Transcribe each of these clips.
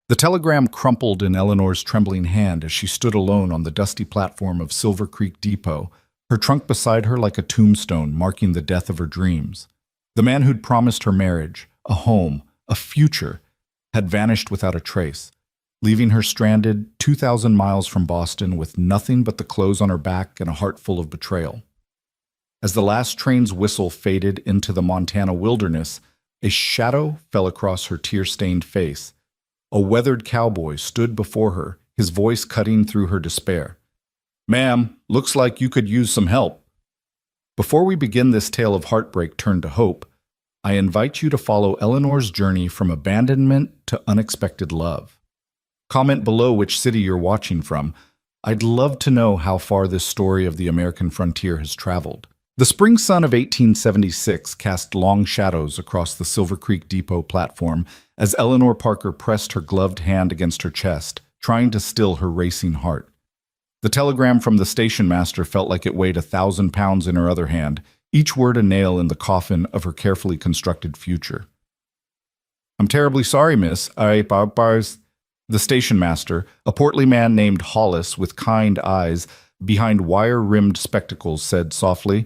The telegram crumpled in Eleanor's trembling hand as she stood alone on the dusty platform of Silver Creek Depot, her trunk beside her like a tombstone marking the death of her dreams. The man who'd promised her marriage, a home, a future, had vanished without a trace, leaving her stranded 2,000 miles from Boston with nothing but the clothes on her back and a heart full of betrayal. As the last train's whistle faded into the Montana wilderness, a shadow fell across her tear-stained face. A weathered cowboy stood before her, his voice cutting through her despair. "Ma'am, looks like you could use some help." Before we begin this tale of heartbreak turned to hope, I invite you to follow Eleanor's journey from abandonment to unexpected love. Comment below which city you're watching from. I'd love to know how far this story of the American frontier has traveled. The spring sun of 1876 cast long shadows across the Silver Creek Depot platform as Eleanor Parker pressed her gloved hand against her chest, trying to still her racing heart. The telegram from the station master felt like it weighed 1,000 pounds in her other hand, each word a nail in the coffin of her carefully constructed future. "I'm terribly sorry, miss. The station master, a portly man named Hollis with kind eyes behind wire-rimmed spectacles, said softly,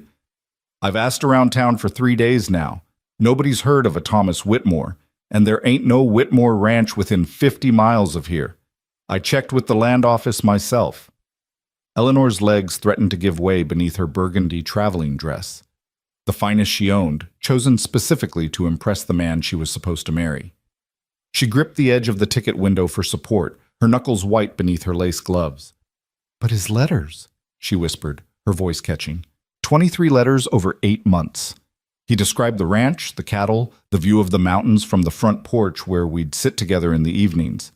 "I've asked around town for 3 days now. Nobody's heard of a Thomas Whitmore, and there ain't no Whitmore ranch within 50 miles of here. I checked with the land office myself." Eleanor's legs threatened to give way beneath her burgundy traveling dress, the finest she owned, chosen specifically to impress the man she was supposed to marry. She gripped the edge of the ticket window for support, her knuckles white beneath her lace gloves. "But his letters," she whispered, her voice catching. 23 letters over 8 months. He described the ranch, the cattle, the view of the mountains from the front porch where we'd sit together in the evenings.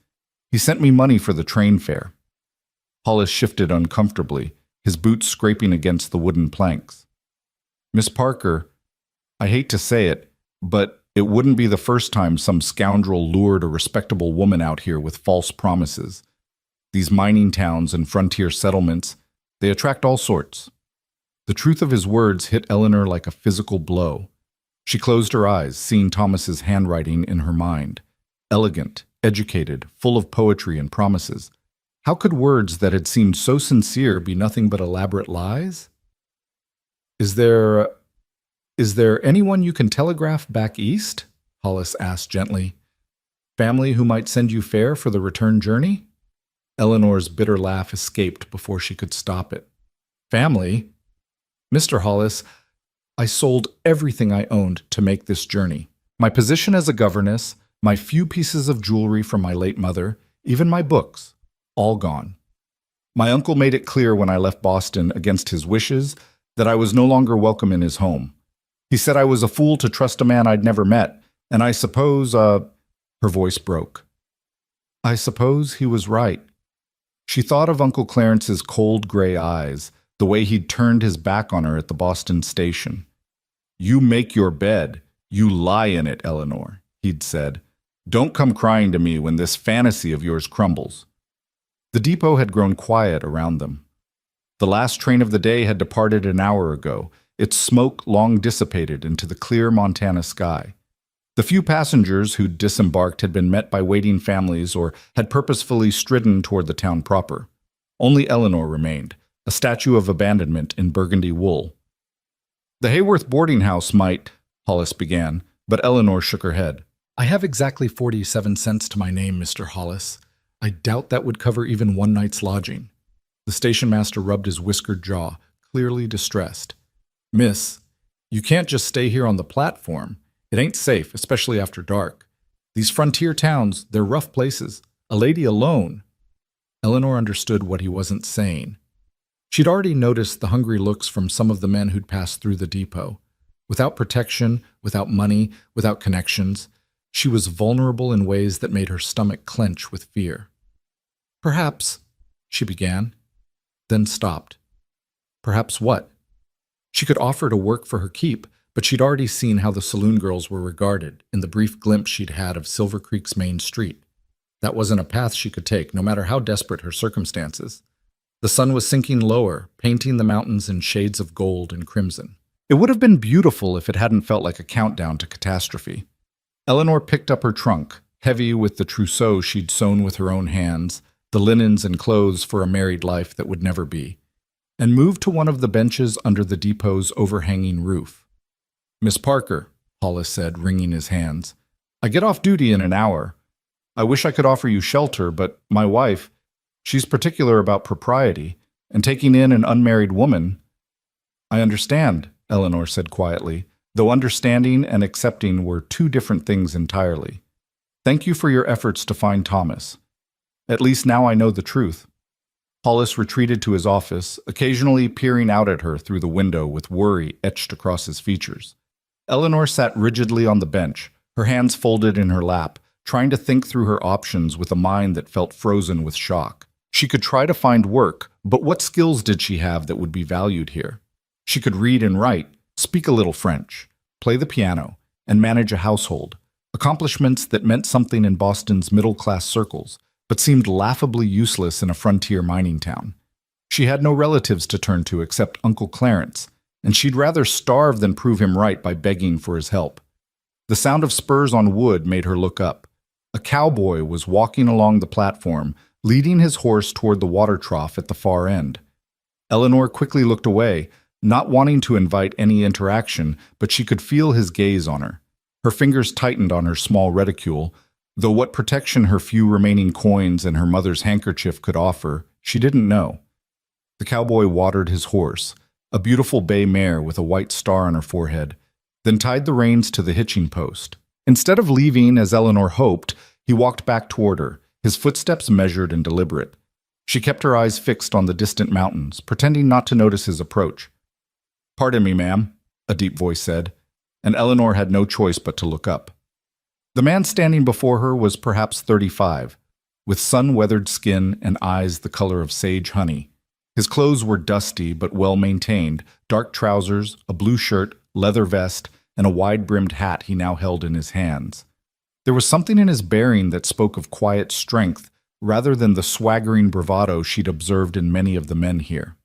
He sent me money for the train fare. Hollis shifted uncomfortably, his boots scraping against the wooden planks. "Miss Parker, I hate to say it, but it wouldn't be the first time some scoundrel lured a respectable woman out here with false promises. These mining towns and frontier settlements, they attract all sorts." The truth of his words hit Eleanor like a physical blow. She closed her eyes, seeing Thomas's handwriting in her mind. Elegant, educated, full of poetry and promises. How could words that had seemed so sincere be nothing but elaborate lies? Is there anyone you can telegraph back east?" Hollis asked gently. "Family who might send you fare for the return journey?" Eleanor's bitter laugh escaped before she could stop it. "Family? Mr. Hollis, I sold everything I owned to make this journey. My position as a governess, my few pieces of jewelry from my late mother, even my books, all gone. My uncle made it clear when I left Boston against his wishes that I was no longer welcome in his home. He said I was a fool to trust a man I'd never met, and I suppose, her voice broke. I suppose he was right. She thought of Uncle Clarence's cold gray eyes, the way he'd turned his back on her at the Boston station. "You make your bed. You lie in it, Eleanor," he'd said. "Don't come crying to me when this fantasy of yours crumbles." The depot had grown quiet around them. The last train of the day had departed an hour ago, its smoke long dissipated into the clear Montana sky. The few passengers who'd disembarked had been met by waiting families or had purposefully stridden toward the town proper. Only Eleanor remained, a statue of abandonment in burgundy wool. "The Hayworth boarding house might," Hollis began, but Eleanor shook her head. "I have exactly 47 cents to my name, Mr. Hollis. I doubt that would cover even one night's lodging." The station master rubbed his whiskered jaw, clearly distressed. "Miss, you can't just stay here on the platform. It ain't safe, especially after dark. These frontier towns, they're rough places. A lady alone." Eleanor understood what he wasn't saying. She'd already noticed the hungry looks from some of the men who'd passed through the depot. Without protection, without money, without connections, she was vulnerable in ways that made her stomach clench with fear. "Perhaps," she began, then stopped. Perhaps what? She could offer to work for her keep, but she'd already seen how the saloon girls were regarded in the brief glimpse she'd had of Silver Creek's main street. That wasn't a path she could take, no matter how desperate her circumstances. The sun was sinking lower, painting the mountains in shades of gold and crimson. It would have been beautiful if it hadn't felt like a countdown to catastrophe. Eleanor picked up her trunk, heavy with the trousseau she'd sewn with her own hands, the linens and clothes for a married life that would never be, and moved to one of the benches under the depot's overhanging roof. "Miss Parker," Hollis said, wringing his hands, "I get off duty in an hour. I wish I could offer you shelter, but my wife, she's particular about propriety, and taking in an unmarried woman—" "I understand," Eleanor said quietly, though understanding and accepting were two different things entirely. "Thank you for your efforts to find Thomas. At least now I know the truth." Hollis retreated to his office, occasionally peering out at her through the window with worry etched across his features. Eleanor sat rigidly on the bench, her hands folded in her lap, trying to think through her options with a mind that felt frozen with shock. She could try to find work, but what skills did she have that would be valued here? She could read and write, speak a little French, play the piano, and manage a household, accomplishments that meant something in Boston's middle-class circles, but seemed laughably useless in a frontier mining town. She had no relatives to turn to except Uncle Clarence, and she'd rather starve than prove him right by begging for his help. The sound of spurs on wood made her look up. A cowboy was walking along the platform, leading his horse toward the water trough at the far end. Eleanor quickly looked away, not wanting to invite any interaction, but she could feel his gaze on her. Her fingers tightened on her small reticule, though what protection her few remaining coins and her mother's handkerchief could offer, she didn't know. The cowboy watered his horse, a beautiful bay mare with a white star on her forehead, then tied the reins to the hitching post. Instead of leaving as Eleanor hoped, he walked back toward her, his footsteps measured and deliberate. She kept her eyes fixed on the distant mountains, pretending not to notice his approach. "Pardon me, ma'am," a deep voice said, and Eleanor had no choice but to look up. The man standing before her was perhaps 35, with sun-weathered skin and eyes the color of sage honey. His clothes were dusty but well-maintained, dark trousers, a blue shirt, leather vest, and a wide-brimmed hat he now held in his hands. There was something in his bearing that spoke of quiet strength rather than the swaggering bravado she'd observed in many of the men here.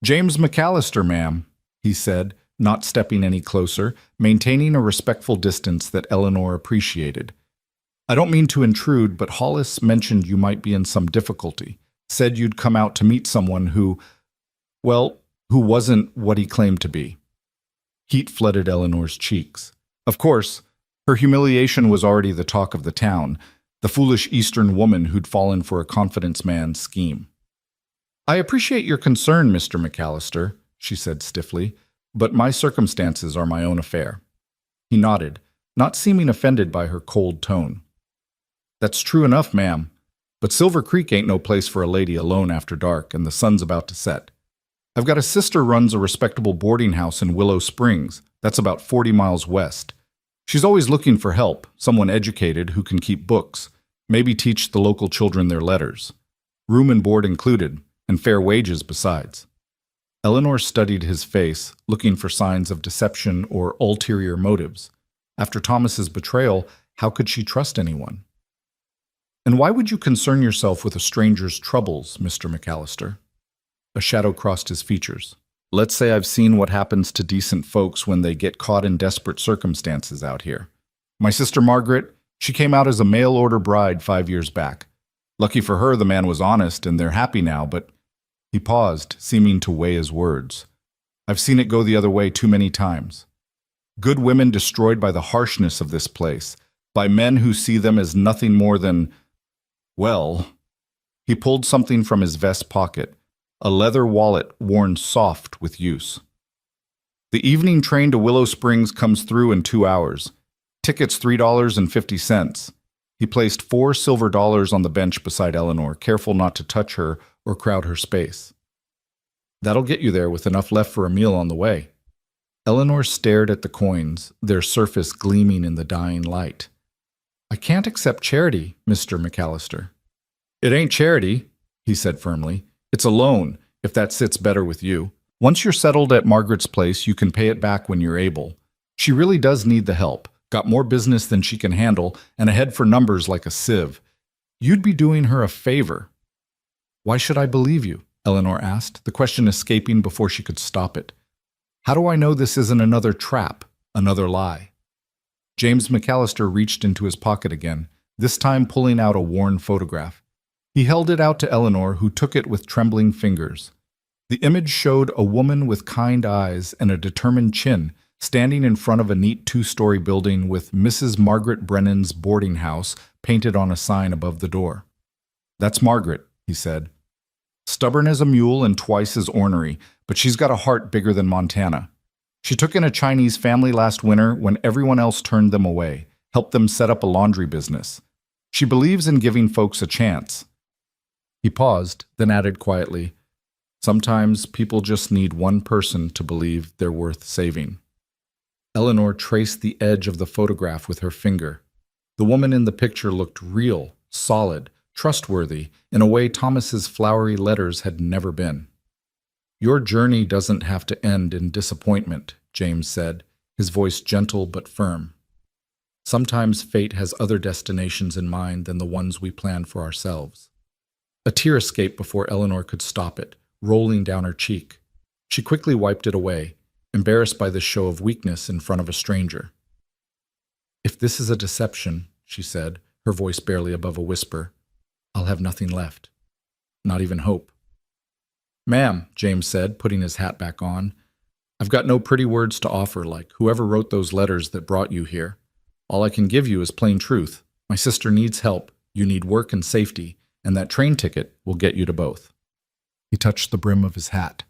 "James McAllister, ma'am," he said, not stepping any closer, maintaining a respectful distance that Eleanor appreciated. "I don't mean to intrude, but Hollis mentioned you might be in some difficulty, said you'd come out to meet someone who wasn't what he claimed to be." Heat flooded Eleanor's cheeks. Of course, her humiliation was already the talk of the town, the foolish Eastern woman who'd fallen for a confidence man's scheme. "I appreciate your concern, Mr. McAllister," she said stiffly, "but my circumstances are my own affair." He nodded, not seeming offended by her cold tone. "That's true enough, ma'am, but Silver Creek ain't no place for a lady alone after dark and the sun's about to set. I've got a sister runs a respectable boarding house in Willow Springs, that's about 40 miles west. She's always looking for help, someone educated who can keep books, maybe teach the local children their letters. Room and board included, and fair wages besides." Eleanor studied his face, looking for signs of deception or ulterior motives. After Thomas's betrayal, how could she trust anyone? "And why would you concern yourself with a stranger's troubles, Mr. McAllister?" A shadow crossed his features. "Let's say I've seen what happens to decent folks when they get caught in desperate circumstances out here. My sister Margaret, she came out as a mail-order bride 5 years back. Lucky for her, the man was honest and they're happy now, but—" He paused, seeming to weigh his words. "I've seen it go the other way too many times. Good women destroyed by the harshness of this place, by men who see them as nothing more than, well—" He pulled something from his vest pocket, a leather wallet worn soft with use. "The evening train to Willow Springs comes through in 2 hours. Tickets $3.50. He placed 4 silver dollars on the bench beside Eleanor, careful not to touch her or crowd her space. "That'll get you there with enough left for a meal on the way." Eleanor stared at the coins, their surface gleaming in the dying light. "I can't accept charity, Mr. McAllister." "It ain't charity," he said firmly. "It's a loan, if that sits better with you. Once you're settled at Margaret's place, you can pay it back when you're able. She really does need the help, got more business than she can handle, and a head for numbers like a sieve. You'd be doing her a favor." "Why should I believe you?" Eleanor asked, the question escaping before she could stop it. "How do I know this isn't another trap, another lie?" James McAllister reached into his pocket again, this time pulling out a worn photograph. He held it out to Eleanor, who took it with trembling fingers. The image showed a woman with kind eyes and a determined chin, standing in front of a neat two-story building with Mrs. Margaret Brennan's boarding house painted on a sign above the door. "That's Margaret," he said. "Stubborn as a mule and twice as ornery, but she's got a heart bigger than Montana. She took in a Chinese family last winter when everyone else turned them away, helped them set up a laundry business. She believes in giving folks a chance." He paused, then added quietly, "Sometimes people just need one person to believe they're worth saving." Eleanor traced the edge of the photograph with her finger. The woman in the picture looked real, solid, trustworthy, in a way Thomas's flowery letters had never been. "Your journey doesn't have to end in disappointment," James said, his voice gentle but firm. "Sometimes fate has other destinations in mind than the ones we plan for ourselves." A tear escaped before Eleanor could stop it, rolling down her cheek. She quickly wiped it away, embarrassed by this show of weakness in front of a stranger. "If this is a deception," she said, her voice barely above a whisper, "I'll have nothing left. Not even hope." "Ma'am," James said, putting his hat back on, "I've got no pretty words to offer like whoever wrote those letters that brought you here. All I can give you is plain truth. My sister needs help, you need work and safety, and that train ticket will get you to both." He touched the brim of his hat.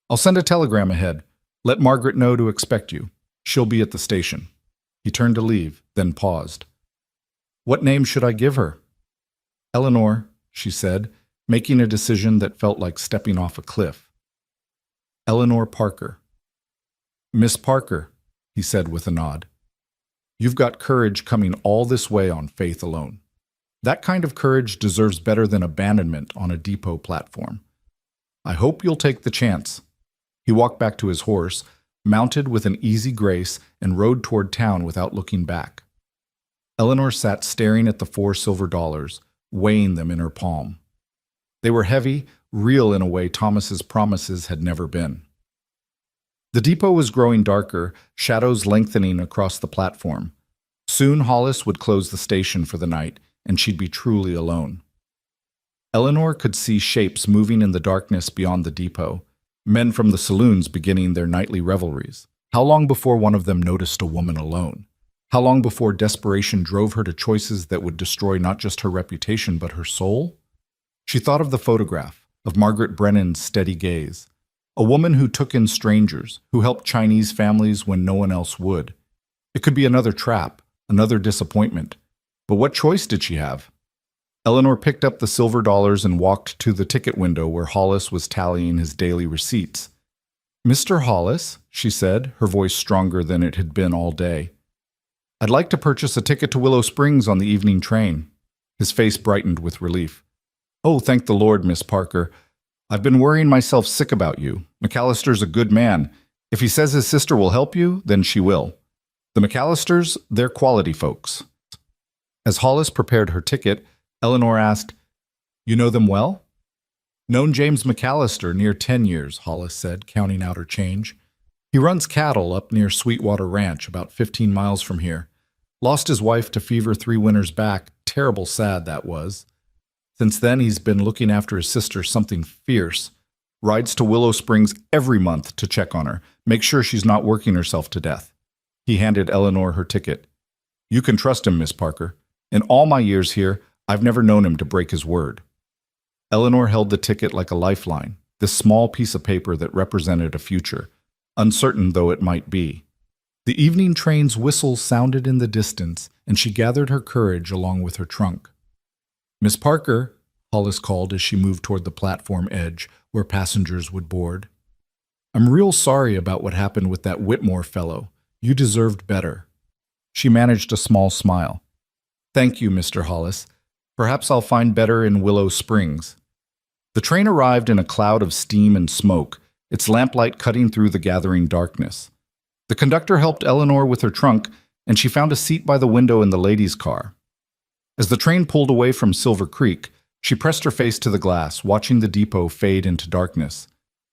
"I'll send a telegram ahead. Let Margaret know to expect you. She'll be at the station." He turned to leave, then paused. "What name should I give her?" "Eleanor," she said, making a decision that felt like stepping off a cliff. "Eleanor Parker." "Miss Parker," he said with a nod. "You've got courage coming all this way on faith alone. That kind of courage deserves better than abandonment on a depot platform. I hope you'll take the chance." He walked back to his horse, mounted with an easy grace, and rode toward town without looking back. Eleanor sat staring at the 4 silver dollars, weighing them in her palm. They were heavy, real in a way Thomas's promises had never been. The depot was growing darker, shadows lengthening across the platform. Soon Hollis would close the station for the night, and she'd be truly alone. Eleanor could see shapes moving in the darkness beyond the depot, men from the saloons beginning their nightly revelries. How long before one of them noticed a woman alone? How long before desperation drove her to choices that would destroy not just her reputation but her soul? She thought of the photograph, of Margaret Brennan's steady gaze. A woman who took in strangers, who helped Chinese families when no one else would. It could be another trap, another disappointment. But what choice did she have? Eleanor picked up the silver dollars and walked to the ticket window where Hollis was tallying his daily receipts. "Mr. Hollis," she said, her voice stronger than it had been all day, "I'd like to purchase a ticket to Willow Springs on the evening train." His face brightened with relief. "Oh, thank the Lord, Miss Parker. I've been worrying myself sick about you. McAllister's a good man. If he says his sister will help you, then she will. The McAllisters, they're quality folks." As Hollis prepared her ticket, Eleanor asked, "You know them well?" "Known James McAllister near 10 years, Hollis said, counting out her change. "He runs cattle up near Sweetwater Ranch, about 15 miles from here. Lost his wife to fever 3 winters back. Terrible sad that was. Since then, he's been looking after his sister something fierce. Rides to Willow Springs every month to check on her, make sure she's not working herself to death." He handed Eleanor her ticket. "You can trust him, Miss Parker. In all my years here, I've never known him to break his word." Eleanor held the ticket like a lifeline, this small piece of paper that represented a future, uncertain though it might be. The evening train's whistle sounded in the distance, and she gathered her courage along with her trunk. "Miss Parker," Hollis called as she moved toward the platform edge where passengers would board. "I'm real sorry about what happened with that Whitmore fellow. You deserved better." She managed a small smile. "Thank you, Mr. Hollis. Perhaps I'll find better in Willow Springs." The train arrived in a cloud of steam and smoke, its lamplight cutting through the gathering darkness. The conductor helped Eleanor with her trunk, and she found a seat by the window in the ladies' car. As the train pulled away from Silver Creek, she pressed her face to the glass, watching the depot fade into darkness.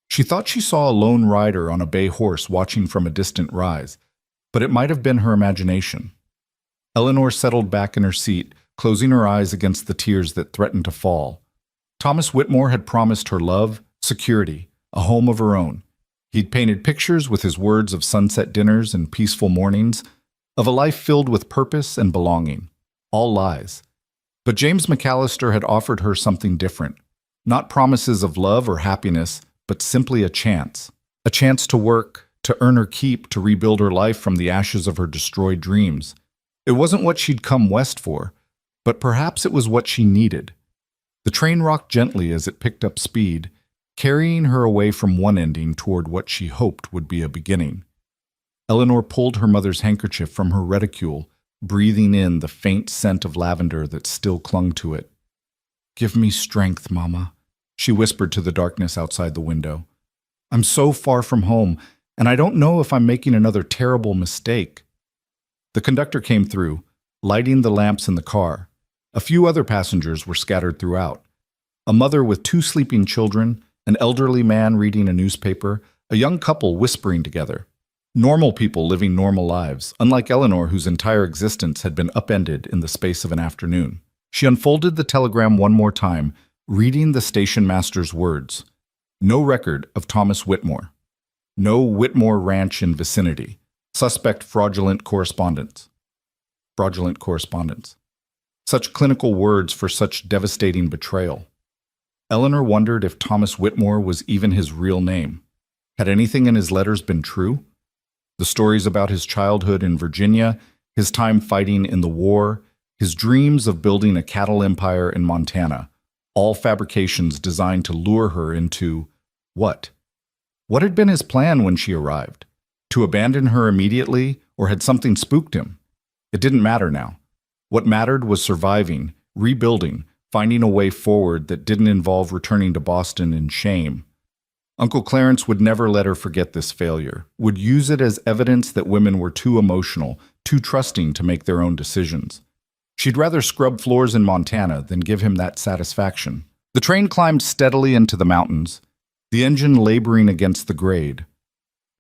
She thought she saw a lone rider on a bay horse watching from a distant rise, but it might have been her imagination. Eleanor settled back in her seat, closing her eyes against the tears that threatened to fall. Thomas Whitmore had promised her love, security, a home of her own. He'd painted pictures with his words of sunset dinners and peaceful mornings, of a life filled with purpose and belonging. All lies. But James McAllister had offered her something different. Not promises of love or happiness, but simply a chance. A chance to work, to earn her keep, to rebuild her life from the ashes of her destroyed dreams. It wasn't what she'd come west for, but perhaps it was what she needed. The train rocked gently as it picked up speed, carrying her away from one ending toward what she hoped would be a beginning. Eleanor pulled her mother's handkerchief from her reticule, breathing in the faint scent of lavender that still clung to it. "Give me strength, Mama," she whispered to the darkness outside the window. "I'm so far from home, and I don't know if I'm making another terrible mistake." The conductor came through, lighting the lamps in the car. A few other passengers were scattered throughout. A mother with 2 sleeping children, an elderly man reading a newspaper, a young couple whispering together. Normal people living normal lives, unlike Eleanor, whose entire existence had been upended in the space of an afternoon. She unfolded the telegram one more time, reading the station master's words. No record of Thomas Whitmore. No Whitmore Ranch in vicinity. Suspect fraudulent correspondence. Fraudulent correspondence. Such clinical words for such devastating betrayal. Eleanor wondered if Thomas Whitmore was even his real name. Had anything in his letters been true? The stories about his childhood in Virginia, his time fighting in the war, his dreams of building a cattle empire in Montana, all fabrications designed to lure her into what? What had been his plan when she arrived? To abandon her immediately, or had something spooked him? It didn't matter now. What mattered was surviving, rebuilding, finding a way forward that didn't involve returning to Boston in shame. Uncle Clarence would never let her forget this failure, would use it as evidence that women were too emotional, too trusting to make their own decisions. She'd rather scrub floors in Montana than give him that satisfaction. The train climbed steadily into the mountains, the engine laboring against the grade.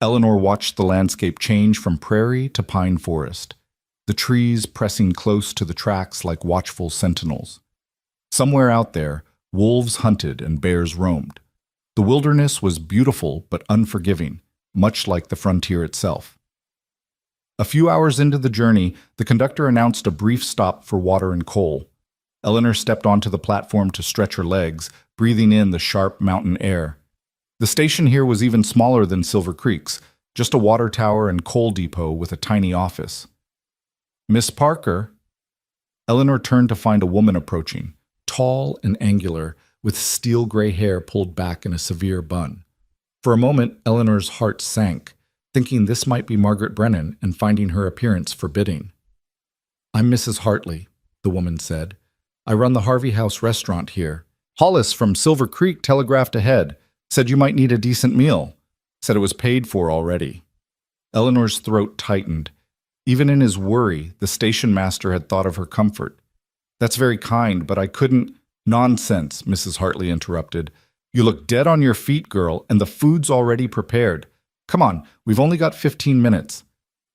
Eleanor watched the landscape change from prairie to pine forest, the trees pressing close to the tracks like watchful sentinels. Somewhere out there, wolves hunted and bears roamed. The wilderness was beautiful but unforgiving, much like the frontier itself. A few hours into the journey, the conductor announced a brief stop for water and coal. Eleanor stepped onto the platform to stretch her legs, breathing in the sharp mountain air. The station here was even smaller than Silver Creek's, just a water tower and coal depot with a tiny office. "Miss Parker?" Eleanor turned to find a woman approaching, tall and angular, with steel gray hair pulled back in a severe bun. For a moment, Eleanor's heart sank, thinking this might be Margaret Brennan and finding her appearance forbidding. "I'm Mrs. Hartley," the woman said. "I run the Harvey House restaurant here. Hollis from Silver Creek telegraphed ahead, said you might need a decent meal, said it was paid for already." Eleanor's throat tightened. Even in his worry, the station master had thought of her comfort. "That's very kind, but I couldn't—" "Nonsense," Mrs. Hartley interrupted. "You look dead on your feet, girl, and the food's already prepared. Come on, we've only got 15 minutes.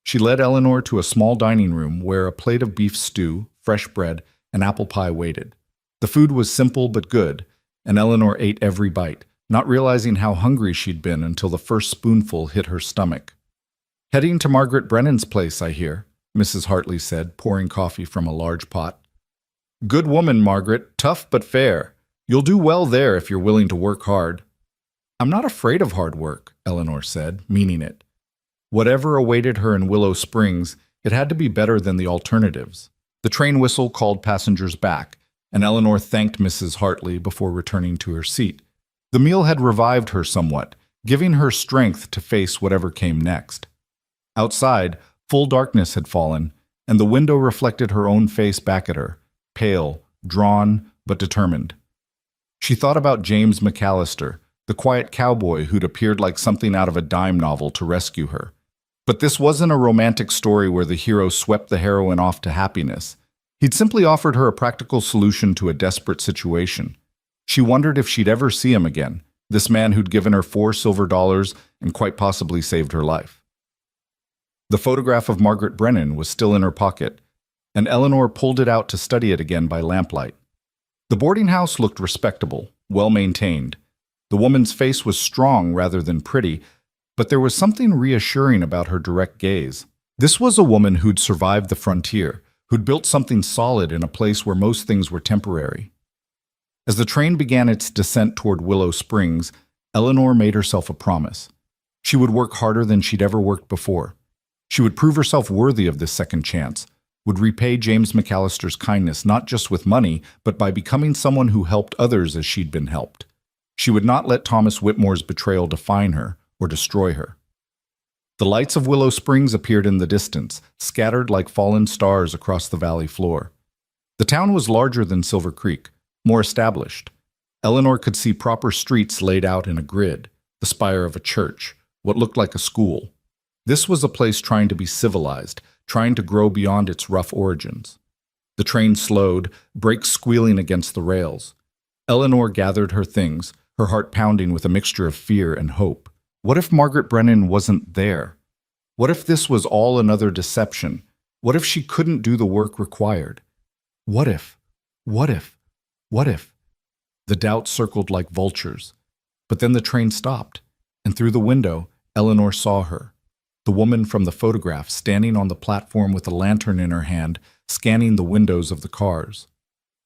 She led Eleanor to a small dining room where a plate of beef stew, fresh bread, and apple pie waited. The food was simple but good, and Eleanor ate every bite, not realizing how hungry she'd been until the first spoonful hit her stomach. "Heading to Margaret Brennan's place, I hear," Mrs. Hartley said, pouring coffee from a large pot. "Good woman, Margaret, tough but fair. You'll do well there if you're willing to work hard." "I'm not afraid of hard work," Eleanor said, meaning it. Whatever awaited her in Willow Springs, it had to be better than the alternatives. The train whistle called passengers back, and Eleanor thanked Mrs. Hartley before returning to her seat. The meal had revived her somewhat, giving her strength to face whatever came next. Outside, full darkness had fallen, and the window reflected her own face back at her, pale, drawn, but determined. She thought about James McAllister, the quiet cowboy who'd appeared like something out of a dime novel to rescue her. But this wasn't a romantic story where the hero swept the heroine off to happiness. He'd simply offered her a practical solution to a desperate situation. She wondered if she'd ever see him again, this man who'd given her $4 silver and quite possibly saved her life. The photograph of Margaret Brennan was still in her pocket. and Eleanor pulled it out to study it again by lamplight. The boarding house looked respectable, well-maintained. The woman's face was strong rather than pretty, but there was something reassuring about her direct gaze. This was a woman who'd survived the frontier, who'd built something solid in a place where most things were temporary. As the train began its descent toward Willow Springs, Eleanor made herself a promise. She would work harder than she'd ever worked before. She would prove herself worthy of this second chance, would repay James McAllister's kindness not just with money, but by becoming someone who helped others as she'd been helped. She would not let Thomas Whitmore's betrayal define her or destroy her. The lights of Willow Springs appeared in the distance, scattered like fallen stars across the valley floor. The town was larger than Silver Creek, more established. Eleanor could see proper streets laid out in a grid, the spire of a church, what looked like a school. This was a place trying to be civilized, trying to grow beyond its rough origins. The train slowed, brakes squealing against the rails. Eleanor gathered her things, her heart pounding with a mixture of fear and hope. What if Margaret Brennan wasn't there? What if this was all another deception? What if she couldn't do the work required? What if? What if? What if? The doubts circled like vultures. But then the train stopped, and through the window, Eleanor saw her. The woman from the photograph standing on the platform with a lantern in her hand, scanning the windows of the cars.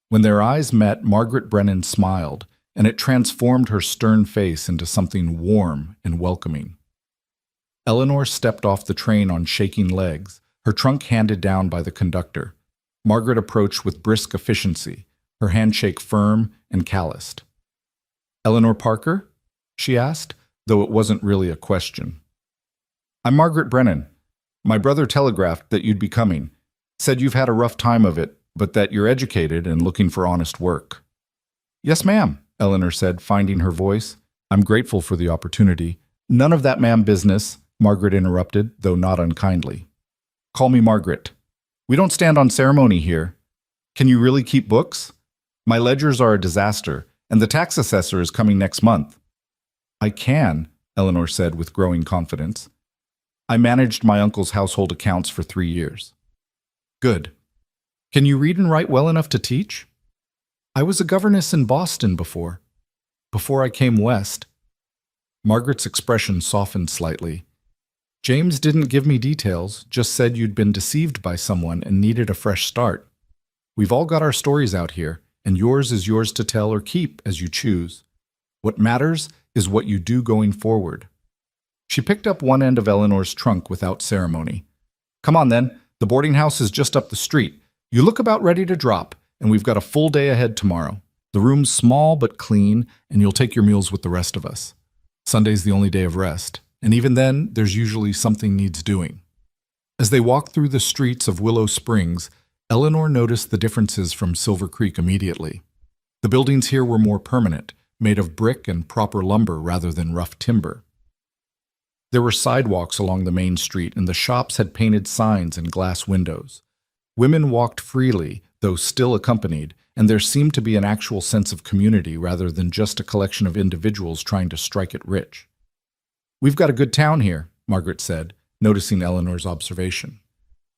When their eyes met, Margaret Brennan smiled, and it transformed her stern face into something warm and welcoming. Eleanor stepped off the train on shaking legs, her trunk handed down by the conductor. Margaret approached with brisk efficiency, her handshake firm and calloused. "Eleanor Parker?" she asked, though it wasn't really a question. "I'm Margaret Brennan. My brother telegraphed that you'd be coming. Said you've had a rough time of it, but that you're educated and looking for honest work." "Yes, ma'am," Eleanor said, finding her voice. "I'm grateful for the opportunity." "None of that, ma'am, business," Margaret interrupted, though not unkindly. "Call me Margaret. We don't stand on ceremony here. Can you really keep books? My ledgers are a disaster, and the tax assessor is coming next month." "I can," Eleanor said with growing confidence. "I managed my uncle's household accounts for 3 years." "Good. Can you read and write well enough to teach?" "I was a governess in Boston before I came west." Margaret's expression softened slightly. "James didn't give me details, just said you'd been deceived by someone and needed a fresh start. We've all got our stories out here, and yours is yours to tell or keep as you choose. What matters is what you do going forward." She picked up one end of Eleanor's trunk without ceremony. "Come on then, the boarding house is just up the street. You look about ready to drop, and we've got a full day ahead tomorrow. The room's small but clean, and you'll take your meals with the rest of us. Sunday's the only day of rest, and even then, there's usually something needs doing." As they walked through the streets of Willow Springs, Eleanor noticed the differences from Silver Creek immediately. The buildings here were more permanent, made of brick and proper lumber rather than rough timber. There were sidewalks along the main street, and the shops had painted signs and glass windows. Women walked freely, though still accompanied, and there seemed to be an actual sense of community rather than just a collection of individuals trying to strike it rich. "We've got a good town here," Margaret said, noticing Eleanor's observation.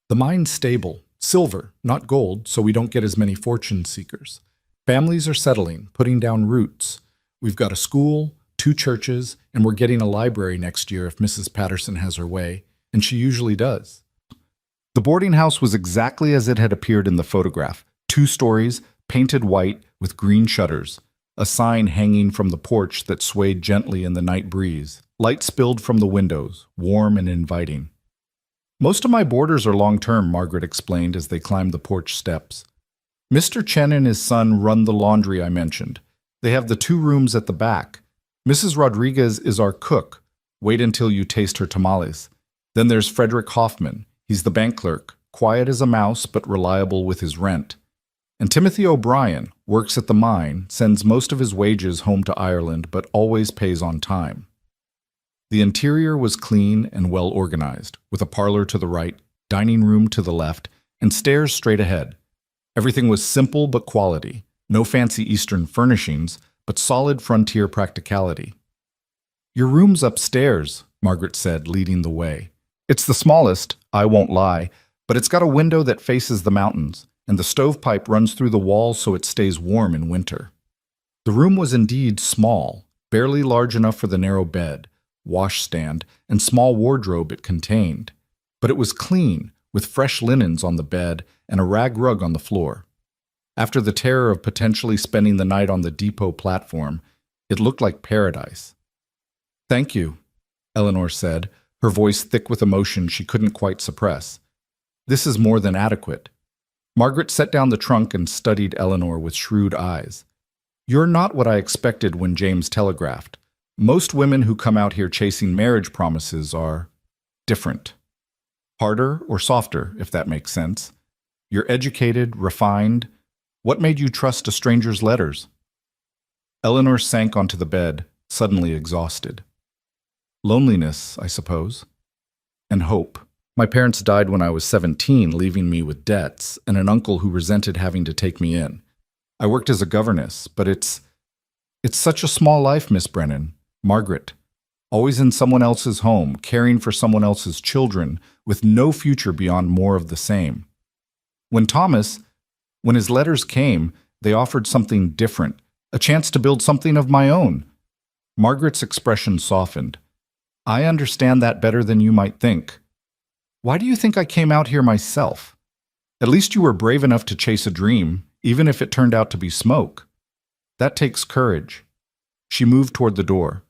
"The mine's stable, silver, not gold, so we don't get as many fortune seekers. Families are settling, putting down roots. We've got a school, 2 churches, and we're getting a library next year if Mrs. Patterson has her way, and she usually does." The boarding house was exactly as it had appeared in the photograph, 2 stories, painted white with green shutters, a sign hanging from the porch that swayed gently in the night breeze. Light spilled from the windows, warm and inviting. "Most of my boarders are long-term," Margaret explained as they climbed the porch steps. "Mr. Chen and his son run the laundry I mentioned. They have the 2 rooms at the back. Mrs. Rodriguez is our cook. Wait until you taste her tamales. Then there's Frederick Hoffman. He's the bank clerk, quiet as a mouse but reliable with his rent. And Timothy O'Brien works at the mine, sends most of his wages home to Ireland but always pays on time." The interior was clean and well organized, with a parlor to the right, dining room to the left, and stairs straight ahead. Everything was simple but quality, no fancy Eastern furnishings, but solid frontier practicality. "Your room's upstairs," Margaret said, leading the way. "It's the smallest, I won't lie, But it's got a window that faces the mountains, and the stovepipe runs through the wall so it stays warm in winter. The room was indeed small, barely large enough for the narrow bed, washstand, and small wardrobe it contained. But it was clean, with fresh linens on the bed and a rag rug on the floor. After the terror of potentially spending the night on the depot platform, it looked like paradise. "Thank you," Eleanor said, her voice thick with emotion she couldn't quite suppress. "This is more than adequate." Margaret set down the trunk and studied Eleanor with shrewd eyes. "You're not what I expected when James telegraphed. Most women who come out here chasing marriage promises are different. Harder or softer, if that makes sense. You're educated, refined. What made you trust a stranger's letters?" Eleanor sank onto the bed, suddenly exhausted. "Loneliness, I suppose. And hope. My parents died when I was 17, leaving me with debts, and an uncle who resented having to take me in. I worked as a governess, but it's such a small life, Miss Brennan. Margaret. Always in someone else's home, caring for someone else's children, with no future beyond more of the same. When his letters came, they offered something different, a chance to build something of my own." Margaret's expression softened. "I understand that better than you might think. Why do you think I came out here myself? At least you were brave enough to chase a dream, even if it turned out to be smoke. That takes courage." She moved toward the door.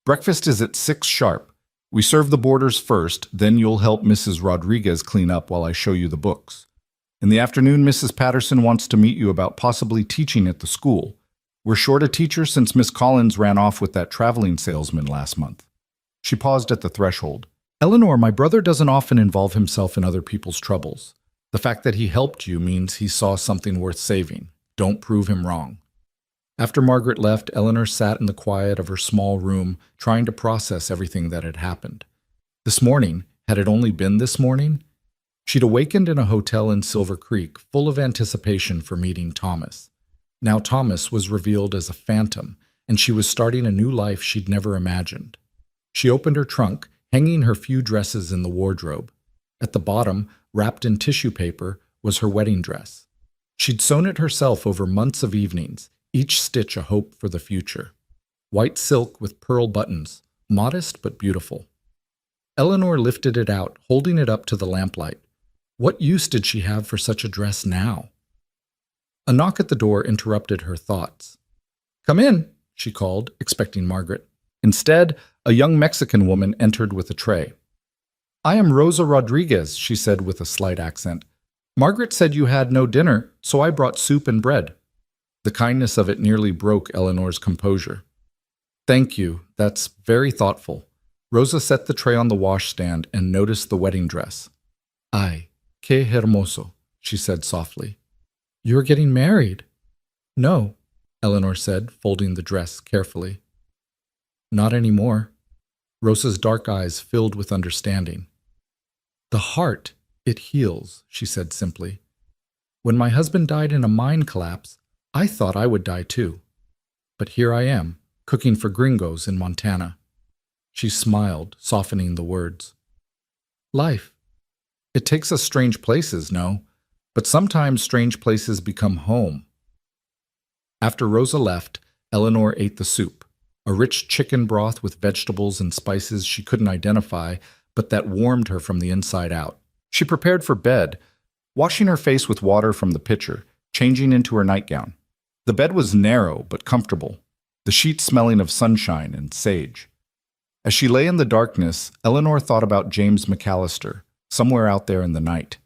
"Breakfast is at 6 sharp. We serve the boarders first, then you'll help Mrs. Rodriguez clean up while I show you the books. In the afternoon, Mrs. Patterson wants to meet you about possibly teaching at the school. We're short a teacher since Miss Collins ran off with that traveling salesman last month." She paused at the threshold. "Eleanor, my brother doesn't often involve himself in other people's troubles. The fact that he helped you means he saw something worth saving. Don't prove him wrong." After Margaret left, Eleanor sat in the quiet of her small room, trying to process everything that had happened. This morning, had it only been this morning? She'd awakened in a hotel in Silver Creek, full of anticipation for meeting Thomas. Now Thomas was revealed as a phantom, and she was starting a new life she'd never imagined. She opened her trunk, hanging her few dresses in the wardrobe. At the bottom, wrapped in tissue paper, was her wedding dress. She'd sewn it herself over months of evenings, each stitch a hope for the future. White silk with pearl buttons, modest but beautiful. Eleanor lifted it out, holding it up to the lamplight. What use did she have for such a dress now? A knock at the door interrupted her thoughts. "Come in," she called, expecting Margaret. Instead, a young Mexican woman entered with a tray. "I am Rosa Rodriguez," she said with a slight accent. "Margaret said you had no dinner, so I brought soup and bread." The kindness of it nearly broke Eleanor's composure. "Thank you, that's very thoughtful." Rosa set the tray on the washstand and noticed the wedding dress. "Ay, qué hermoso," she said softly. "You're getting married?" "No," Eleanor said, folding the dress carefully. "Not anymore." Rosa's dark eyes filled with understanding. "The heart, it heals," she said simply. "When my husband died in a mine collapse, I thought I would die too. But here I am, cooking for gringos in Montana." She smiled, softening the words. "Life. It takes us strange places, no? But sometimes strange places become home." After Rosa left, Eleanor ate the soup, a rich chicken broth with vegetables and spices she couldn't identify, but that warmed her from the inside out. She prepared for bed, washing her face with water from the pitcher, changing into her nightgown. The bed was narrow but comfortable, the sheets smelling of sunshine and sage. As she lay in the darkness, Eleanor thought about James McAllister, somewhere out there in the night.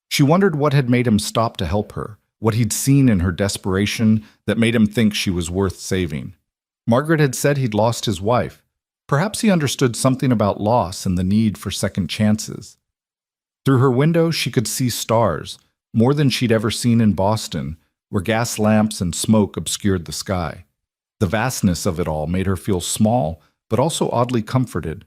She wondered what had made him stop to help her, what he'd seen in her desperation that made him think she was worth saving. Margaret had said he'd lost his wife. Perhaps he understood something about loss and the need for second chances. Through her window, she could see stars, more than she'd ever seen in Boston, where gas lamps and smoke obscured the sky. The vastness of it all made her feel small, but also oddly comforted.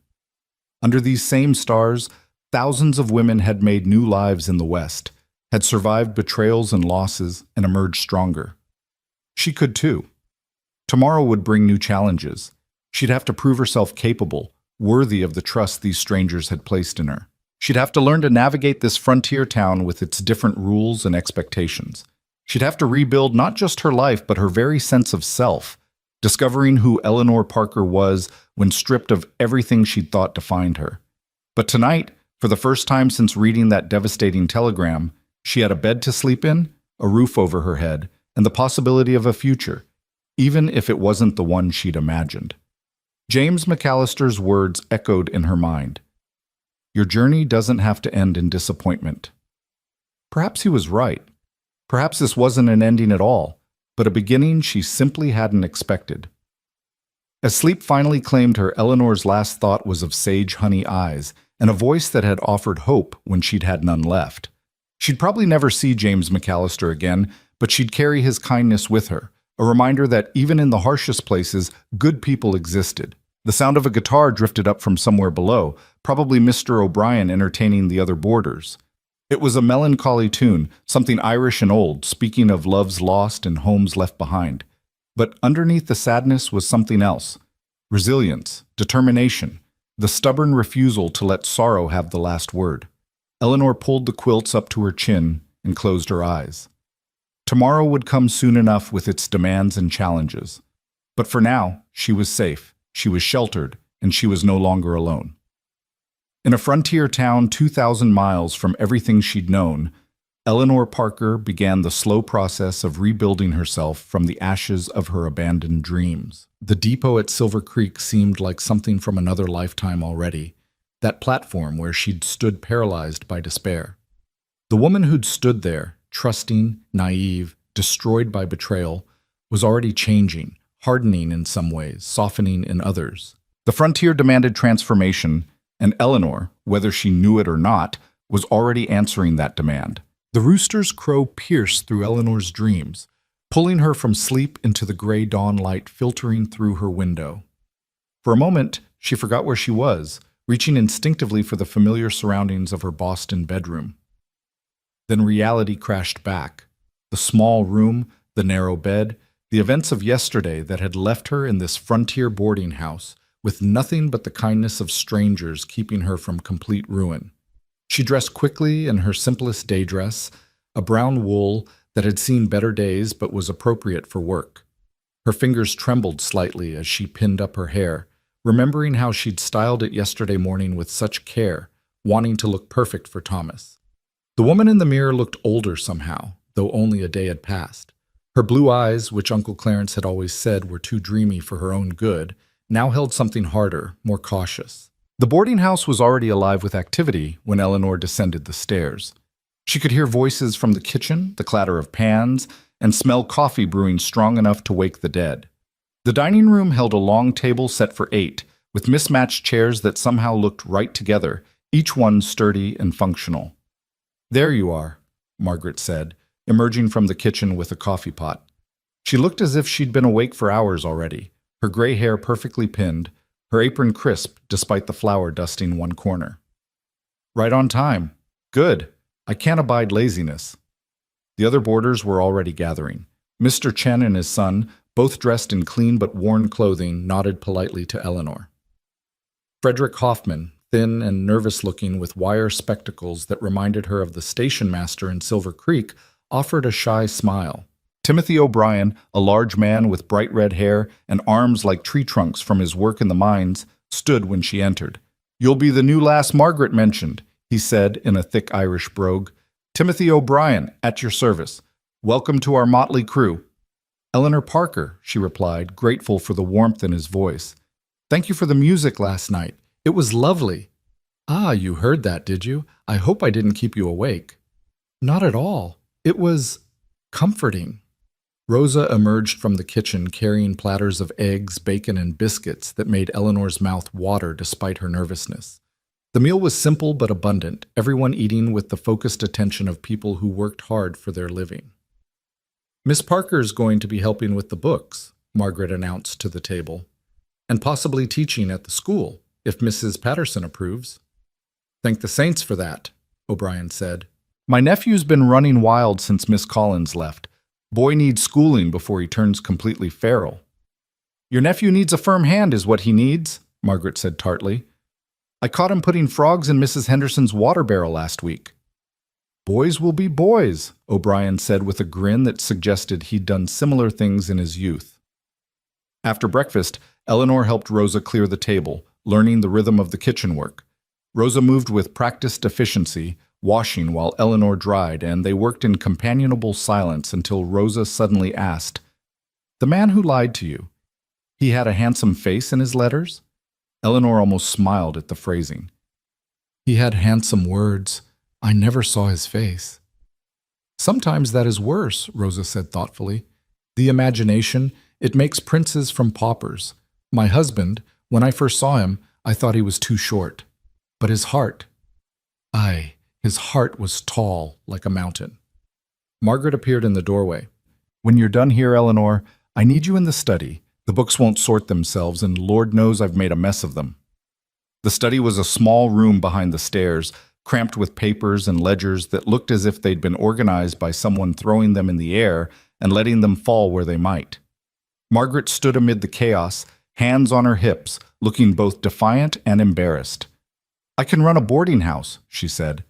Under these same stars, thousands of women had made new lives in the West, had survived betrayals and losses, and emerged stronger. She could too. Tomorrow would bring new challenges. She'd have to prove herself capable, worthy of the trust these strangers had placed in her. She'd have to learn to navigate this frontier town with its different rules and expectations. She'd have to rebuild not just her life, but her very sense of self, discovering who Eleanor Parker was when stripped of everything she'd thought defined her. But tonight, for the first time since reading that devastating telegram, she had a bed to sleep in, a roof over her head, and the possibility of a future, even if it wasn't the one she'd imagined. James McAllister's words echoed in her mind. Your journey doesn't have to end in disappointment. Perhaps he was right. Perhaps this wasn't an ending at all, but a beginning she simply hadn't expected. As sleep finally claimed her, Eleanor's last thought was of sage honey eyes and a voice that had offered hope when she'd had none left. She'd probably never see James McAllister again, but she'd carry his kindness with her, a reminder that even in the harshest places, good people existed. The sound of a guitar drifted up from somewhere below, probably Mr. O'Brien entertaining the other boarders. It was a melancholy tune, something Irish and old, speaking of loves lost and homes left behind. But underneath the sadness was something else. Resilience, determination, the stubborn refusal to let sorrow have the last word. Eleanor pulled the quilts up to her chin and closed her eyes. Tomorrow would come soon enough with its demands and challenges. But for now, she was safe, she was sheltered, and she was no longer alone. In a frontier town 2,000 miles from everything she'd known, Eleanor Parker began the slow process of rebuilding herself from the ashes of her abandoned dreams. The depot at Silver Creek seemed like something from another lifetime already, that platform where she'd stood paralyzed by despair. The woman who'd stood there, trusting, naive, destroyed by betrayal, was already changing, hardening in some ways, softening in others. The frontier demanded transformation, and Eleanor, whether she knew it or not, was already answering that demand. The rooster's crow pierced through Eleanor's dreams, pulling her from sleep into the gray dawn light filtering through her window. For a moment, she forgot where she was, reaching instinctively for the familiar surroundings of her Boston bedroom. Then reality crashed back. The small room, the narrow bed, the events of yesterday that had left her in this frontier boarding house, with nothing but the kindness of strangers keeping her from complete ruin. She dressed quickly in her simplest day dress, a brown wool that had seen better days but was appropriate for work. Her fingers trembled slightly as she pinned up her hair, remembering how she'd styled it yesterday morning with such care, wanting to look perfect for Thomas. The woman in the mirror looked older somehow, though only a day had passed. Her blue eyes, which Uncle Clarence had always said were too dreamy for her own good, now held something harder, more cautious. The boarding house was already alive with activity when Eleanor descended the stairs. She could hear voices from the kitchen, the clatter of pans, and smell coffee brewing strong enough to wake the dead. The dining room held a long table set for 8, with mismatched chairs that somehow looked right together, each one sturdy and functional. "There you are," Margaret said, emerging from the kitchen with a coffee pot. She looked as if she'd been awake for hours already, her gray hair perfectly pinned, her apron crisp despite the flour dusting one corner. "Right on time. Good. I can't abide laziness." The other boarders were already gathering. Mr. Chen and his son, both dressed in clean but worn clothing, nodded politely to Eleanor. Frederick Hoffman, thin and nervous-looking with wire spectacles that reminded her of the station master in Silver Creek, offered a shy smile. Timothy O'Brien, a large man with bright red hair and arms like tree trunks from his work in the mines, stood when she entered. "You'll be the new lass Margaret mentioned," he said in a thick Irish brogue. "Timothy O'Brien, at your service. Welcome to our motley crew." "Eleanor Parker," she replied, grateful for the warmth in his voice. "Thank you for the music last night. It was lovely." "Ah, you heard that, did you? I hope I didn't keep you awake." "Not at all. It was comforting." Rosa emerged from the kitchen carrying platters of eggs, bacon, and biscuits that made Eleanor's mouth water despite her nervousness. The meal was simple but abundant, everyone eating with the focused attention of people who worked hard for their living. "Miss Parker's going to be helping with the books," Margaret announced to the table, "and possibly teaching at the school, if Mrs. Patterson approves." "Thank the saints for that," O'Brien said. "My nephew's been running wild since Miss Collins left. Boy needs schooling before he turns completely feral." "Your nephew needs a firm hand is what he needs," Margaret said tartly. I caught him putting frogs in Mrs. Henderson's water barrel last week. Boys will be boys, O'Brien said with a grin that suggested he'd done similar things in his youth. After breakfast, Eleanor helped Rosa clear the table, learning the rhythm of the kitchen work. Rosa moved with practiced efficiency, washing while Eleanor dried, and they worked in companionable silence until Rosa suddenly asked, "The man who lied to you, he had a handsome face in his letters?" Eleanor almost smiled at the phrasing. "He had handsome words. I never saw his face." "Sometimes that is worse," Rosa said thoughtfully. "The imagination, it makes princes from paupers. My husband, when I first saw him, I thought he was too short. But his heart, aye, his heart was tall like a mountain." Margaret appeared in the doorway. "When you're done here, Eleanor, I need you in the study. The books won't sort themselves, and Lord knows I've made a mess of them." The study was a small room behind the stairs, cramped with papers and ledgers that looked as if they'd been organized by someone throwing them in the air and letting them fall where they might. Margaret stood amid the chaos, hands on her hips, looking both defiant and embarrassed. "I can run a boarding house," she said.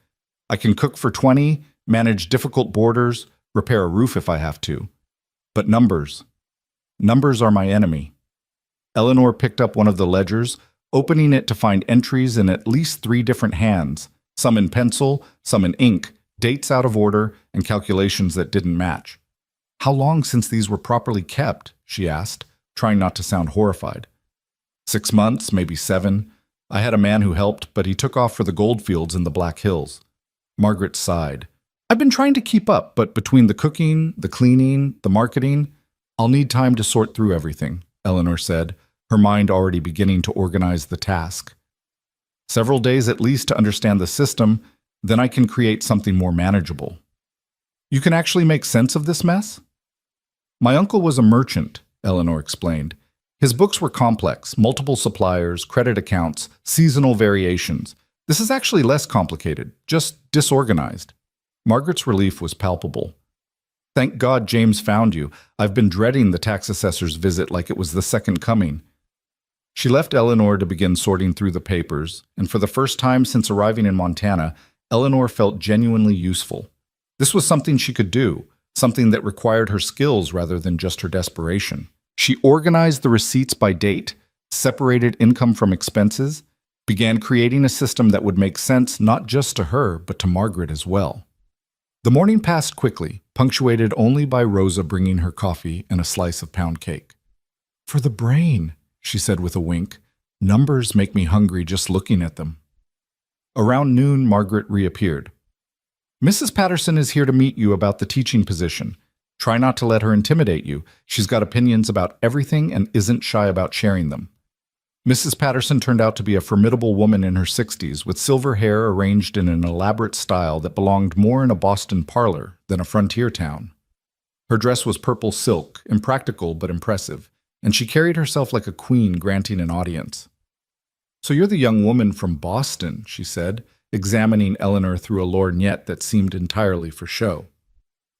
"I can cook for 20, manage difficult boarders, repair a roof if I have to. But numbers are my enemy." Eleanor picked up one of the ledgers, opening it to find entries in at least 3 different hands, some in pencil, some in ink, dates out of order, and calculations that didn't match. "How long since these were properly kept?" she asked, trying not to sound horrified. 6 months, maybe 7. I had a man who helped, but he took off for the goldfields in the Black Hills. Margaret sighed. "I've been trying to keep up, but between the cooking, the cleaning, the marketing, I'll need time to sort through everything," Eleanor said, her mind already beginning to organize the task. "Several days at least to understand the system, then I can create something more manageable." "You can actually make sense of this mess?" "My uncle was a merchant," Eleanor explained. "His books were complex, multiple suppliers, credit accounts, seasonal variations. This is actually less complicated, just disorganized." Margaret's relief was palpable. "Thank God James found you. I've been dreading the tax assessor's visit like it was the second coming." She left Eleanor to begin sorting through the papers, and for the first time since arriving in Montana, Eleanor felt genuinely useful. This was something she could do, something that required her skills rather than just her desperation. She organized the receipts by date, separated income from expenses, began creating a system that would make sense not just to her, but to Margaret as well. The morning passed quickly, punctuated only by Rosa bringing her coffee and a slice of pound cake. "For the brain," she said with a wink. "Numbers make me hungry just looking at them." Around noon, Margaret reappeared. "Mrs. Patterson is here to meet you about the teaching position. Try not to let her intimidate you. She's got opinions about everything and isn't shy about sharing them." Mrs. Patterson turned out to be a formidable woman in her 60s, with silver hair arranged in an elaborate style that belonged more in a Boston parlor than a frontier town. Her dress was purple silk, impractical but impressive, and she carried herself like a queen granting an audience. "So you're the young woman from Boston," she said, examining Eleanor through a lorgnette that seemed entirely for show.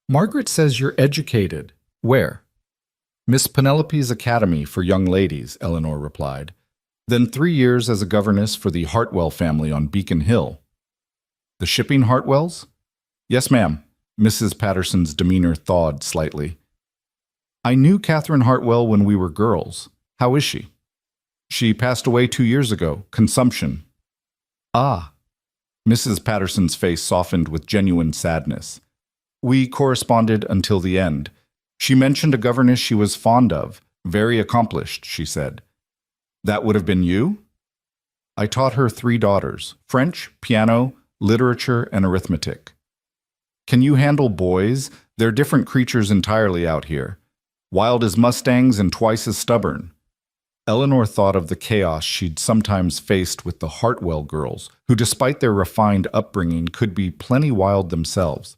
"Margaret says you're educated." "Where?" "Miss Penelope's Academy for Young Ladies," Eleanor replied. "Then 3 years as a governess for the Hartwell family on Beacon Hill." "The shipping Hartwells?" "Yes, ma'am." Mrs. Patterson's demeanor thawed slightly. "I knew Catherine Hartwell when we were girls. How is she?" "She passed away 2 years ago. Consumption." "Ah." Mrs. Patterson's face softened with genuine sadness. "We corresponded until the end. She mentioned a governess she was fond of, very accomplished," she said. "That would have been you?" "I taught her 3 daughters, French, piano, literature, and arithmetic." "Can you handle boys? They're different creatures entirely out here. Wild as mustangs and twice as stubborn." Eleanor thought of the chaos she'd sometimes faced with the Hartwell girls, who despite their refined upbringing could be plenty wild themselves.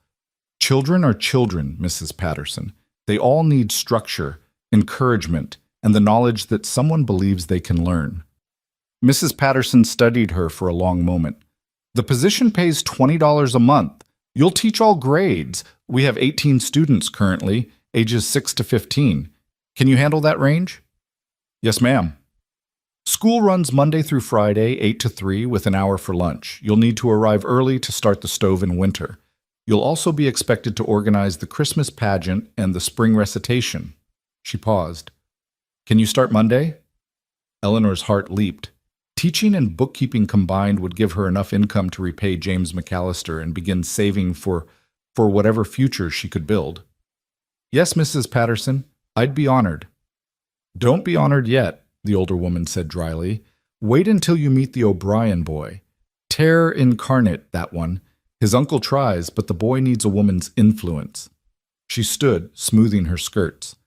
Children are children, Mrs. Patterson. They all need structure, encouragement, and the knowledge that someone believes they can learn. Mrs. Patterson studied her for a long moment. "The position pays $20 a month. You'll teach all grades. We have 18 students currently, ages 6 to 15. Can you handle that range?" "Yes, ma'am." School runs Monday through Friday, 8 to 3, with an hour for lunch. You'll need to arrive early to start the stove in winter. You'll also be expected to organize the Christmas pageant and the spring recitation. She paused. Can you start Monday? Eleanor's heart leaped. Teaching and bookkeeping combined would give her enough income to repay James McAllister and begin saving for whatever future she could build. Yes, Mrs. Patterson, I'd be honored. Don't be honored yet, the older woman said dryly. Wait until you meet the O'Brien boy. Terror incarnate, that one. His uncle tries, but the boy needs a woman's influence. She stood, smoothing her skirts.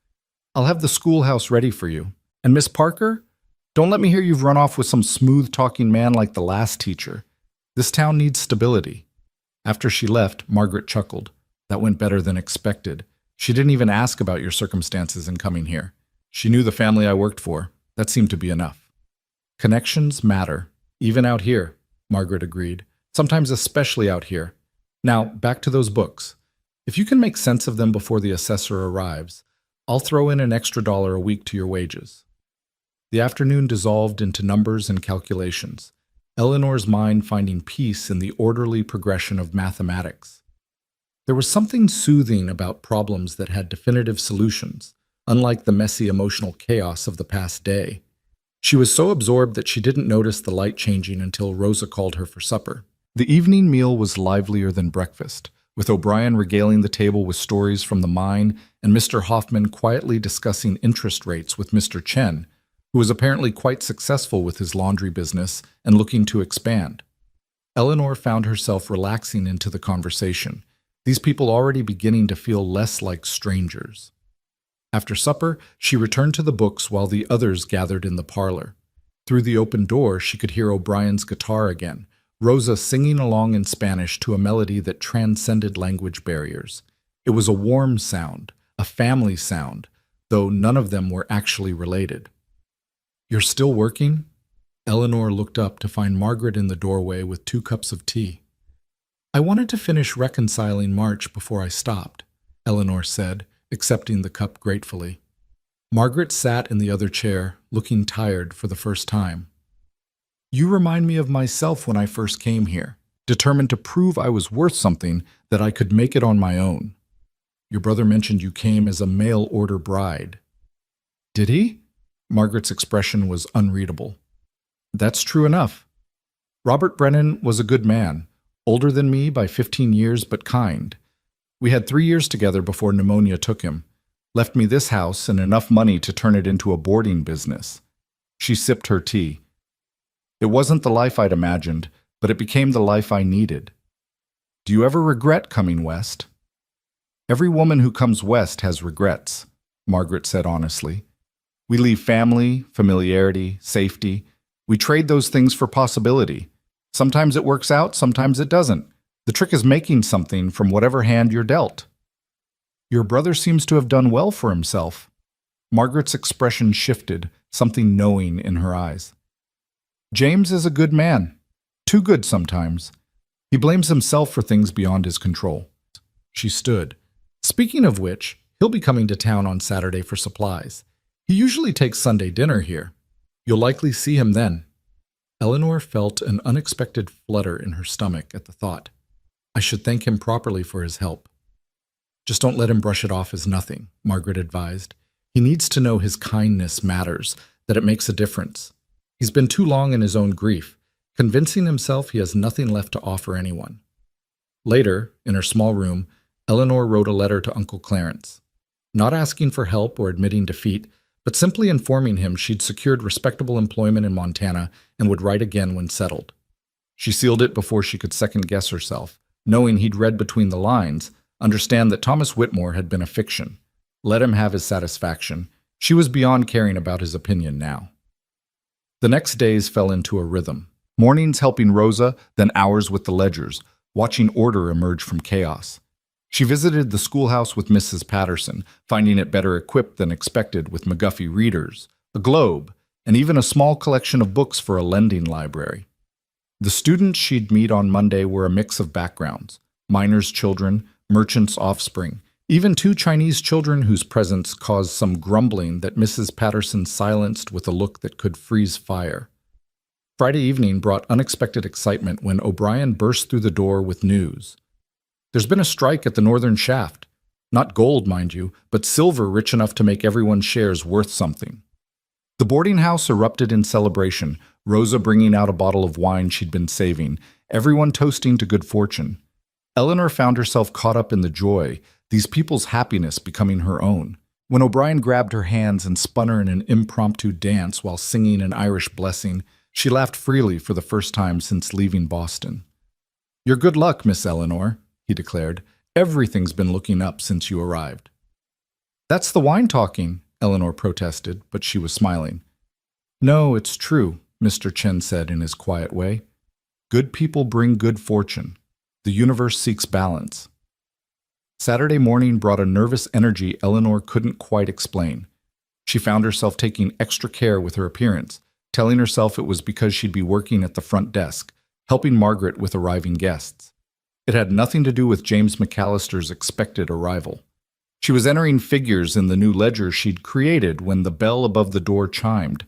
I'll have the schoolhouse ready for you. And Miss Parker? Don't let me hear you've run off with some smooth-talking man like the last teacher. This town needs stability. After she left, Margaret chuckled. That went better than expected. She didn't even ask about your circumstances in coming here. She knew the family I worked for. That seemed to be enough. Connections matter, even out here, Margaret agreed. Sometimes especially out here. Now, back to those books. If you can make sense of them before the assessor arrives, I'll throw in an extra $1 a week to your wages. The afternoon dissolved into numbers and calculations, Eleanor's mind finding peace in the orderly progression of mathematics. There was something soothing about problems that had definitive solutions, unlike the messy emotional chaos of the past day. She was so absorbed that she didn't notice the light changing until Rosa called her for supper. The evening meal was livelier than breakfast, with O'Brien regaling the table with stories from the mine and Mr. Hoffman quietly discussing interest rates with Mr. Chen, who was apparently quite successful with his laundry business and looking to expand. Eleanor found herself relaxing into the conversation, these people already beginning to feel less like strangers. After supper, she returned to the books while the others gathered in the parlor. Through the open door, she could hear O'Brien's guitar again, Rosa singing along in Spanish to a melody that transcended language barriers. It was a warm sound, a family sound, though none of them were actually related. You're still working? Eleanor looked up to find Margaret in the doorway with 2 cups of tea. I wanted to finish reconciling March before I stopped, Eleanor said, accepting the cup gratefully. Margaret sat in the other chair, looking tired for the first time. You remind me of myself when I first came here, determined to prove I was worth something, that I could make it on my own. Your brother mentioned you came as a mail-order bride. Did he? Margaret's expression was unreadable. That's true enough. Robert Brennan was a good man, older than me by 15 years but kind. We had 3 years together before pneumonia took him, left me this house and enough money to turn it into a boarding business. She sipped her tea. It wasn't the life I'd imagined, but it became the life I needed. Do you ever regret coming west? Every woman who comes west has regrets, Margaret said honestly. We leave family, familiarity, safety. We trade those things for possibility. Sometimes it works out, sometimes it doesn't. The trick is making something from whatever hand you're dealt. Your brother seems to have done well for himself. Margaret's expression shifted, something knowing in her eyes. James is a good man. Too good sometimes. He blames himself for things beyond his control. She stood. Speaking of which, he'll be coming to town on Saturday for supplies. He usually takes Sunday dinner here. You'll likely see him then. Eleanor felt an unexpected flutter in her stomach at the thought. I should thank him properly for his help. Just don't let him brush it off as nothing, Margaret advised. He needs to know his kindness matters, that it makes a difference. He's been too long in his own grief, convincing himself he has nothing left to offer anyone. Later, in her small room, Eleanor wrote a letter to Uncle Clarence, not asking for help or admitting defeat, but simply informing him she'd secured respectable employment in Montana and would write again when settled. She sealed it before she could second-guess herself, knowing he'd read between the lines, understand that Thomas Whitmore had been a fiction. Let him have his satisfaction. She was beyond caring about his opinion now. The next days fell into a rhythm. Mornings helping Rosa, then hours with the ledgers, watching order emerge from chaos. She visited the schoolhouse with Mrs. Patterson, finding it better equipped than expected with McGuffey readers, a globe, and even a small collection of books for a lending library. The students she'd meet on Monday were a mix of backgrounds, miners' children, merchants' offspring, Even two Chinese children whose presence caused some grumbling that Mrs. Patterson silenced with a look that could freeze fire. Friday evening brought unexpected excitement when O'Brien burst through the door with news. There's been a strike at the northern shaft. Not gold, mind you, but silver rich enough to make everyone's shares worth something. The boarding house erupted in celebration, Rosa bringing out a bottle of wine she'd been saving, everyone toasting to good fortune. Eleanor found herself caught up in the joy, these people's happiness becoming her own. When O'Brien grabbed her hands and spun her in an impromptu dance while singing an Irish blessing, she laughed freely for the first time since leaving Boston. "Your good luck, Miss Eleanor," he declared. "Everything's been looking up since you arrived." "That's the wine talking," Eleanor protested, but she was smiling. "No, it's true," Mr. Chen said in his quiet way. "Good people bring good fortune. The universe seeks balance." Saturday morning brought a nervous energy Eleanor couldn't quite explain. She found herself taking extra care with her appearance, telling herself it was because she'd be working at the front desk, helping Margaret with arriving guests. It had nothing to do with James McAllister's expected arrival. She was entering figures in the new ledger she'd created when the bell above the door chimed.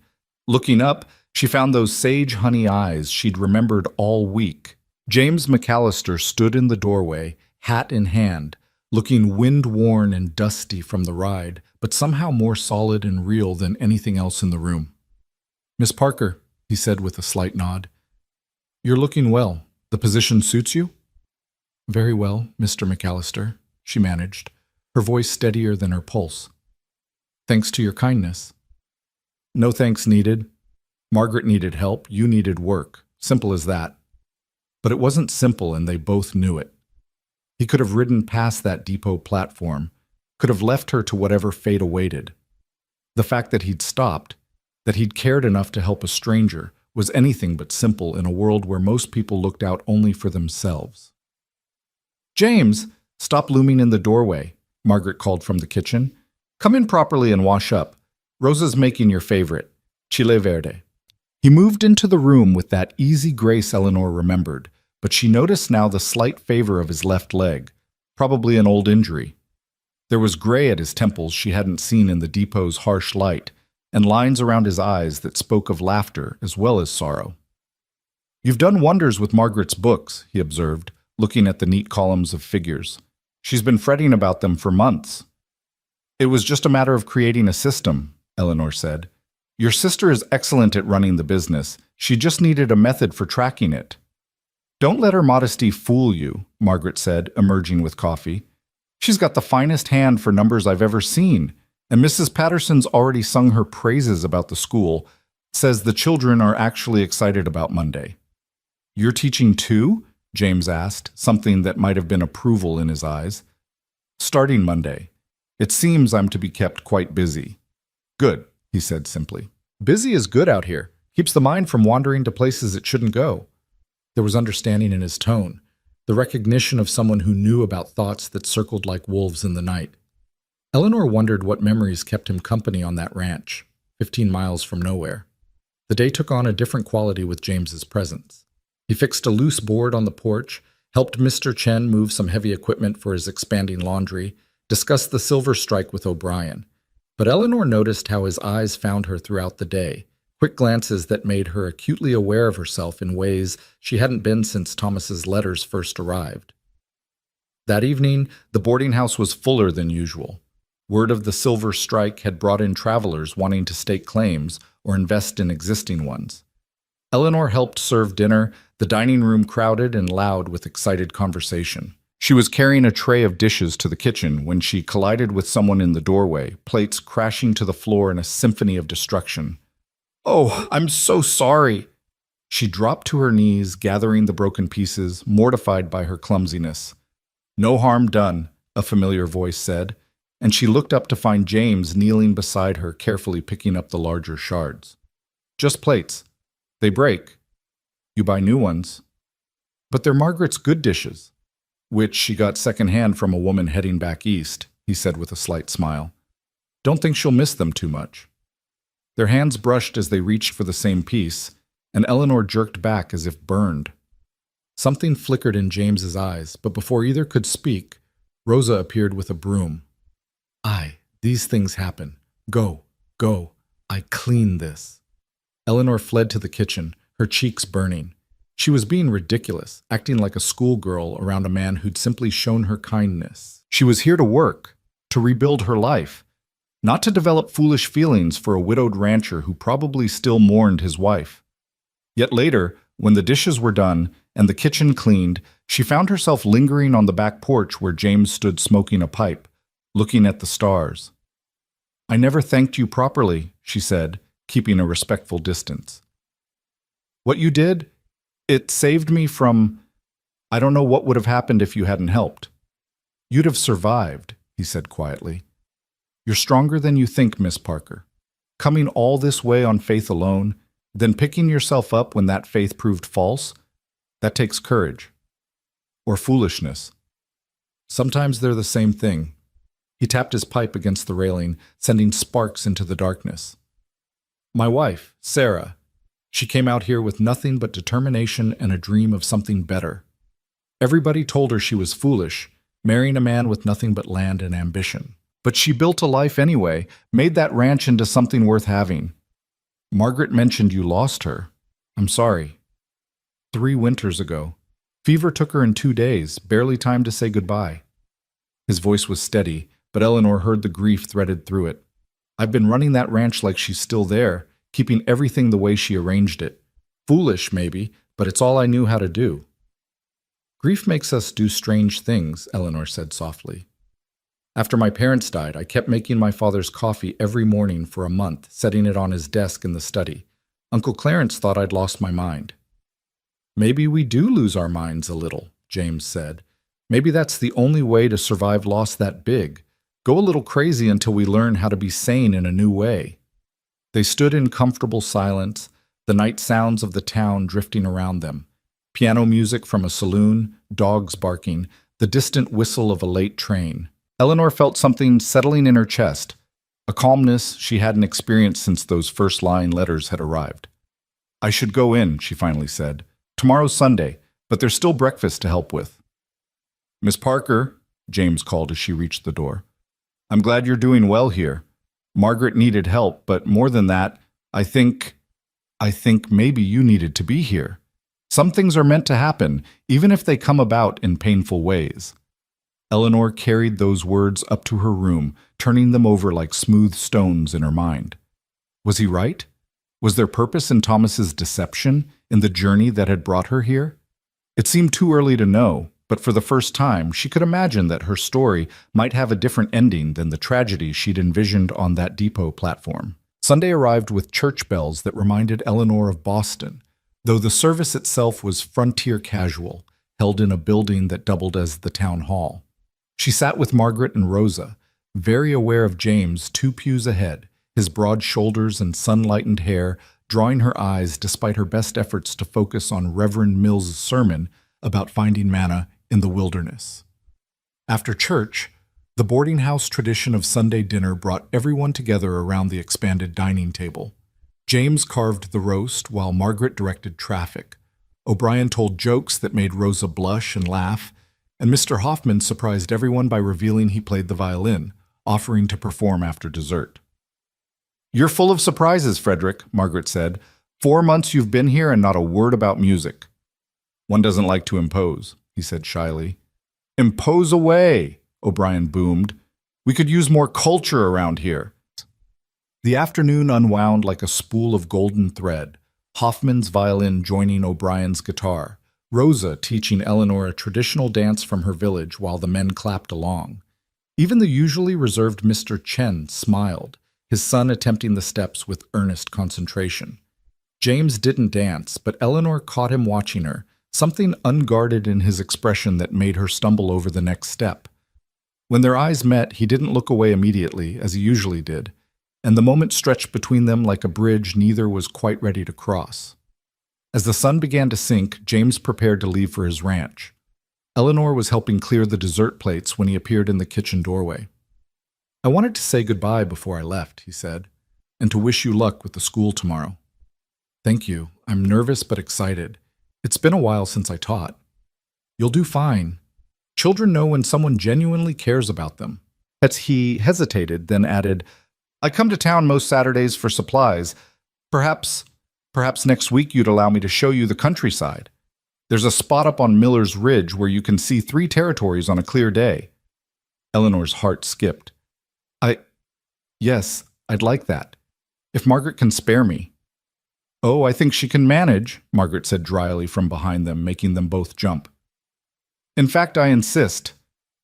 Looking up, she found those sage honey eyes she'd remembered all week. James McAllister stood in the doorway, hat in hand, looking wind-worn and dusty from the ride, but somehow more solid and real than anything else in the room. "Miss Parker," he said with a slight nod. "You're looking well. The position suits you?" "Very well, Mr. McAllister," she managed, her voice steadier than her pulse. "Thanks to your kindness." "No thanks needed. Margaret needed help, you needed work. Simple as that." But it wasn't simple, and they both knew it. He could have ridden past that depot platform, could have left her to whatever fate awaited. The fact that he'd stopped, that he'd cared enough to help a stranger, was anything but simple in a world where most people looked out only for themselves. "James, stop looming in the doorway," Margaret called from the kitchen. "Come in properly and wash up. Rosa's making your favorite, chile verde." He moved into the room with that easy grace Eleanor remembered, but she noticed now the slight favor of his left leg, probably an old injury. There was gray at his temples she hadn't seen in the depot's harsh light, and lines around his eyes that spoke of laughter as well as sorrow. "You've done wonders with Margaret's books," he observed, looking at the neat columns of figures. "She's been fretting about them for months." "It was just a matter of creating a system," Eleanor said. "Your sister is excellent at running the business. She just needed a method for tracking it." "Don't let her modesty fool you," Margaret said, emerging with coffee. "She's got the finest hand for numbers I've ever seen, and Mrs. Patterson's already sung her praises about the school, says the children are actually excited about Monday." "You're teaching too?" James asked, something that might have been approval in his eyes. "Starting Monday. It seems I'm to be kept quite busy." "Good," he said simply. "Busy is good out here. Keeps the mind from wandering to places it shouldn't go." There was understanding in his tone, the recognition of someone who knew about thoughts that circled like wolves in the night. Eleanor wondered what memories kept him company on that ranch, 15 miles from nowhere. The day took on a different quality with James's presence. He fixed a loose board on the porch, helped Mr. Chen move some heavy equipment for his expanding laundry, discussed the silver strike with O'Brien. But Eleanor noticed how his eyes found her throughout the day, quick glances that made her acutely aware of herself in ways she hadn't been since Thomas's letters first arrived. That evening, the boarding house was fuller than usual. Word of the silver strike had brought in travelers wanting to stake claims or invest in existing ones. Eleanor helped serve dinner, the dining room crowded and loud with excited conversation. She was carrying a tray of dishes to the kitchen when she collided with someone in the doorway, plates crashing to the floor in a symphony of destruction. "Oh, I'm so sorry." She dropped to her knees, gathering the broken pieces, mortified by her clumsiness. "No harm done," a familiar voice said, and she looked up to find James kneeling beside her, carefully picking up the larger shards. "Just plates. They break. You buy new ones." "But they're Margaret's good dishes," which she got secondhand from a woman heading back east, he said with a slight smile. "Don't think she'll miss them too much." Their hands brushed as they reached for the same piece, and Eleanor jerked back as if burned. Something flickered in James's eyes, but before either could speak, Rosa appeared with a broom. "Aye, these things happen. Go, go. I clean this." Eleanor fled to the kitchen, her cheeks burning. She was being ridiculous, acting like a schoolgirl around a man who'd simply shown her kindness. She was here to work, to rebuild her life, not to develop foolish feelings for a widowed rancher who probably still mourned his wife. Yet later, when the dishes were done and the kitchen cleaned, she found herself lingering on the back porch where James stood smoking a pipe, looking at the stars. "I never thanked you properly," she said, keeping a respectful distance. "What you did? It saved me from... I don't know what would have happened if you hadn't helped." "You'd have survived," he said quietly. "You're stronger than you think, Miss Parker. Coming all this way on faith alone, then picking yourself up when that faith proved false, that takes courage. Or foolishness. Sometimes they're the same thing." He tapped his pipe against the railing, sending sparks into the darkness. "My wife, Sarah, she came out here with nothing but determination and a dream of something better. Everybody told her she was foolish, marrying a man with nothing but land and ambition. But she built a life anyway, made that ranch into something worth having. Margaret mentioned you lost her. I'm sorry. 3 winters ago. Fever took her in 2 days, barely time to say goodbye." His voice was steady, but Eleanor heard the grief threaded through it. "I've been running that ranch like she's still there, keeping everything the way she arranged it. Foolish, maybe, but it's all I knew how to do." "Grief makes us do strange things," Eleanor said softly. "After my parents died, I kept making my father's coffee every morning for a month, setting it on his desk in the study. Uncle Clarence thought I'd lost my mind." "Maybe we do lose our minds a little," James said. "Maybe that's the only way to survive loss that big. Go a little crazy until we learn how to be sane in a new way." They stood in comfortable silence, the night sounds of the town drifting around them. Piano music from a saloon, dogs barking, the distant whistle of a late train. Eleanor felt something settling in her chest, a calmness she hadn't experienced since those first lying letters had arrived. "I should go in," she finally said. "Tomorrow's Sunday, but there's still breakfast to help with." "Miss Parker," James called as she reached the door. "I'm glad you're doing well here. Margaret needed help, but more than that, I think maybe you needed to be here. Some things are meant to happen, even if they come about in painful ways." Eleanor carried those words up to her room, turning them over like smooth stones in her mind. Was he right? Was there purpose in Thomas's deception, in the journey that had brought her here? It seemed too early to know, but for the first time, she could imagine that her story might have a different ending than the tragedy she'd envisioned on that depot platform. Sunday arrived with church bells that reminded Eleanor of Boston, though the service itself was frontier casual, held in a building that doubled as the town hall. She sat with Margaret and Rosa, very aware of James 2 pews ahead, his broad shoulders and sun-lightened hair drawing her eyes despite her best efforts to focus on Reverend Mill's sermon about finding manna in the wilderness. After church, the boarding house tradition of Sunday dinner brought everyone together around the expanded dining table. James carved the roast while Margaret directed traffic. O'Brien told jokes that made Rosa blush and laugh, and Mr. Hoffman surprised everyone by revealing he played the violin, offering to perform after dessert. "You're full of surprises, Frederick," Margaret said. 4 months you've been here and not a word about music." "One doesn't like to impose," he said shyly. "Impose away," O'Brien boomed. "We could use more culture around here." The afternoon unwound like a spool of golden thread, Hoffman's violin joining O'Brien's guitar, Rosa teaching Eleanor a traditional dance from her village while the men clapped along. Even the usually reserved Mr. Chen smiled, his son attempting the steps with earnest concentration. James didn't dance, but Eleanor caught him watching her, something unguarded in his expression that made her stumble over the next step. When their eyes met, he didn't look away immediately, as he usually did, and the moment stretched between them like a bridge neither was quite ready to cross. As the sun began to sink, James prepared to leave for his ranch. Eleanor was helping clear the dessert plates when he appeared in the kitchen doorway. "I wanted to say goodbye before I left," he said, "and to wish you luck with the school tomorrow." "Thank you. I'm nervous but excited. It's been a while since I taught." "You'll do fine. Children know when someone genuinely cares about them. He hesitated, then added, I come to town most Saturdays for supplies. Perhaps, perhaps next week you'd allow me to show you the countryside. There's a spot up on Miller's Ridge where you can see 3 territories on a clear day. Eleanor's heart skipped. Yes, I'd like that. If Margaret can spare me. Oh, I think she can manage, Margaret said dryly from behind them, making them both jump. In fact, I insist.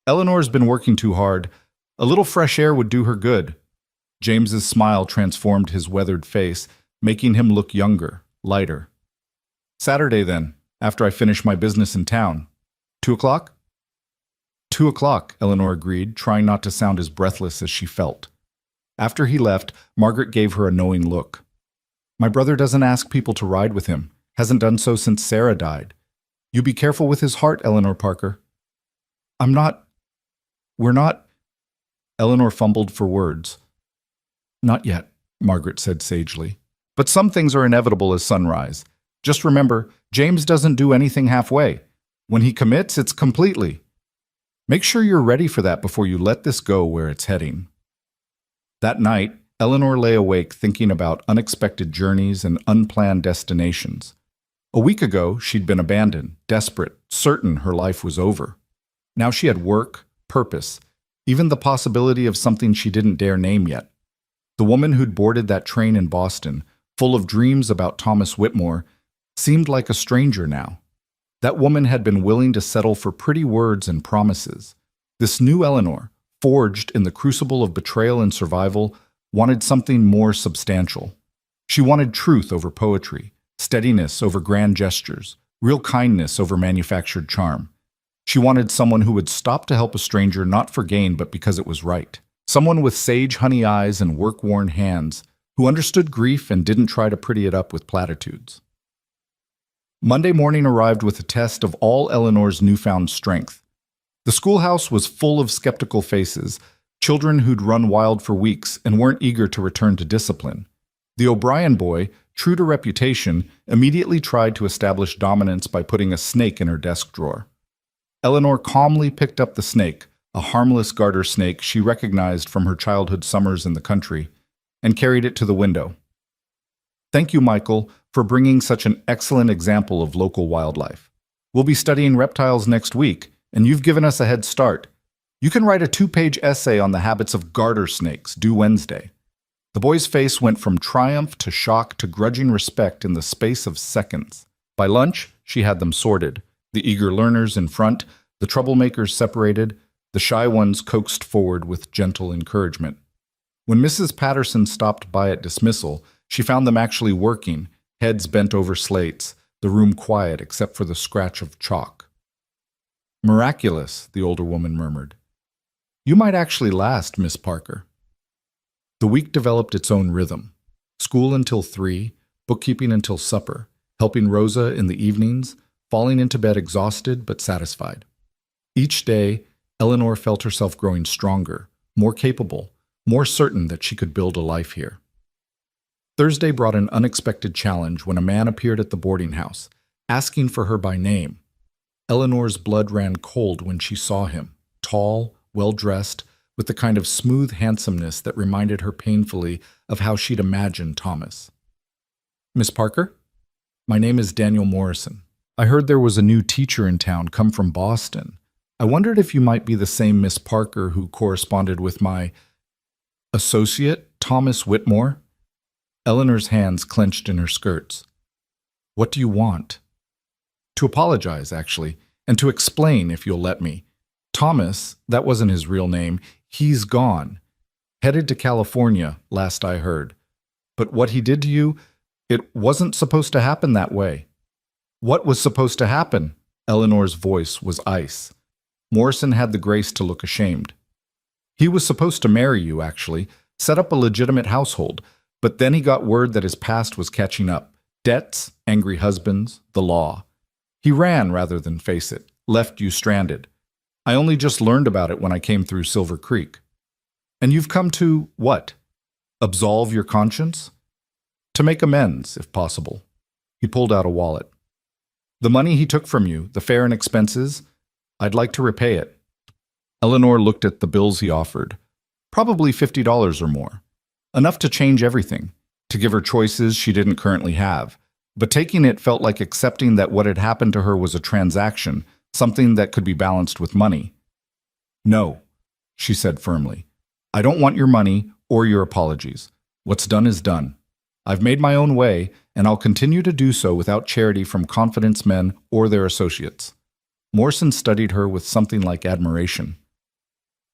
Eleanor's been working too hard. A little fresh air would do her good. James's smile transformed his weathered face, making him look younger, lighter. Saturday, then, after I finish my business in town. 2 o'clock? 2 o'clock, Eleanor agreed, trying not to sound as breathless as she felt. After he left, Margaret gave her a knowing look. My brother doesn't ask people to ride with him, hasn't done so since Sarah died. You be careful with his heart, Eleanor Parker. We're not. Eleanor fumbled for words. Not yet, Margaret said sagely. But some things are inevitable as sunrise. Just remember, James doesn't do anything halfway. When he commits, it's completely. Make sure you're ready for that before you let this go where it's heading. That night, Eleanor lay awake thinking about unexpected journeys and unplanned destinations. A week ago, she'd been abandoned, desperate, certain her life was over. Now she had work, purpose, even the possibility of something she didn't dare name yet. The woman who'd boarded that train in Boston, full of dreams about Thomas Whitmore, seemed like a stranger now. That woman had been willing to settle for pretty words and promises. This new Eleanor, forged in the crucible of betrayal and survival, wanted something more substantial. She wanted truth over poetry, steadiness over grand gestures, real kindness over manufactured charm. She wanted someone who would stop to help a stranger not for gain but because it was right. Someone with sage honey eyes and work-worn hands, who understood grief and didn't try to pretty it up with platitudes. Monday morning arrived with a test of all Eleanor's newfound strength. The schoolhouse was full of skeptical faces, children who'd run wild for weeks and weren't eager to return to discipline. The O'Brien boy, true to reputation, immediately tried to establish dominance by putting a snake in her desk drawer. Eleanor calmly picked up the snake, a harmless garter snake she recognized from her childhood summers in the country, and carried it to the window. Thank you, Michael, for bringing such an excellent example of local wildlife. We'll be studying reptiles next week, and you've given us a head start. You can write a 2-page essay on the habits of garter snakes, due Wednesday. The boy's face went from triumph to shock to grudging respect in the space of seconds. By lunch, she had them sorted. The eager learners in front, the troublemakers separated, the shy ones coaxed forward with gentle encouragement. When Mrs. Patterson stopped by at dismissal, she found them actually working, heads bent over slates, the room quiet except for the scratch of chalk. Miraculous, the older woman murmured. You might actually last, Miss Parker. The week developed its own rhythm. School until 3, bookkeeping until supper, helping Rosa in the evenings, falling into bed exhausted but satisfied. Each day, Eleanor felt herself growing stronger, more capable, more certain that she could build a life here. Thursday brought an unexpected challenge when a man appeared at the boarding house, asking for her by name. Eleanor's blood ran cold when she saw him, tall, well-dressed, with the kind of smooth handsomeness that reminded her painfully of how she'd imagined Thomas. Miss Parker? My name is Daniel Morrison. I heard there was a new teacher in town come from Boston. I wondered if you might be the same Miss Parker who corresponded with my associate, Thomas Whitmore. Eleanor's hands clenched in her skirts. What do you want? To apologize, actually, and to explain, if you'll let me. Thomas, that wasn't his real name, he's gone. Headed to California, last I heard. But what he did to you, it wasn't supposed to happen that way. What was supposed to happen? Eleanor's voice was ice. Morrison had the grace to look ashamed. He was supposed to marry you, actually, set up a legitimate household, but then he got word that his past was catching up. Debts, angry husbands, the law. He ran rather than face it, left you stranded. I only just learned about it when I came through Silver Creek. And you've come to, what? Absolve your conscience? To make amends, if possible. He pulled out a wallet. The money he took from you, the fare and expenses, I'd like to repay it. Eleanor looked at the bills he offered. Probably $50 or more. Enough to change everything, to give her choices she didn't currently have. But taking it felt like accepting that what had happened to her was a transaction, something that could be balanced with money. No, she said firmly. I don't want your money or your apologies. What's done is done. I've made my own way, and I'll continue to do so without charity from confidence men or their associates. Morrison studied her with something like admiration.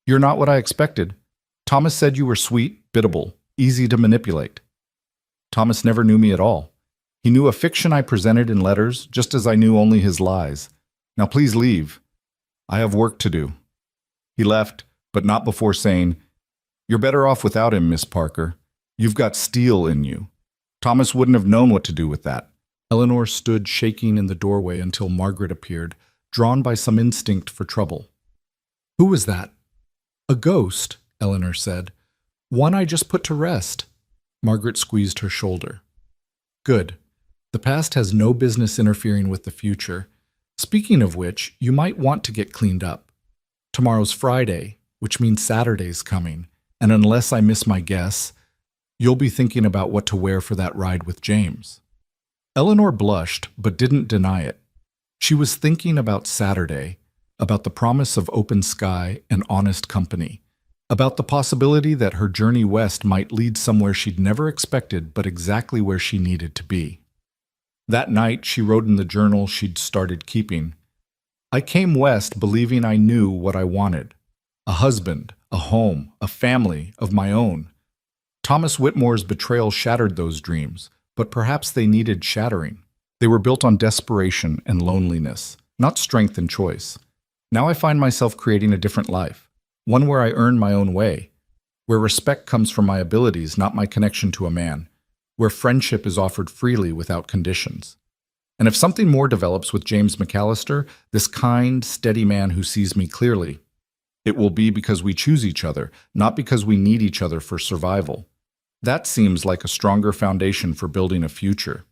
You're not what I expected. Thomas said you were sweet, biddable, easy to manipulate. Thomas never knew me at all. He knew a fiction I presented in letters, just as I knew only his lies. Now please leave. I have work to do. He left, but not before saying, You're better off without him, Miss Parker. You've got steel in you. Thomas wouldn't have known what to do with that. Eleanor stood shaking in the doorway until Margaret appeared, drawn by some instinct for trouble. Who was that? A ghost, Eleanor said. One I just put to rest. Margaret squeezed her shoulder. Good. The past has no business interfering with the future. Speaking of which, you might want to get cleaned up. Tomorrow's Friday, which means Saturday's coming, and unless I miss my guess, you'll be thinking about what to wear for that ride with James. Eleanor blushed, but didn't deny it. She was thinking about Saturday, about the promise of open sky and honest company, about the possibility that her journey west might lead somewhere she'd never expected, but exactly where she needed to be. That night, she wrote in the journal she'd started keeping, I came west believing I knew what I wanted. A husband, a home, a family of my own. Thomas Whitmore's betrayal shattered those dreams, but perhaps they needed shattering. They were built on desperation and loneliness, not strength and choice. Now I find myself creating a different life, one where I earn my own way, where respect comes from my abilities, not my connection to a man, where friendship is offered freely without conditions. And if something more develops with James McAllister, this kind, steady man who sees me clearly, it will be because we choose each other, not because we need each other for survival. That seems like a stronger foundation for building a future.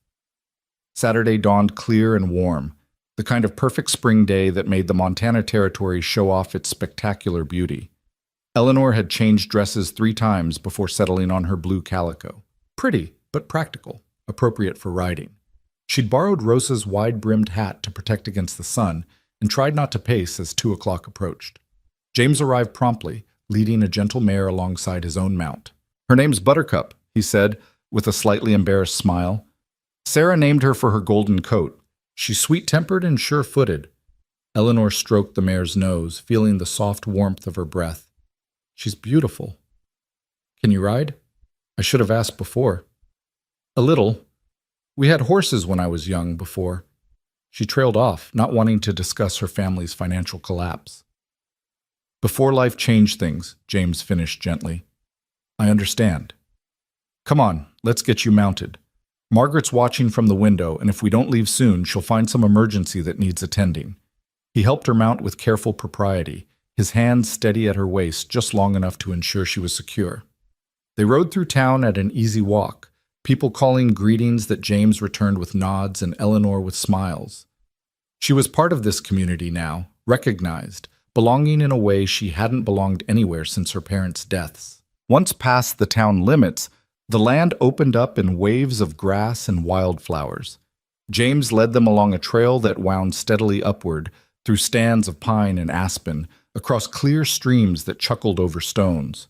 Saturday dawned clear and warm, the kind of perfect spring day that made the Montana Territory show off its spectacular beauty. Eleanor had changed dresses 3 times before settling on her blue calico. Pretty, but practical, appropriate for riding. She'd borrowed Rosa's wide-brimmed hat to protect against the sun and tried not to pace as 2 o'clock approached. James arrived promptly, leading a gentle mare alongside his own mount. Her name's Buttercup, he said, with a slightly embarrassed smile. Sarah named her for her golden coat. She's sweet-tempered and sure-footed. Eleanor stroked the mare's nose, feeling the soft warmth of her breath. She's beautiful. Can you ride? I should have asked before. A little. We had horses when I was young before. She trailed off, not wanting to discuss her family's financial collapse. Before life changed things, James finished gently. I understand. Come on, let's get you mounted. Margaret's watching from the window, and if we don't leave soon, she'll find some emergency that needs attending. He helped her mount with careful propriety, his hands steady at her waist just long enough to ensure she was secure. They rode through town at an easy walk, people calling greetings that James returned with nods and Eleanor with smiles. She was part of this community now, recognized, belonging in a way she hadn't belonged anywhere since her parents' deaths. Once past the town limits, the land opened up in waves of grass and wildflowers. James led them along a trail that wound steadily upward, through stands of pine and aspen, across clear streams that chuckled over stones.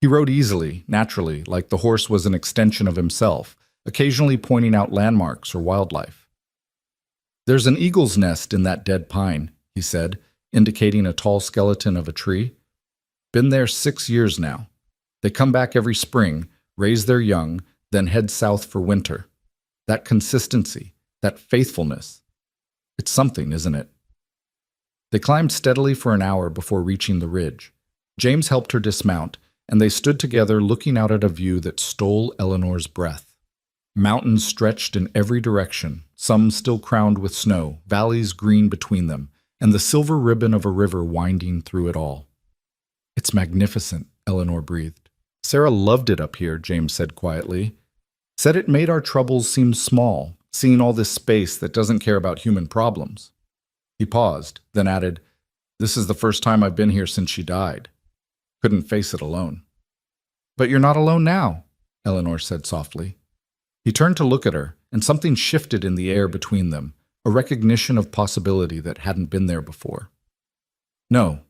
He rode easily, naturally, like the horse was an extension of himself, occasionally pointing out landmarks or wildlife. There's an eagle's nest in that dead pine, he said, indicating a tall skeleton of a tree. Been there 6 years now. They come back every spring, raise their young, then head south for winter. That consistency, that faithfulness. It's something, isn't it? They climbed steadily for an hour before reaching the ridge. James helped her dismount, and they stood together looking out at a view that stole Eleanor's breath. Mountains stretched in every direction, some still crowned with snow, valleys green between them, and the silver ribbon of a river winding through it all. It's magnificent, Eleanor breathed. Sarah loved it up here, James said quietly. Said it made our troubles seem small, seeing all this space that doesn't care about human problems. He paused, then added, This is the first time I've been here since she died. Couldn't face it alone. But you're not alone now, Eleanor said softly. He turned to look at her, and something shifted in the air between them, a recognition of possibility that hadn't been there before. No,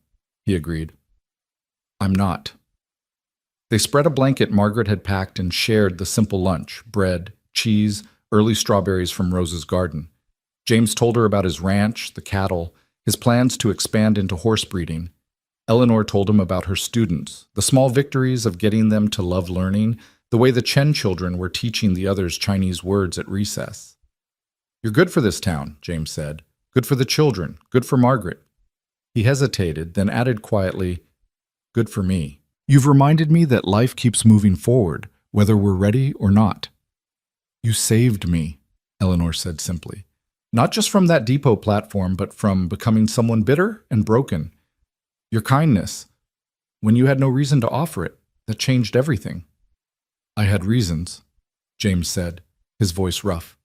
he agreed. I'm not. They spread a blanket Margaret had packed and shared the simple lunch, bread, cheese, early strawberries from Rose's garden. James told her about his ranch, the cattle, his plans to expand into horse breeding. Eleanor told him about her students, the small victories of getting them to love learning, the way the Chen children were teaching the others Chinese words at recess. You're good for this town, James said. Good for the children, good for Margaret. He hesitated, then added quietly, good for me. You've reminded me that life keeps moving forward, whether we're ready or not. You saved me, Eleanor said simply. Not just from that depot platform, but from becoming someone bitter and broken. Your kindness, when you had no reason to offer it, that changed everything. I had reasons, James said, his voice rough.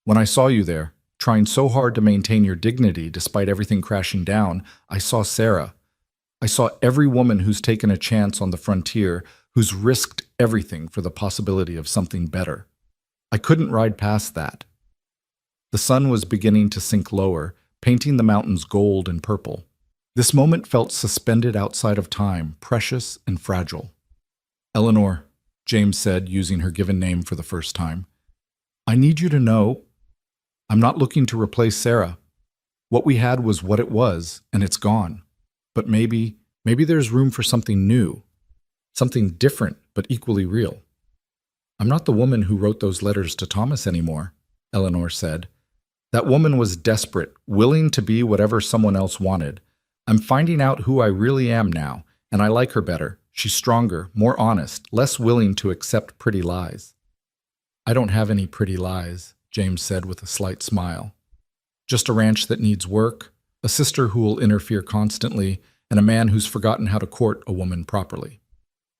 When I saw you there, trying so hard to maintain your dignity despite everything crashing down, I saw Sarah. I saw every woman who's taken a chance on the frontier, who's risked everything for the possibility of something better. I couldn't ride past that. The sun was beginning to sink lower, painting the mountains gold and purple. This moment felt suspended outside of time, precious and fragile. Eleanor, James said, using her given name for the first time, I need you to know I'm not looking to replace Sarah. What we had was what it was, and it's gone. But maybe there's room for something new, something different but equally real. I'm not the woman who wrote those letters to Thomas anymore, Eleanor said. That woman was desperate, willing to be whatever someone else wanted. I'm finding out who I really am now, and I like her better. She's stronger, more honest, less willing to accept pretty lies. I don't have any pretty lies, James said with a slight smile. Just a ranch that needs work, a sister who will interfere constantly, and a man who's forgotten how to court a woman properly.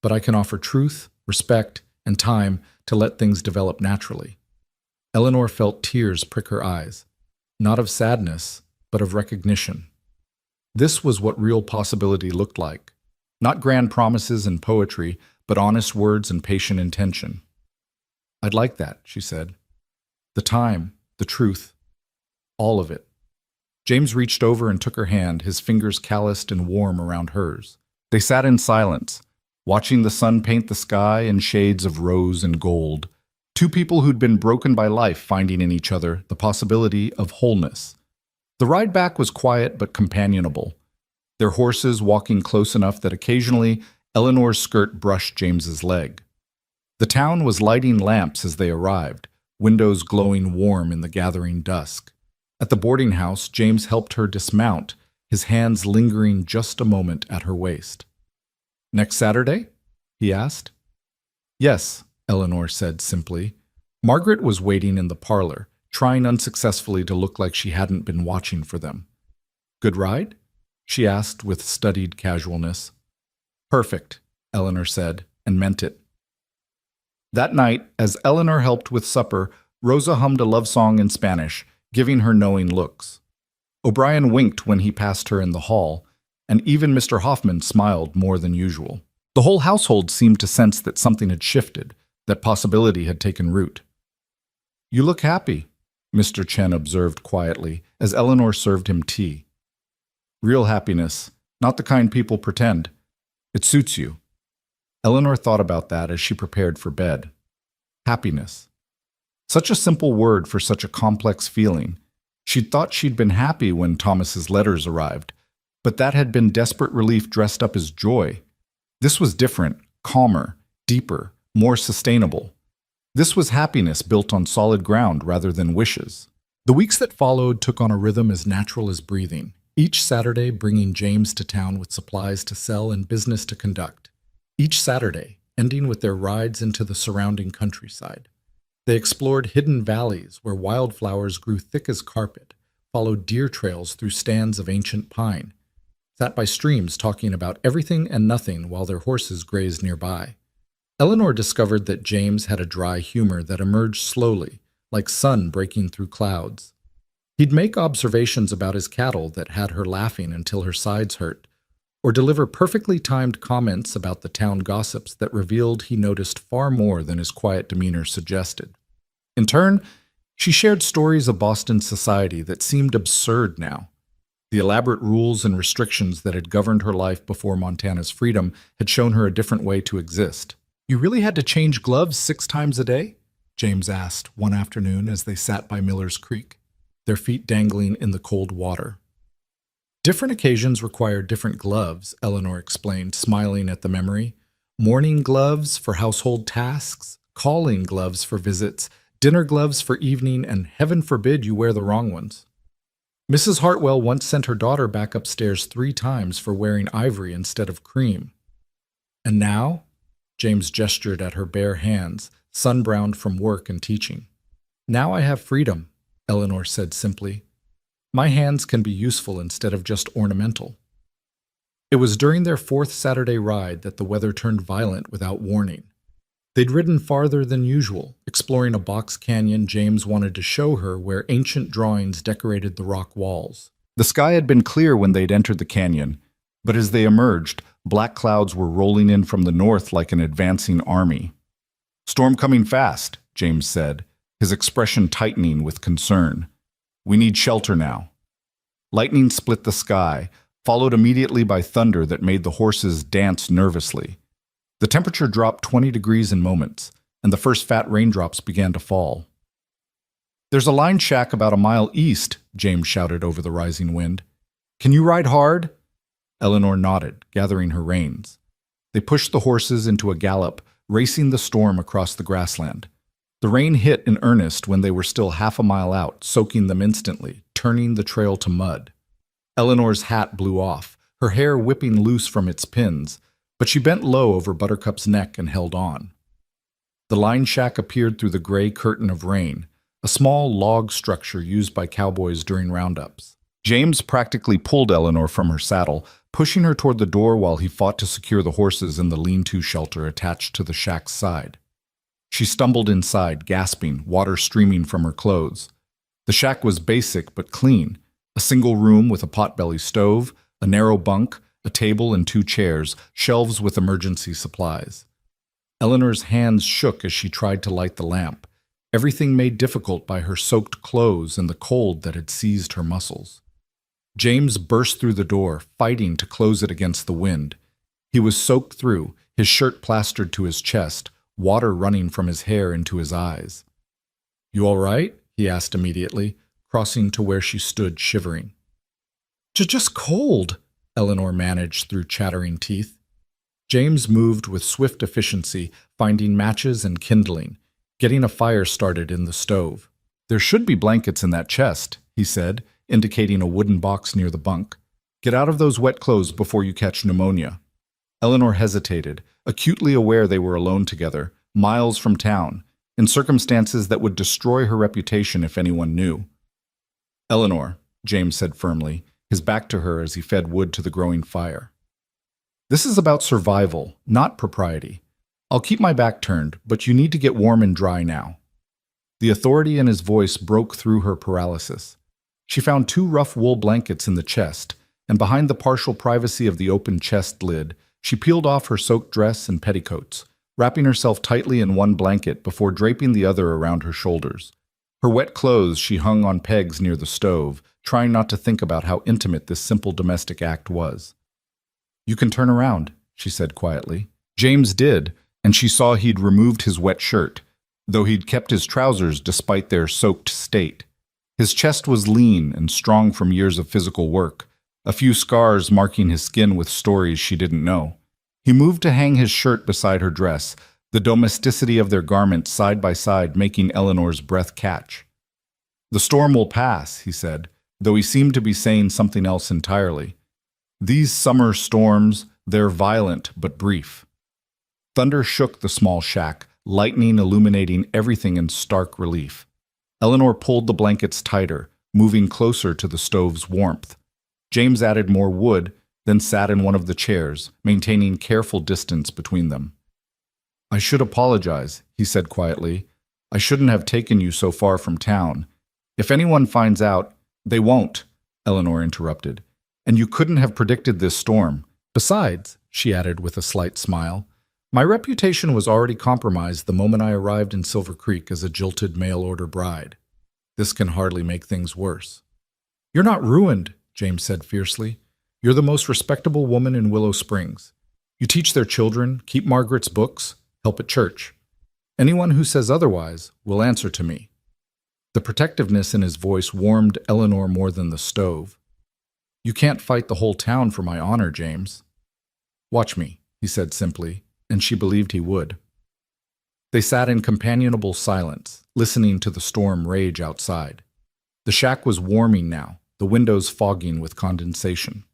But I can offer truth, respect, and time to let things develop naturally. Eleanor felt tears prick her eyes, not of sadness, but of recognition. This was what real possibility looked like. Not grand promises and poetry, but honest words and patient intention. I'd like that, she said. The time, the truth, all of it. James reached over and took her hand, his fingers calloused and warm around hers. They sat in silence, watching the sun paint the sky in shades of rose and gold. Two people who'd been broken by life finding in each other the possibility of wholeness. The ride back was quiet but companionable, their horses walking close enough that occasionally Eleanor's skirt brushed James's leg. The town was lighting lamps as they arrived, windows glowing warm in the gathering dusk. At the boarding house, James helped her dismount, his hands lingering just a moment at her waist. Next Saturday? He asked. Yes, Eleanor said simply. Margaret was waiting in the parlor, trying unsuccessfully to look like she hadn't been watching for them. Good ride? She asked with studied casualness. Perfect, Eleanor said, and meant it. That night, as Eleanor helped with supper, Rosa hummed a love song in Spanish, giving her knowing looks. O'Brien winked when he passed her in the hall, and even Mr. Hoffman smiled more than usual. The whole household seemed to sense that something had shifted, that possibility had taken root. You look happy, Mr. Chen observed quietly as Eleanor served him tea. Real happiness, not the kind people pretend. It suits you. Eleanor thought about that as she prepared for bed. Happiness. Such a simple word for such a complex feeling. She'd thought she'd been happy when Thomas's letters arrived, but that had been desperate relief dressed up as joy. This was different, calmer, deeper, more sustainable. This was happiness built on solid ground rather than wishes. The weeks that followed took on a rhythm as natural as breathing, each Saturday bringing James to town with supplies to sell and business to conduct. Each Saturday, ending with their rides into the surrounding countryside. They explored hidden valleys where wildflowers grew thick as carpet, followed deer trails through stands of ancient pine, sat by streams talking about everything and nothing while their horses grazed nearby. Eleanor discovered that James had a dry humor that emerged slowly, like sun breaking through clouds. He'd make observations about his cattle that had her laughing until her sides hurt, or deliver perfectly timed comments about the town gossips that revealed he noticed far more than his quiet demeanor suggested. In turn, she shared stories of Boston society that seemed absurd now. The elaborate rules and restrictions that had governed her life before Montana's freedom had shown her a different way to exist. "You really had to change gloves 6 times a day?" James asked one afternoon as they sat by Miller's Creek, their feet dangling in the cold water. "Different occasions require different gloves," Eleanor explained, smiling at the memory. "Morning gloves for household tasks, calling gloves for visits, dinner gloves for evening, and heaven forbid you wear the wrong ones. Mrs. Hartwell once sent her daughter back upstairs 3 times for wearing ivory instead of cream. And now?" James gestured at her bare hands, sun-browned from work and teaching. "Now I have freedom," Eleanor said simply. "My hands can be useful instead of just ornamental." It was during their 4th Saturday ride that the weather turned violent without warning. They'd ridden farther than usual, exploring a box canyon James wanted to show her where ancient drawings decorated the rock walls. The sky had been clear when they'd entered the canyon, but as they emerged, black clouds were rolling in from the north like an advancing army. "Storm coming fast," James said, his expression tightening with concern. "We need shelter now." Lightning split the sky, followed immediately by thunder that made the horses dance nervously. The temperature dropped 20 degrees in moments, and the first fat raindrops began to fall. "There's a line shack about a mile east," James shouted over the rising wind. "Can you ride hard?" Eleanor nodded, gathering her reins. They pushed the horses into a gallop, racing the storm across the grassland. The rain hit in earnest when they were still half a mile out, soaking them instantly, turning the trail to mud. Eleanor's hat blew off, her hair whipping loose from its pins, but she bent low over Buttercup's neck and held on. The line shack appeared through the gray curtain of rain, a small log structure used by cowboys during roundups. James practically pulled Eleanor from her saddle, pushing her toward the door while he fought to secure the horses in the lean-to shelter attached to the shack's side. She stumbled inside, gasping, water streaming from her clothes. The shack was basic but clean, a single room with a potbelly stove, a narrow bunk, a table and 2 chairs, shelves with emergency supplies. Eleanor's hands shook as she tried to light the lamp, everything made difficult by her soaked clothes and the cold that had seized her muscles. James burst through the door, fighting to close it against the wind. He was soaked through, his shirt plastered to his chest, water running from his hair into his eyes. "You all right?" he asked immediately, crossing to where she stood shivering. Just cold," Eleanor managed through chattering teeth. James moved with swift efficiency, finding matches and kindling, getting a fire started in the stove. "There should be blankets in that chest," he said, indicating a wooden box near the bunk. "Get out of those wet clothes before you catch pneumonia." Eleanor hesitated, acutely aware they were alone together, miles from town, in circumstances that would destroy her reputation if anyone knew. "Eleanor," James said firmly, his back to her as he fed wood to the growing fire. "This is about survival, not propriety. I'll keep my back turned, but you need to get warm and dry now." The authority in his voice broke through her paralysis. She found 2 rough wool blankets in the chest, and behind the partial privacy of the open chest lid, she peeled off her soaked dress and petticoats, wrapping herself tightly in one blanket before draping the other around her shoulders. Her wet clothes she hung on pegs near the stove, trying not to think about how intimate this simple domestic act was. "You can turn around," she said quietly. James did, and she saw he'd removed his wet shirt, though he'd kept his trousers despite their soaked state. His chest was lean and strong from years of physical work, a few scars marking his skin with stories she didn't know. He moved to hang his shirt beside her dress, the domesticity of their garments side by side making Eleanor's breath catch. "The storm will pass," he said, though he seemed to be saying something else entirely. "These summer storms, they're violent but brief." Thunder shook the small shack, lightning illuminating everything in stark relief. Eleanor pulled the blankets tighter, moving closer to the stove's warmth. James added more wood, then sat in one of the chairs, maintaining careful distance between them. "I should apologize," he said quietly. "I shouldn't have taken you so far from town. If anyone finds out, They won't, Eleanor interrupted. And you couldn't have predicted this storm. Besides, she added with a slight smile, my reputation was already compromised the moment I arrived in Silver Creek as a jilted mail-order bride. This can hardly make things worse. You're not ruined, James said fiercely. You're the most respectable woman in Willow Springs. You teach their children, keep Margaret's books, help at church. Anyone who says otherwise will answer to me. The protectiveness in his voice warmed Eleanor more than the stove. You can't fight the whole town for my honor, James. Watch me, he said simply, and she believed he would. They sat in companionable silence, listening to the storm rage outside. The shack was warming now, the windows fogging with condensation.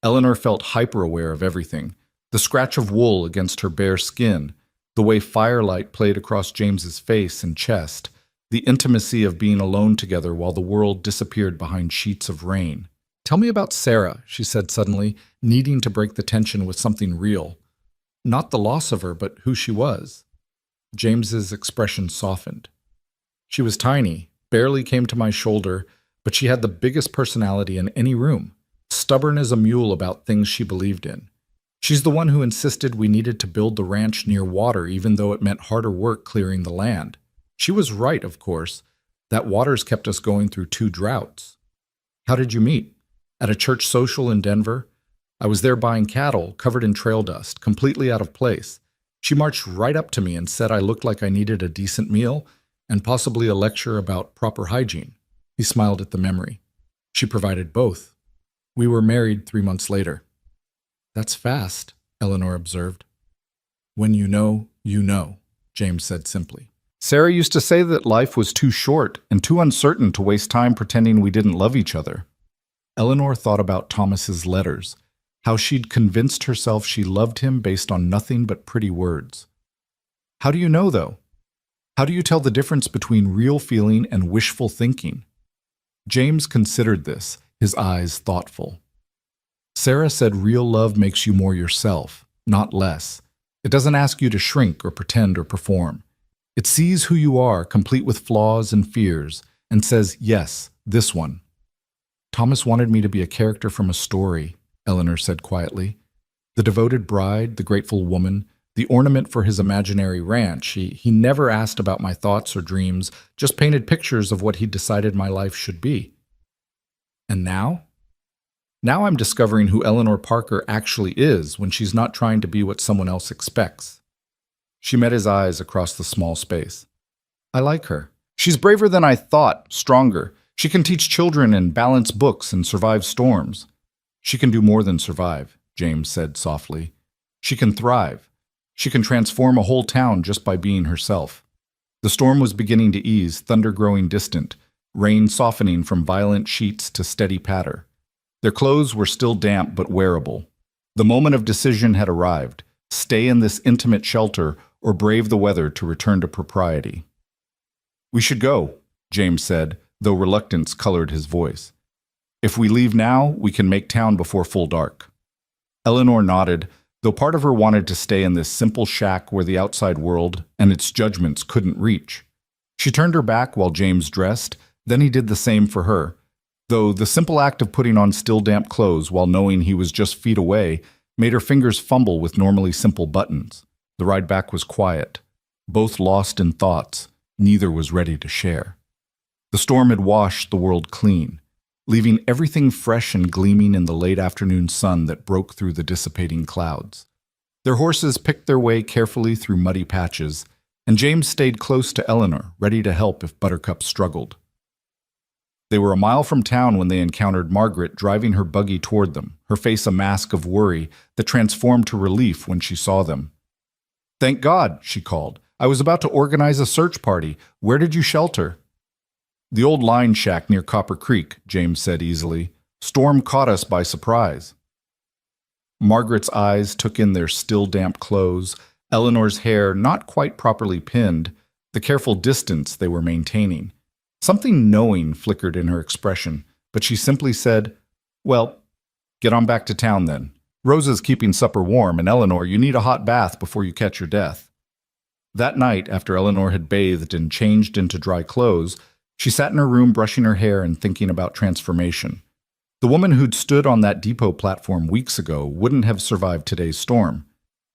Eleanor felt hyper-aware of everything, the scratch of wool against her bare skin, the way firelight played across James's face and chest, the intimacy of being alone together while the world disappeared behind sheets of rain. Tell me about Sarah, she said suddenly, needing to break the tension with something real. Not the loss of her, but who she was. James's expression softened. She was tiny, barely came to my shoulder, but she had the biggest personality in any room, stubborn as a mule about things she believed in. She's the one who insisted we needed to build the ranch near water even though it meant harder work clearing the land. She was right, of course. That water's kept us going through 2 droughts. How did you meet? At a church social in Denver? I was there buying cattle, covered in trail dust, completely out of place. She marched right up to me and said I looked like I needed a decent meal and possibly a lecture about proper hygiene. He smiled at the memory. She provided both. We were married 3 months later. That's fast, Eleanor observed. When you know, James said simply. Sarah used to say that life was too short and too uncertain to waste time pretending we didn't love each other. Eleanor thought about Thomas's letters, how she'd convinced herself she loved him based on nothing but pretty words. How do you know, though? How do you tell the difference between real feeling and wishful thinking? James considered this, his eyes thoughtful. Sarah said real love makes you more yourself, not less. It doesn't ask you to shrink or pretend or perform. It sees who you are, complete with flaws and fears, and says, yes, this one. Thomas wanted me to be a character from a story, Eleanor said quietly. The devoted bride, the grateful woman, the ornament for his imaginary ranch. He never asked about my thoughts or dreams, just painted pictures of what he decided my life should be. And now? Now I'm discovering who Eleanor Parker actually is when she's not trying to be what someone else expects. She met his eyes across the small space. I like her. She's braver than I thought, stronger. She can teach children and balance books and survive storms. She can do more than survive, James said softly. She can thrive. She can transform a whole town just by being herself. The storm was beginning to ease, thunder growing distant, rain softening from violent sheets to steady patter. Their clothes were still damp but wearable. The moment of decision had arrived. Stay in this intimate shelter or brave the weather to return to propriety. We should go, James said, though reluctance colored his voice. If we leave now, we can make town before full dark. Eleanor nodded, though part of her wanted to stay in this simple shack where the outside world and its judgments couldn't reach. She turned her back while James dressed, then he did the same for her, though the simple act of putting on still damp clothes while knowing he was just feet away made her fingers fumble with normally simple buttons. The ride back was quiet. Both lost in thoughts, neither was ready to share. The storm had washed the world clean, leaving everything fresh and gleaming in the late afternoon sun that broke through the dissipating clouds. Their horses picked their way carefully through muddy patches, and James stayed close to Eleanor, ready to help if Buttercup struggled. They were a mile from town when they encountered Margaret driving her buggy toward them, her face a mask of worry that transformed to relief when she saw them. Thank God, she called. I was about to organize a search party. Where did you shelter? The old line shack near Copper Creek, James said easily. Storm caught us by surprise. Margaret's eyes took in their still damp clothes, Eleanor's hair not quite properly pinned, the careful distance they were maintaining. Something knowing flickered in her expression, but she simply said, Well, get on back to town then. Rosa's keeping supper warm, and Eleanor, you need a hot bath before you catch your death. That night, after Eleanor had bathed and changed into dry clothes, She sat in her room brushing her hair and thinking about transformation. The woman who'd stood on that depot platform weeks ago wouldn't have survived today's storm.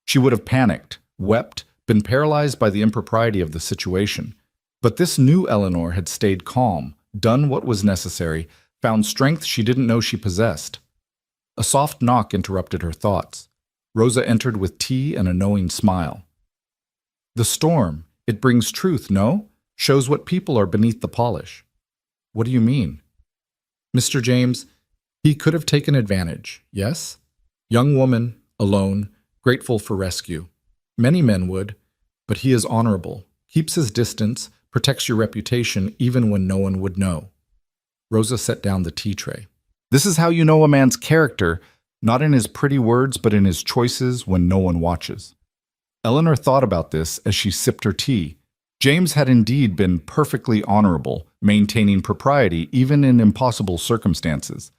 She would have panicked, wept, been paralyzed by the impropriety of the situation. But this new Eleanor had stayed calm, done what was necessary, found strength she didn't know she possessed. A soft knock interrupted her thoughts. Rosa entered with tea and a knowing smile. The storm, it brings truth, no? Shows what people are beneath the polish. What do you mean? Mr. James, he could have taken advantage, yes? Young woman, alone, grateful for rescue. Many men would, but he is honorable, keeps his distance, protects your reputation even when no one would know. Rosa set down the tea tray. This is how you know a man's character, not in his pretty words, but in his choices when no one watches. Eleanor thought about this as she sipped her tea. James had indeed been perfectly honorable, maintaining propriety even in impossible circumstances.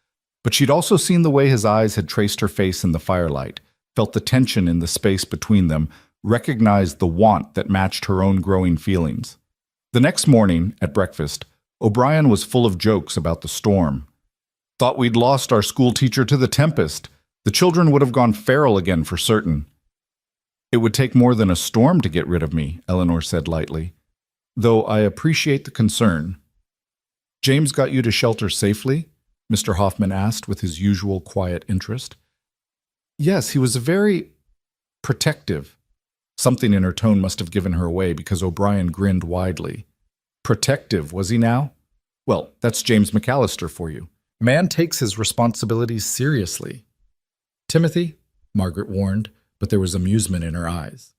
But she'd also seen the way his eyes had traced her face in the firelight, felt the tension in the space between them, recognized the want that matched her own growing feelings. The next morning, at breakfast, O'Brien was full of jokes about the storm. Thought we'd lost our school teacher to the tempest. The children would have gone feral again for certain. It would take more than a storm to get rid of me, Eleanor said lightly. Though I appreciate the concern. James got you to shelter safely? Mr. Hoffman asked with his usual quiet interest. Yes, he was very protective. Something in her tone must have given her away because O'Brien grinned widely. Protective, was he now? Well, that's James McAllister for you. Man takes his responsibilities seriously. Timothy, Margaret warned, but there was amusement in her eyes.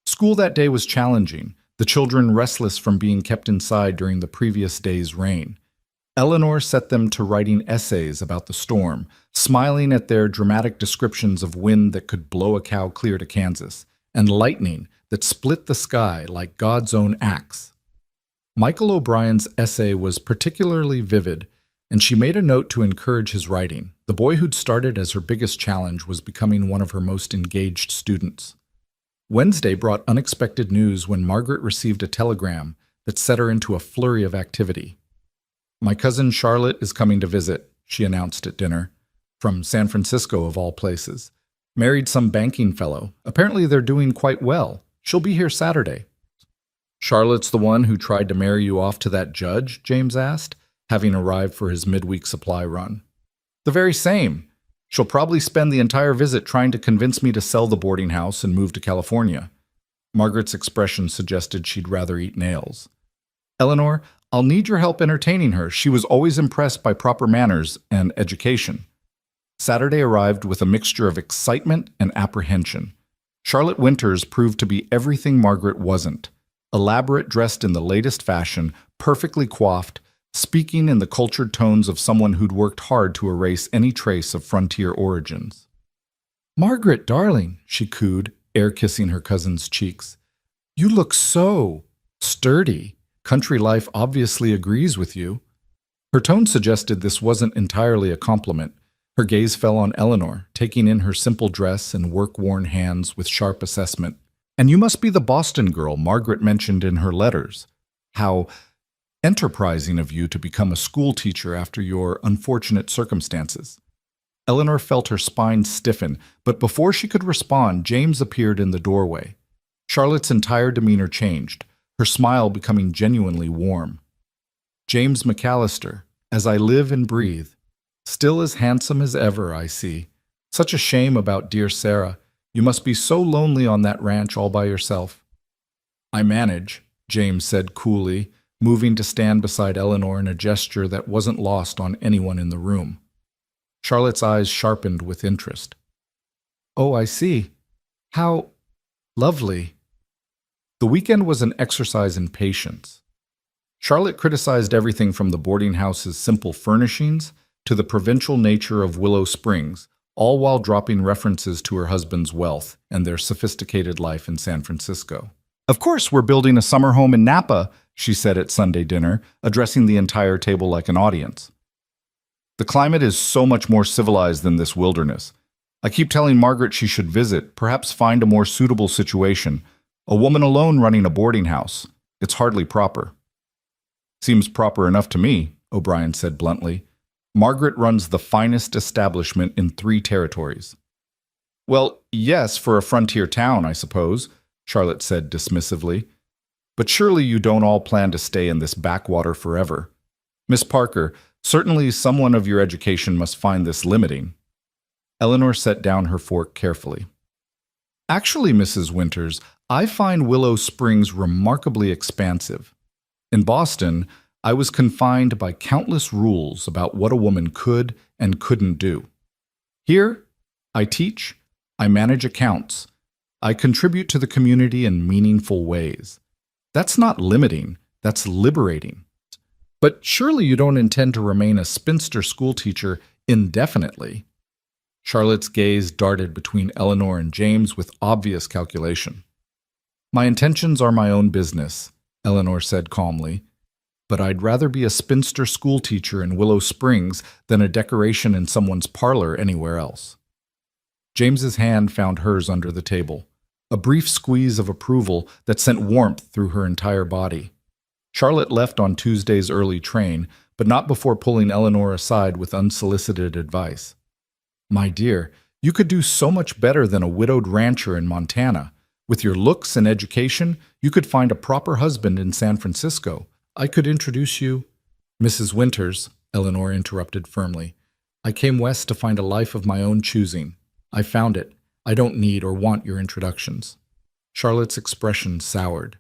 School that day was challenging, the children restless from being kept inside during the previous day's rain. Eleanor set them to writing essays about the storm, smiling at their dramatic descriptions of wind that could blow a cow clear to Kansas, and lightning that split the sky like God's own axe. Michael O'Brien's essay was particularly vivid, and she made a note to encourage his writing. The boy who'd started as her biggest challenge was becoming one of her most engaged students. Wednesday brought unexpected news when Margaret received a telegram that set her into a flurry of activity. My cousin Charlotte is coming to visit, she announced at dinner, from San Francisco of all places. Married some banking fellow. Apparently they're doing quite well. She'll be here Saturday. Charlotte's the one who tried to marry you off to that judge? James asked, having arrived for his midweek supply run. The very same. She'll probably spend the entire visit trying to convince me to sell the boarding house and move to California. Margaret's expression suggested she'd rather eat nails. Eleanor, I'll need your help entertaining her. She was always impressed by proper manners and education. Saturday arrived with a mixture of excitement and apprehension. Charlotte Winters proved to be everything Margaret wasn't. Elaborate, dressed in the latest fashion, perfectly coiffed, speaking in the cultured tones of someone who'd worked hard to erase any trace of frontier origins. Margaret, darling, she cooed, air-kissing her cousin's cheeks. You look so sturdy. Country life obviously agrees with you. Her tone suggested this wasn't entirely a compliment. Her gaze fell on Eleanor, taking in her simple dress and work-worn hands with sharp assessment. And you must be the Boston girl Margaret mentioned in her letters. How enterprising of you to become a school teacher after your unfortunate circumstances. Eleanor felt her spine stiffen, but before she could respond, James appeared in the doorway. Charlotte's entire demeanor changed, her smile becoming genuinely warm. James McAllister, as I live and breathe, still as handsome as ever, I see. Such a shame about dear Sarah. You must be so lonely on that ranch all by yourself. I manage, James said coolly, moving to stand beside Eleanor in a gesture that wasn't lost on anyone in the room. Charlotte's eyes sharpened with interest. Oh, I see. How lovely. The weekend was an exercise in patience. Charlotte criticized everything from the boarding house's simple furnishings to the provincial nature of Willow Springs, all while dropping references to her husband's wealth and their sophisticated life in San Francisco. Of course, we're building a summer home in Napa, she said at Sunday dinner, addressing the entire table like an audience. The climate is so much more civilized than this wilderness. I keep telling Margaret she should visit, perhaps find a more suitable situation. A woman alone running a boarding house. It's hardly proper. Seems proper enough to me, O'Brien said bluntly. Margaret runs the finest establishment in 3 territories. Well, yes, for a frontier town, I suppose, Charlotte said dismissively. But surely you don't all plan to stay in this backwater forever. Miss Parker, certainly someone of your education must find this limiting. Eleanor set down her fork carefully. Actually, Mrs. Winters, I find Willow Springs remarkably expansive. In Boston, I was confined by countless rules about what a woman could and couldn't do. Here, I teach, I manage accounts, I contribute to the community in meaningful ways. That's not limiting, that's liberating. But surely you don't intend to remain a spinster schoolteacher indefinitely. Charlotte's gaze darted between Eleanor and James with obvious calculation. My intentions are my own business, Eleanor said calmly, but I'd rather be a spinster schoolteacher in Willow Springs than a decoration in someone's parlor anywhere else. James's hand found hers under the table, a brief squeeze of approval that sent warmth through her entire body. Charlotte left on Tuesday's early train, but not before pulling Eleanor aside with unsolicited advice. My dear, you could do so much better than a widowed rancher in Montana. With your looks and education, you could find a proper husband in San Francisco. I could introduce you. Mrs. Winters, Eleanor interrupted firmly. I came west to find a life of my own choosing. I found it. I don't need or want your introductions. Charlotte's expression soured.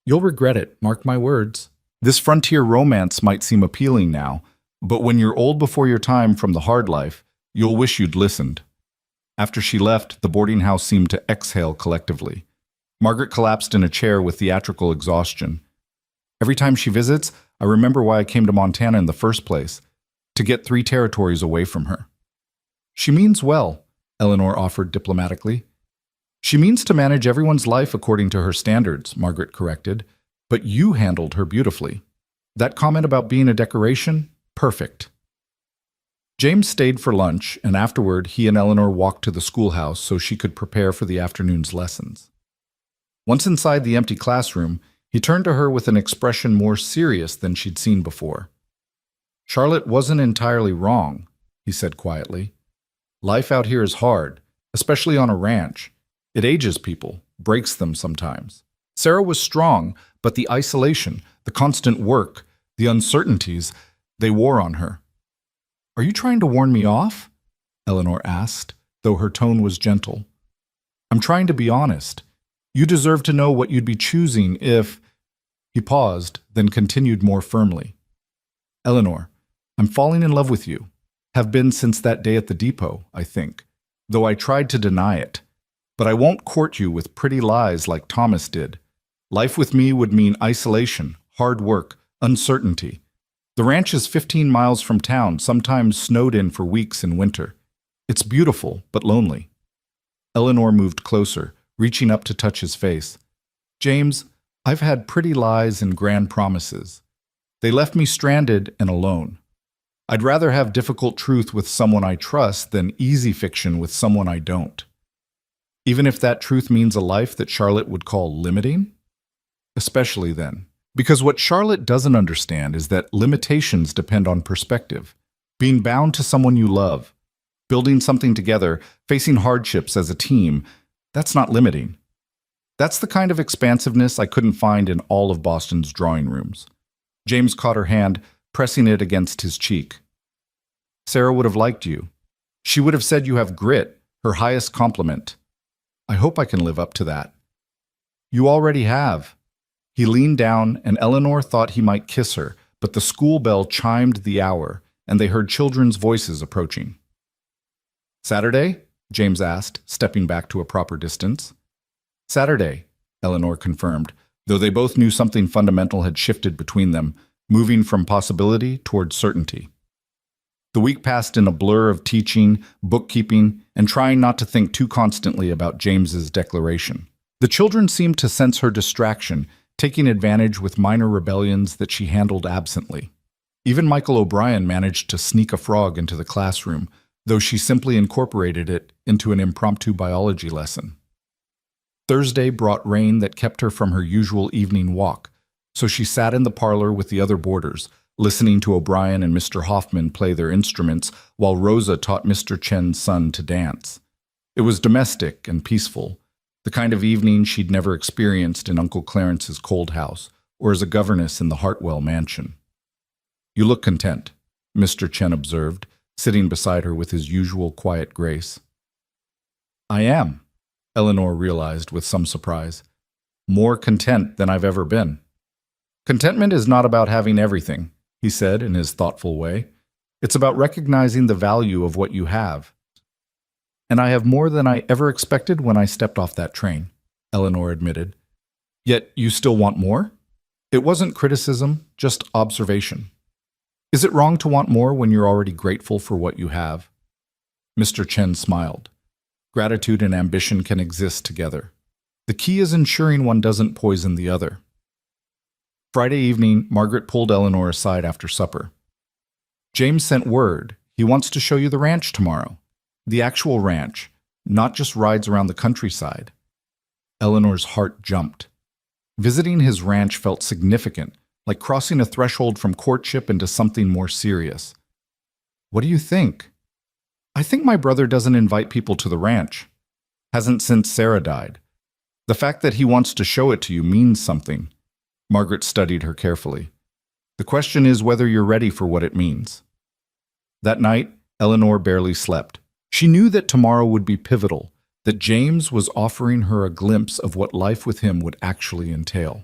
You'll regret it, mark my words. This frontier romance might seem appealing now, but when you're old before your time from the hard life, you'll wish you'd listened. After she left, the boarding house seemed to exhale collectively. Margaret collapsed in a chair with theatrical exhaustion. Every time she visits, I remember why I came to Montana in the first place, to get 3 territories away from her. She means well, Eleanor offered diplomatically. She means to manage everyone's life according to her standards, Margaret corrected, but you handled her beautifully. That comment about being a decoration? Perfect. James stayed for lunch, and afterward he and Eleanor walked to the schoolhouse so she could prepare for the afternoon's lessons. Once inside the empty classroom, he turned to her with an expression more serious than she'd seen before. Charlotte wasn't entirely wrong, he said quietly. Life out here is hard, especially on a ranch. It ages people, breaks them sometimes. Sarah was strong, but the isolation, the constant work, the uncertainties, they wore on her. Are you trying to warn me off? Eleanor asked, though her tone was gentle. I'm trying to be honest. You deserve to know what you'd be choosing if... He paused, then continued more firmly. Eleanor, I'm falling in love with you. Have been since that day at the depot, I think, though I tried to deny it. But I won't court you with pretty lies like Thomas did. Life with me would mean isolation, hard work, uncertainty. The ranch is 15 miles from town, sometimes snowed in for weeks in winter. It's beautiful, but lonely. Eleanor moved closer, reaching up to touch his face. James, I've had pretty lies and grand promises. They left me stranded and alone. I'd rather have difficult truth with someone I trust than easy fiction with someone I don't. Even if that truth means a life that Charlotte would call limiting? Especially then. Because what Charlotte doesn't understand is that limitations depend on perspective. Being bound to someone you love, building something together, facing hardships as a team, that's not limiting. That's the kind of expansiveness I couldn't find in all of Boston's drawing rooms. James caught her hand, pressing it against his cheek. Sarah would have liked you. She would have said you have grit, her highest compliment. I hope I can live up to that. You already have. He leaned down, and Eleanor thought he might kiss her, but the school bell chimed the hour, and they heard children's voices approaching. Saturday? James asked, stepping back to a proper distance. Saturday, Eleanor confirmed, though they both knew something fundamental had shifted between them, moving from possibility toward certainty. The week passed in a blur of teaching, bookkeeping, and trying not to think too constantly about James's declaration. The children seemed to sense her distraction, taking advantage with minor rebellions that she handled absently. Even Michael O'Brien managed to sneak a frog into the classroom, though she simply incorporated it into an impromptu biology lesson. Thursday brought rain that kept her from her usual evening walk, So she sat in the parlor with the other boarders, listening to O'Brien and Mr. Hoffman play their instruments while Rosa taught Mr. Chen's son to dance. It was domestic and peaceful, the kind of evening she'd never experienced in Uncle Clarence's cold house or as a governess in the Hartwell mansion. "You look content," Mr. Chen observed, sitting beside her with his usual quiet grace. "I am," Eleanor realized with some surprise. "More content than I've ever been." "Contentment is not about having everything," he said in his thoughtful way. "It's about recognizing the value of what you have." "And I have more than I ever expected when I stepped off that train," Eleanor admitted. "Yet you still want more?" It wasn't criticism, just observation. "Is it wrong to want more when you're already grateful for what you have?" Mr. Chen smiled. Gratitude and ambition can exist together. The key is ensuring one doesn't poison the other. Friday evening, Margaret pulled Eleanor aside after supper. "James sent word. He wants to show you the ranch tomorrow. The actual ranch, not just rides around the countryside." Eleanor's heart jumped. Visiting his ranch felt significant, like crossing a threshold from courtship into something more serious. "What do you think?" "I think my brother doesn't invite people to the ranch. Hasn't since Sarah died. The fact that he wants to show it to you means something." Margaret studied her carefully. "The question is whether you're ready for what it means." That night, Eleanor barely slept. She knew that tomorrow would be pivotal, that James was offering her a glimpse of what life with him would actually entail.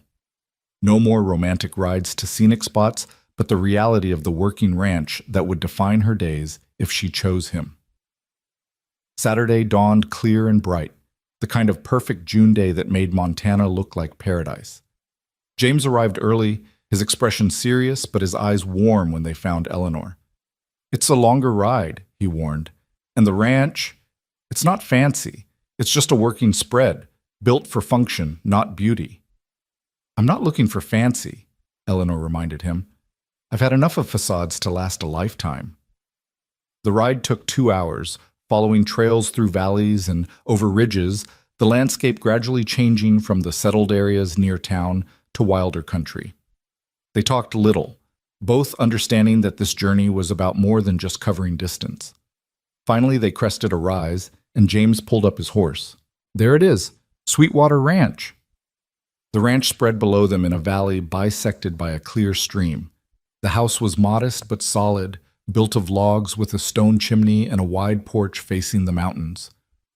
No more romantic rides to scenic spots, but the reality of the working ranch that would define her days if she chose him. Saturday dawned clear and bright, the kind of perfect June day that made Montana look like paradise. James arrived early, his expression serious but his eyes warm when they found Eleanor. "It's a longer ride," he warned, "and the ranch, it's not fancy. It's just a working spread, built for function, not beauty." "I'm not looking for fancy," Eleanor reminded him. "I've had enough of facades to last a lifetime." The ride took 2 hours, following trails through valleys and over ridges, the landscape gradually changing from the settled areas near town to wilder country. They talked little, both understanding that this journey was about more than just covering distance. Finally, they crested a rise, and James pulled up his horse. There it is, Sweetwater Ranch. The ranch spread below them in a valley bisected by a clear stream. The house was modest but solid, built of logs with a stone chimney and a wide porch facing the mountains.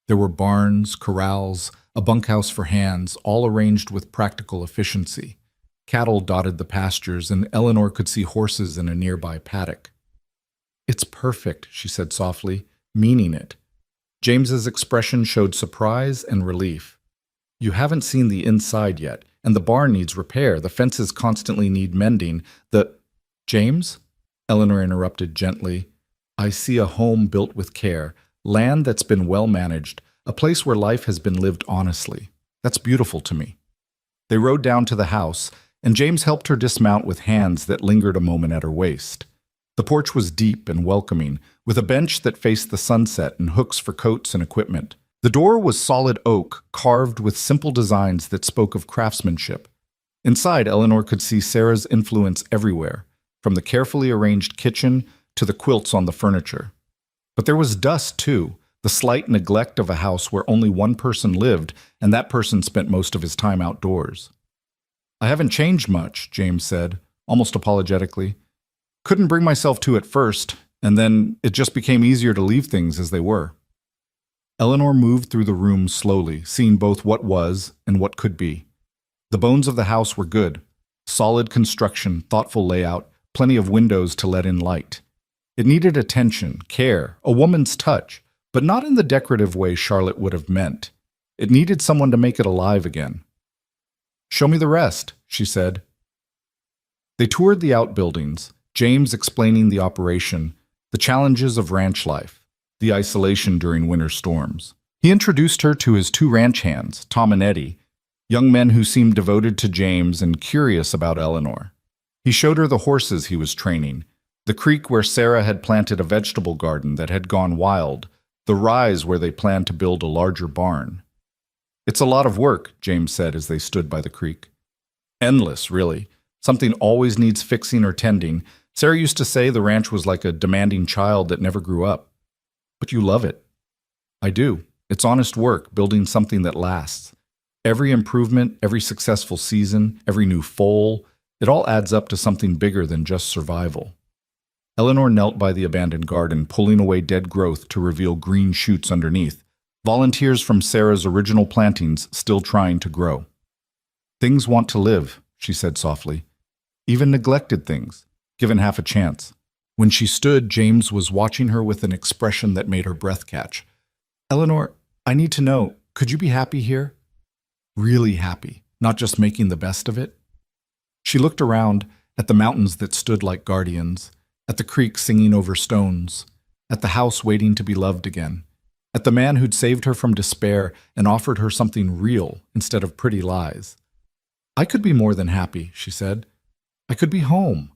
There were barns, corrals, a bunkhouse for hands, all arranged with practical efficiency. Cattle dotted the pastures, and Eleanor could see horses in a nearby paddock. "It's perfect," she said softly, meaning it. James's expression showed surprise and relief. "You haven't seen the inside yet, and the barn needs repair. The fences constantly need mending. James?" Eleanor interrupted gently. "I see a home built with care, land that's been well managed, a place where life has been lived honestly. That's beautiful to me." They rode down to the house, and James helped her dismount with hands that lingered a moment at her waist. The porch was deep and welcoming, with a bench that faced the sunset and hooks for coats and equipment. The door was solid oak, carved with simple designs that spoke of craftsmanship. Inside, Eleanor could see Sarah's influence everywhere, from the carefully arranged kitchen to the quilts on the furniture. But there was dust, too, the slight neglect of a house where only one person lived, and that person spent most of his time outdoors. "I haven't changed much," James said, almost apologetically. "Couldn't bring myself to at first, and then it just became easier to leave things as they were." Eleanor moved through the room slowly, seeing both what was and what could be. The bones of the house were good. Solid construction, thoughtful layout, plenty of windows to let in light. It needed attention, care, a woman's touch, but not in the decorative way Charlotte would have meant. It needed someone to make it alive again. "Show me the rest," she said. They toured the outbuildings, James explaining the operation, the challenges of ranch life, the isolation during winter storms. He introduced her to his 2 ranch hands, Tom and Eddie, young men who seemed devoted to James and curious about Eleanor. He showed her the horses he was training, the creek where Sarah had planted a vegetable garden that had gone wild, the rise where they planned to build a larger barn. "It's a lot of work," James said as they stood by the creek. "Endless, really. Something always needs fixing or tending. Sarah used to say the ranch was like a demanding child that never grew up. But you love it. I do. It's honest work, building something that lasts. Every improvement, every successful season, every new foal, it all adds up to something bigger than just survival. Eleanor knelt by the abandoned garden, pulling away dead growth to reveal green shoots underneath, volunteers from Sarah's original plantings still trying to grow. Things want to live, she said softly. Even neglected things, given half a chance. When she stood, James was watching her with an expression that made her breath catch. Eleanor, I need to know, could you be happy here? Really happy, not just making the best of it? She looked around at the mountains that stood like guardians, at the creek singing over stones, at the house waiting to be loved again, at the man who'd saved her from despair and offered her something real instead of pretty lies. I could be more than happy, she said. I could be home.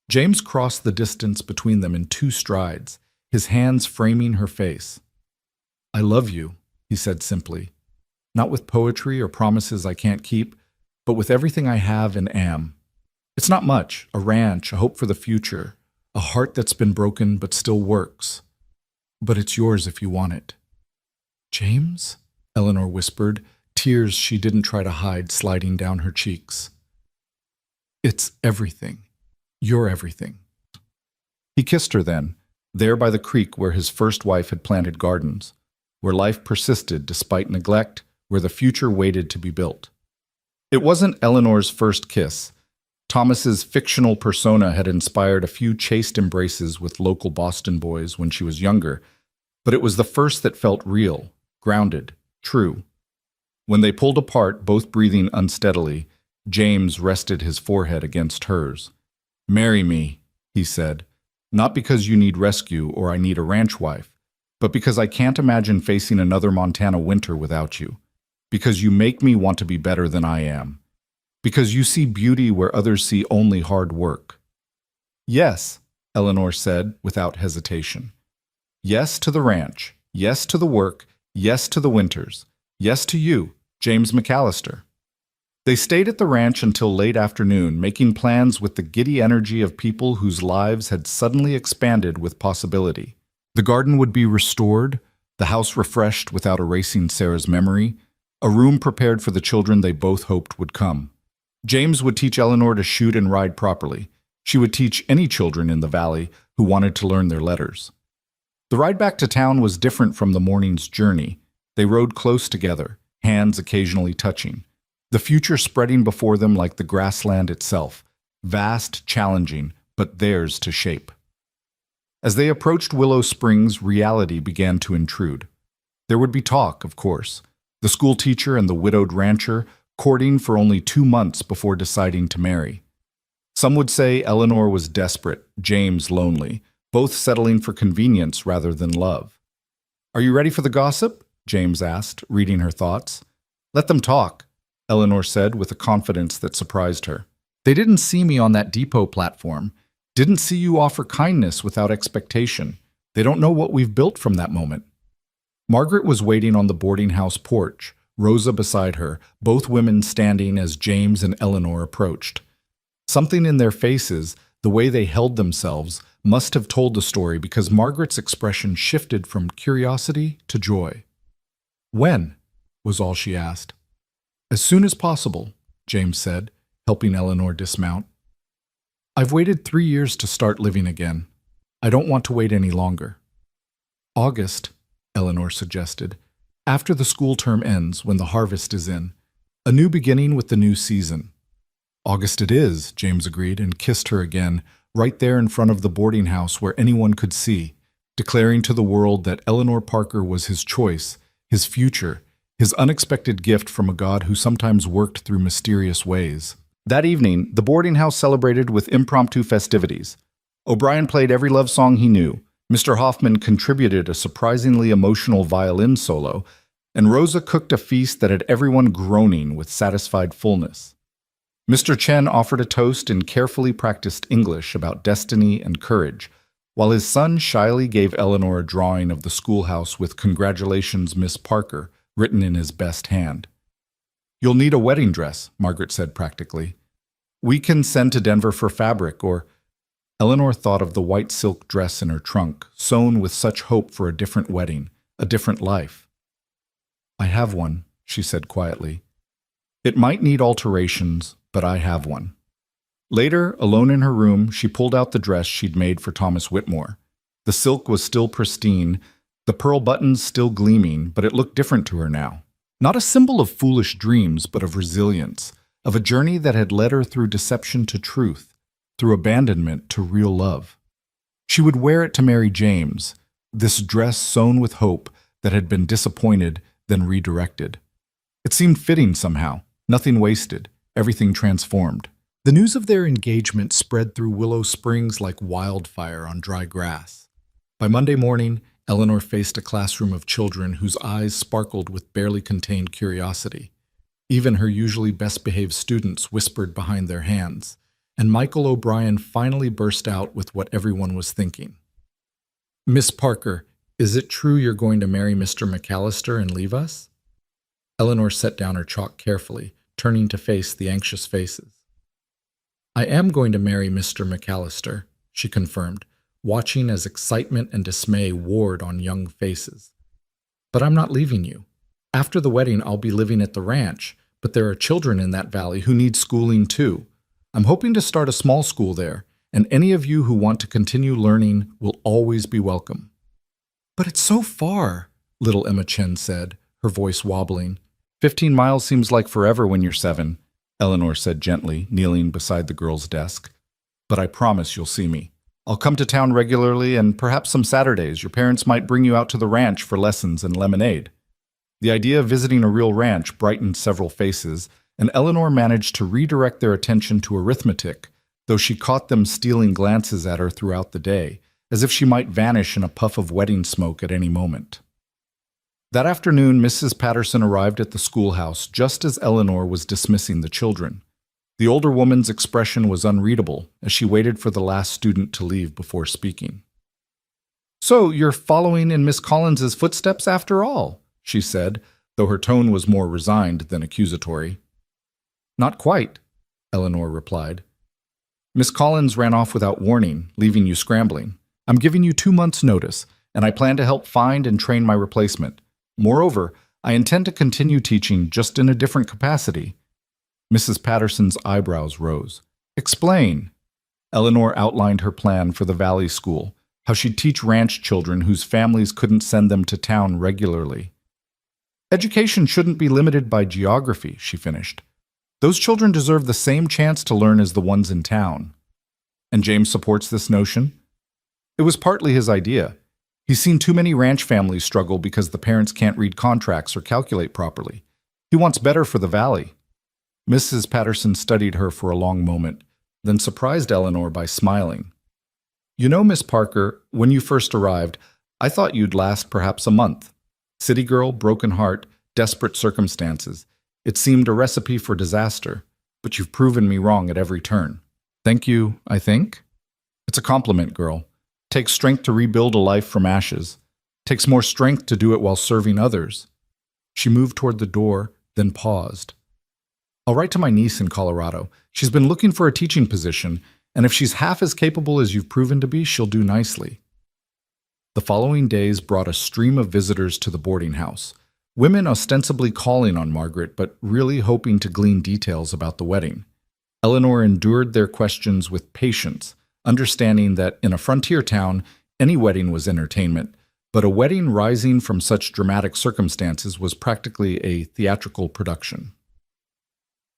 James crossed the distance between them in 2 strides, his hands framing her face. I love you, he said simply, not with poetry or promises I can't keep, but with everything I have and am. It's not much, a ranch, a hope for the future, a heart that's been broken but still works. But it's yours if you want it. James? Eleanor whispered, tears she didn't try to hide sliding down her cheeks. It's everything. You're everything. He kissed her then, there by the creek where his first wife had planted gardens, where life persisted despite neglect, where the future waited to be built. It wasn't Eleanor's first kiss. Thomas's fictional persona had inspired a few chaste embraces with local Boston boys when she was younger, but it was the first that felt real, grounded, true. When they pulled apart, both breathing unsteadily, James rested his forehead against hers. Marry me, he said, not because you need rescue or I need a ranch wife, but because I can't imagine facing another Montana winter without you, because you make me want to be better than I am, because you see beauty where others see only hard work. Yes, Eleanor said without hesitation. Yes to the ranch, yes to the work, yes to the winters, yes to you, James McAllister. They stayed at the ranch until late afternoon, making plans with the giddy energy of people whose lives had suddenly expanded with possibility. The garden would be restored, the house refreshed without erasing Sarah's memory, a room prepared for the children they both hoped would come. James would teach Eleanor to shoot and ride properly. She would teach any children in the valley who wanted to learn their letters. The ride back to town was different from the morning's journey. They rode close together, hands occasionally touching. The future spreading before them like the grassland itself, vast, challenging, but theirs to shape. As they approached Willow Springs, reality began to intrude. There would be talk, of course. The school teacher and the widowed rancher courting for only 2 months before deciding to marry. Some would say Eleanor was desperate, James lonely, both settling for convenience rather than love. Are you ready for the gossip? James asked, reading her thoughts. Let them talk, Eleanor said with a confidence that surprised her. They didn't see me on that depot platform, didn't see you offer kindness without expectation. They don't know what we've built from that moment. Margaret was waiting on the boarding house porch, Rosa beside her, both women standing as James and Eleanor approached. Something in their faces, the way they held themselves, must have told the story because Margaret's expression shifted from curiosity to joy. When? Was all she asked. As soon as possible, James said, helping Eleanor dismount. I've waited 3 years to start living again. I don't want to wait any longer. August, Eleanor suggested, after the school term ends when the harvest is in. A new beginning with the new season. August it is, James agreed and kissed her again, right there in front of the boarding house where anyone could see, declaring to the world that Eleanor Parker was his choice, his future, his unexpected gift from a God who sometimes worked through mysterious ways. That evening, the boarding house celebrated with impromptu festivities. O'Brien played every love song he knew. Mr. Hoffman contributed a surprisingly emotional violin solo, and Rosa cooked a feast that had everyone groaning with satisfied fullness. Mr. Chen offered a toast in carefully practiced English about destiny and courage, while his son shyly gave Eleanor a drawing of the schoolhouse with "Congratulations, Miss Parker," written in his best hand. You'll need a wedding dress, Margaret said practically. We can send to Denver for fabric, or Eleanor thought of the white silk dress in her trunk, sewn with such hope for a different wedding, a different life. I have one, she said quietly. It might need alterations, but I have one. Later, alone in her room, she pulled out the dress she'd made for Thomas Whitmore. The silk was still pristine, the pearl buttons still gleaming, but it looked different to her now. Not a symbol of foolish dreams, but of resilience, of a journey that had led her through deception to truth, through abandonment to real love. She would wear it to marry James, this dress sewn with hope that had been disappointed, then redirected. It seemed fitting somehow, nothing wasted, everything transformed. The news of their engagement spread through Willow Springs like wildfire on dry grass. By Monday morning, Eleanor faced a classroom of children whose eyes sparkled with barely contained curiosity. Even her usually best-behaved students whispered behind their hands, and Michael O'Brien finally burst out with what everyone was thinking. "Miss Parker, is it true you're going to marry Mr. McAllister and leave us?" Eleanor set down her chalk carefully, turning to face the anxious faces. "I am going to marry Mr. McAllister," she confirmed, watching as excitement and dismay warred on young faces. "But I'm not leaving you. After the wedding, I'll be living at the ranch, but there are children in that valley who need schooling too. I'm hoping to start a small school there, and any of you who want to continue learning will always be welcome." "But it's so far," little Emma Chen said, her voice wobbling. 15 miles seems like forever when you're 7, Eleanor said gently, kneeling beside the girl's desk. "But I promise you'll see me. I'll come to town regularly, and perhaps some Saturdays your parents might bring you out to the ranch for lessons and lemonade." The idea of visiting a real ranch brightened several faces, and Eleanor managed to redirect their attention to arithmetic, though she caught them stealing glances at her throughout the day, as if she might vanish in a puff of wedding smoke at any moment. That afternoon, Mrs. Patterson arrived at the schoolhouse just as Eleanor was dismissing the children. The older woman's expression was unreadable as she waited for the last student to leave before speaking. "So you're following in Miss Collins's footsteps after all," she said, though her tone was more resigned than accusatory. "Not quite," Eleanor replied. "Miss Collins ran off without warning, leaving you scrambling. I'm giving you 2 months' notice, and I plan to help find and train my replacement. Moreover, I intend to continue teaching, just in a different capacity." Mrs. Patterson's eyebrows rose. "Explain." Eleanor outlined her plan for the Valley School, how she'd teach ranch children whose families couldn't send them to town regularly. "Education shouldn't be limited by geography," she finished. "Those children deserve the same chance to learn as the ones in town." "And James supports this notion?" "It was partly his idea. He's seen too many ranch families struggle because the parents can't read contracts or calculate properly. He wants better for the valley." Mrs. Patterson studied her for a long moment, then surprised Eleanor by smiling. "You know, Miss Parker, when you first arrived, I thought you'd last perhaps a month. City girl, broken heart, desperate circumstances. It seemed a recipe for disaster, but you've proven me wrong at every turn." "Thank you, I think." "It's a compliment, girl. Takes strength to rebuild a life from ashes. Takes more strength to do it while serving others." She moved toward the door, then paused. "I'll write to my niece in Colorado. She's been looking for a teaching position, and if she's half as capable as you've proven to be, she'll do nicely." The following days brought a stream of visitors to the boarding house, women ostensibly calling on Margaret, but really hoping to glean details about the wedding. Eleanor endured their questions with patience, understanding that in a frontier town, any wedding was entertainment, but a wedding rising from such dramatic circumstances was practically a theatrical production.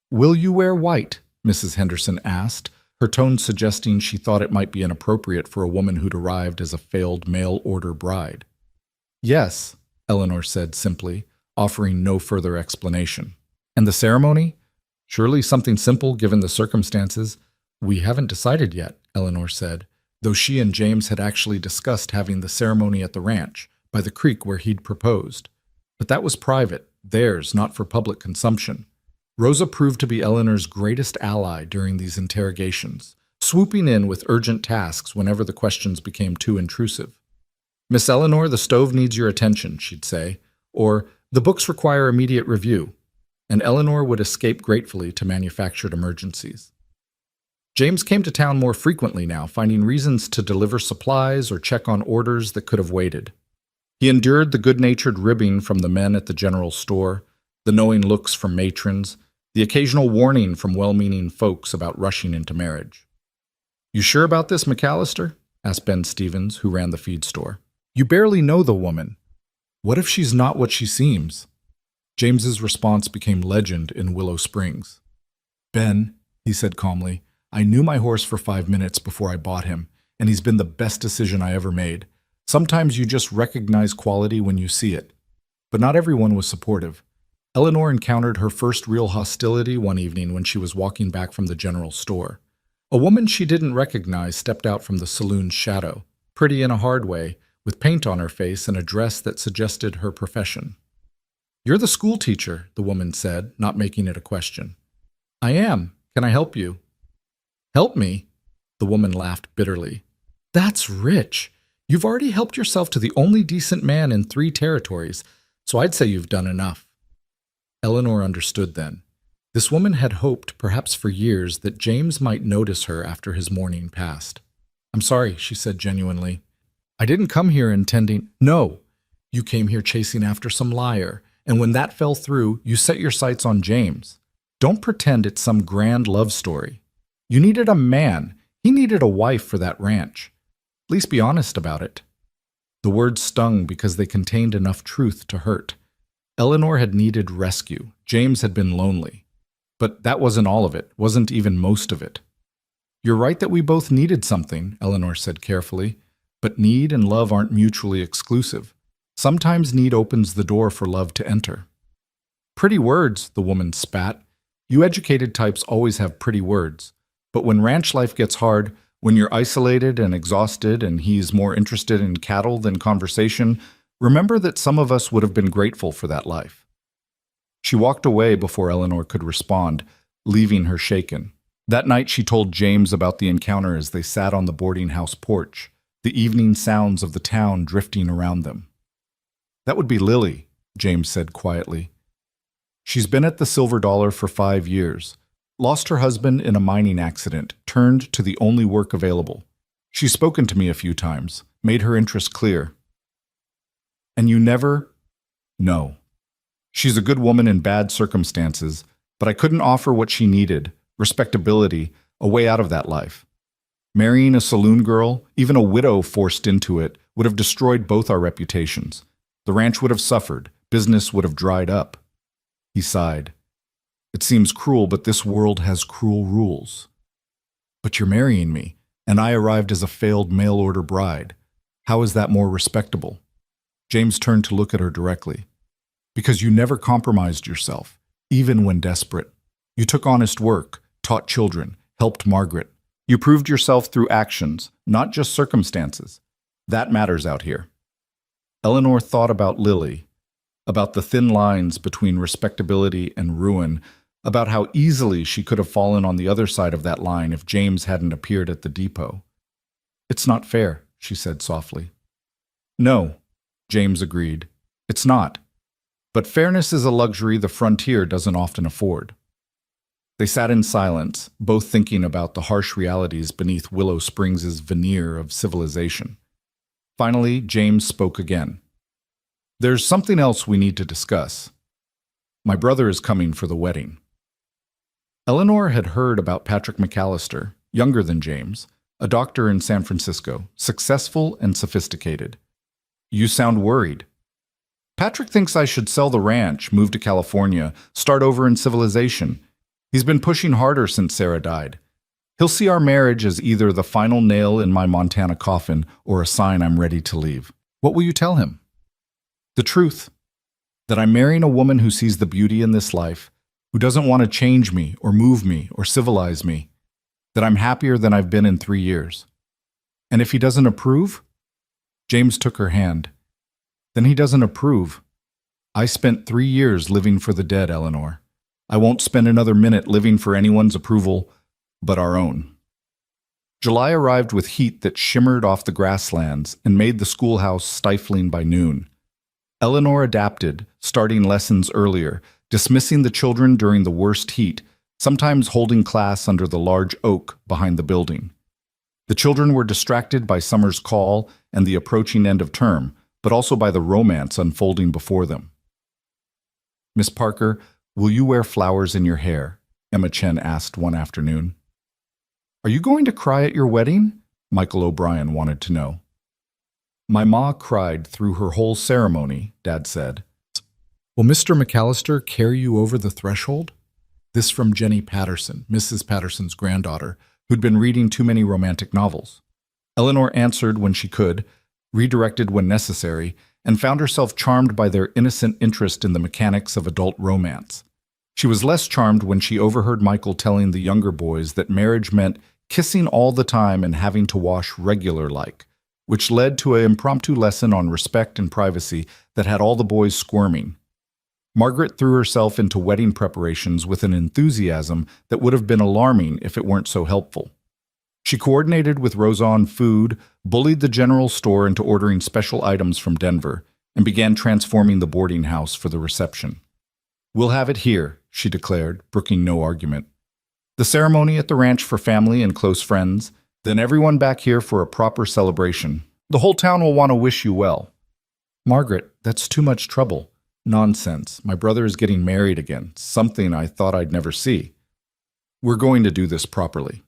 "Will you wear white?" Mrs. Henderson asked, her tone suggesting she thought it might be inappropriate for a woman who'd arrived as a failed mail-order bride. "Yes," Eleanor said simply, offering no further explanation. "And the ceremony? Surely something simple given the circumstances." "We haven't decided yet," Eleanor said, though she and James had actually discussed having the ceremony at the ranch, by the creek where he'd proposed. But that was private, theirs, not for public consumption. Rosa proved to be Eleanor's greatest ally during these interrogations, swooping in with urgent tasks whenever the questions became too intrusive. "Miss Eleanor, the stove needs your attention," she'd say, or "the books require immediate review," and Eleanor would escape gratefully to manufactured emergencies. James came to town more frequently now, finding reasons to deliver supplies or check on orders that could have waited. He endured the good-natured ribbing from the men at the general store, the knowing looks from matrons, the occasional warning from well-meaning folks about rushing into marriage. "You sure about this, McAllister?" asked Ben Stevens, who ran the feed store. "You barely know the woman. What if she's not what she seems?" James's response became legend in Willow Springs. "Ben," he said calmly, "I knew my horse for 5 minutes before I bought him, and he's been the best decision I ever made. Sometimes you just recognize quality when you see it." But not everyone was supportive. Eleanor encountered her first real hostility one evening when she was walking back from the general store. A woman she didn't recognize stepped out from the saloon's shadow, pretty in a hard way, with paint on her face and a dress that suggested her profession. "You're the school teacher," the woman said, not making it a question. "I am. Can I help you?" "Help me?" The woman laughed bitterly. "That's rich. You've already helped yourself to the only decent man in 3 territories, so I'd say you've done enough." Eleanor understood then. This woman had hoped, perhaps for years, that James might notice her after his morning passed. "I'm sorry," she said genuinely. "I didn't come here intending—" "No, you came here chasing after some liar, and when that fell through, you set your sights on James. Don't pretend it's some grand love story. You needed a man. He needed a wife for that ranch. At least be honest about it." The words stung because they contained enough truth to hurt. Eleanor had needed rescue. James had been lonely. But that wasn't all of it, wasn't even most of it. "You're right that we both needed something," Eleanor said carefully, "but need and love aren't mutually exclusive. Sometimes need opens the door for love to enter." "Pretty words," the woman spat. "You educated types always have pretty words. But when ranch life gets hard, when you're isolated and exhausted and he's more interested in cattle than conversation, remember that some of us would have been grateful for that life." She walked away before Eleanor could respond, leaving her shaken. That night she told James about the encounter as they sat on the boarding house porch, the evening sounds of the town drifting around them. "That would be Lily," James said quietly. "She's been at the Silver Dollar for 5 years. Lost her husband in a mining accident, turned to the only work available. She's spoken to me a few times, made her interest clear." "And you never—" "No. She's a good woman in bad circumstances, but I couldn't offer what she needed, respectability, a way out of that life. Marrying a saloon girl, even a widow forced into it, would have destroyed both our reputations. The ranch would have suffered, business would have dried up." He sighed. "It seems cruel, but this world has cruel rules." "But you're marrying me, and I arrived as a failed mail-order bride. How is that more respectable?" James turned to look at her directly. "Because you never compromised yourself, even when desperate. You took honest work, taught children, helped Margaret. You proved yourself through actions, not just circumstances. That matters out here." Eleanor thought about Lily, about the thin lines between respectability and ruin, about how easily she could have fallen on the other side of that line if James hadn't appeared at the depot. "It's not fair," she said softly. "No," James agreed. "It's not. But fairness is a luxury the frontier doesn't often afford." They sat in silence, both thinking about the harsh realities beneath Willow Springs' veneer of civilization. Finally, James spoke again. "There's something else we need to discuss. My brother is coming for the wedding." Eleanor had heard about Patrick McAllister, younger than James, a doctor in San Francisco, successful and sophisticated. "You sound worried." "Patrick thinks I should sell the ranch, move to California, start over in civilization. He's been pushing harder since Sarah died. He'll see our marriage as either the final nail in my Montana coffin or a sign I'm ready to leave." "What will you tell him?" "The truth. That I'm marrying a woman who sees the beauty in this life, who doesn't want to change me or move me or civilize me. That I'm happier than I've been in 3 years. And if he doesn't approve?" James took her hand. "Then he doesn't approve. I spent 3 years living for the dead, Eleanor. I won't spend another minute living for anyone's approval but our own." July arrived with heat that shimmered off the grasslands and made the schoolhouse stifling by noon. Eleanor adapted, starting lessons earlier, dismissing the children during the worst heat, sometimes holding class under the large oak behind the building. The children were distracted by summer's call and the approaching end of term, but also by the romance unfolding before them. "Miss Parker, will you wear flowers in your hair?" Emma Chen asked one afternoon. "Are you going to cry at your wedding?" Michael O'Brien wanted to know. "My ma cried through her whole ceremony," Dad said. "Will Mr. McAllister carry you over the threshold?" This from Jenny Patterson, Mrs. Patterson's granddaughter, who'd been reading too many romantic novels. Eleanor answered when she could, redirected when necessary, and found herself charmed by their innocent interest in the mechanics of adult romance. She was less charmed when she overheard Michael telling the younger boys that marriage meant kissing all the time and having to wash regular-like, which led to an impromptu lesson on respect and privacy that had all the boys squirming. Margaret threw herself into wedding preparations with an enthusiasm that would have been alarming if it weren't so helpful. She coordinated with Rosa on food, bullied the general store into ordering special items from Denver, and began transforming the boarding house for the reception. "We'll have it here," she declared, brooking no argument. "The ceremony at the ranch for family and close friends, then everyone back here for a proper celebration. The whole town will want to wish you well." "Margaret, that's too much trouble." "Nonsense. My brother is getting married again, something I thought I'd never see. We're going to do this properly."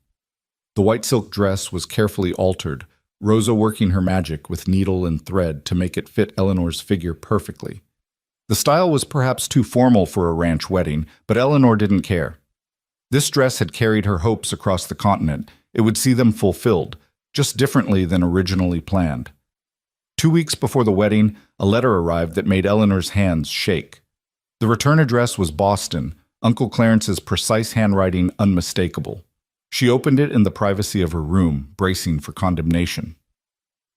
The white silk dress was carefully altered, Rosa working her magic with needle and thread to make it fit Eleanor's figure perfectly. The style was perhaps too formal for a ranch wedding, but Eleanor didn't care. This dress had carried her hopes across the continent. It would see them fulfilled, just differently than originally planned. 2 weeks before the wedding, a letter arrived that made Eleanor's hands shake. The return address was Boston, Uncle Clarence's precise handwriting unmistakable. She opened it in the privacy of her room, bracing for condemnation.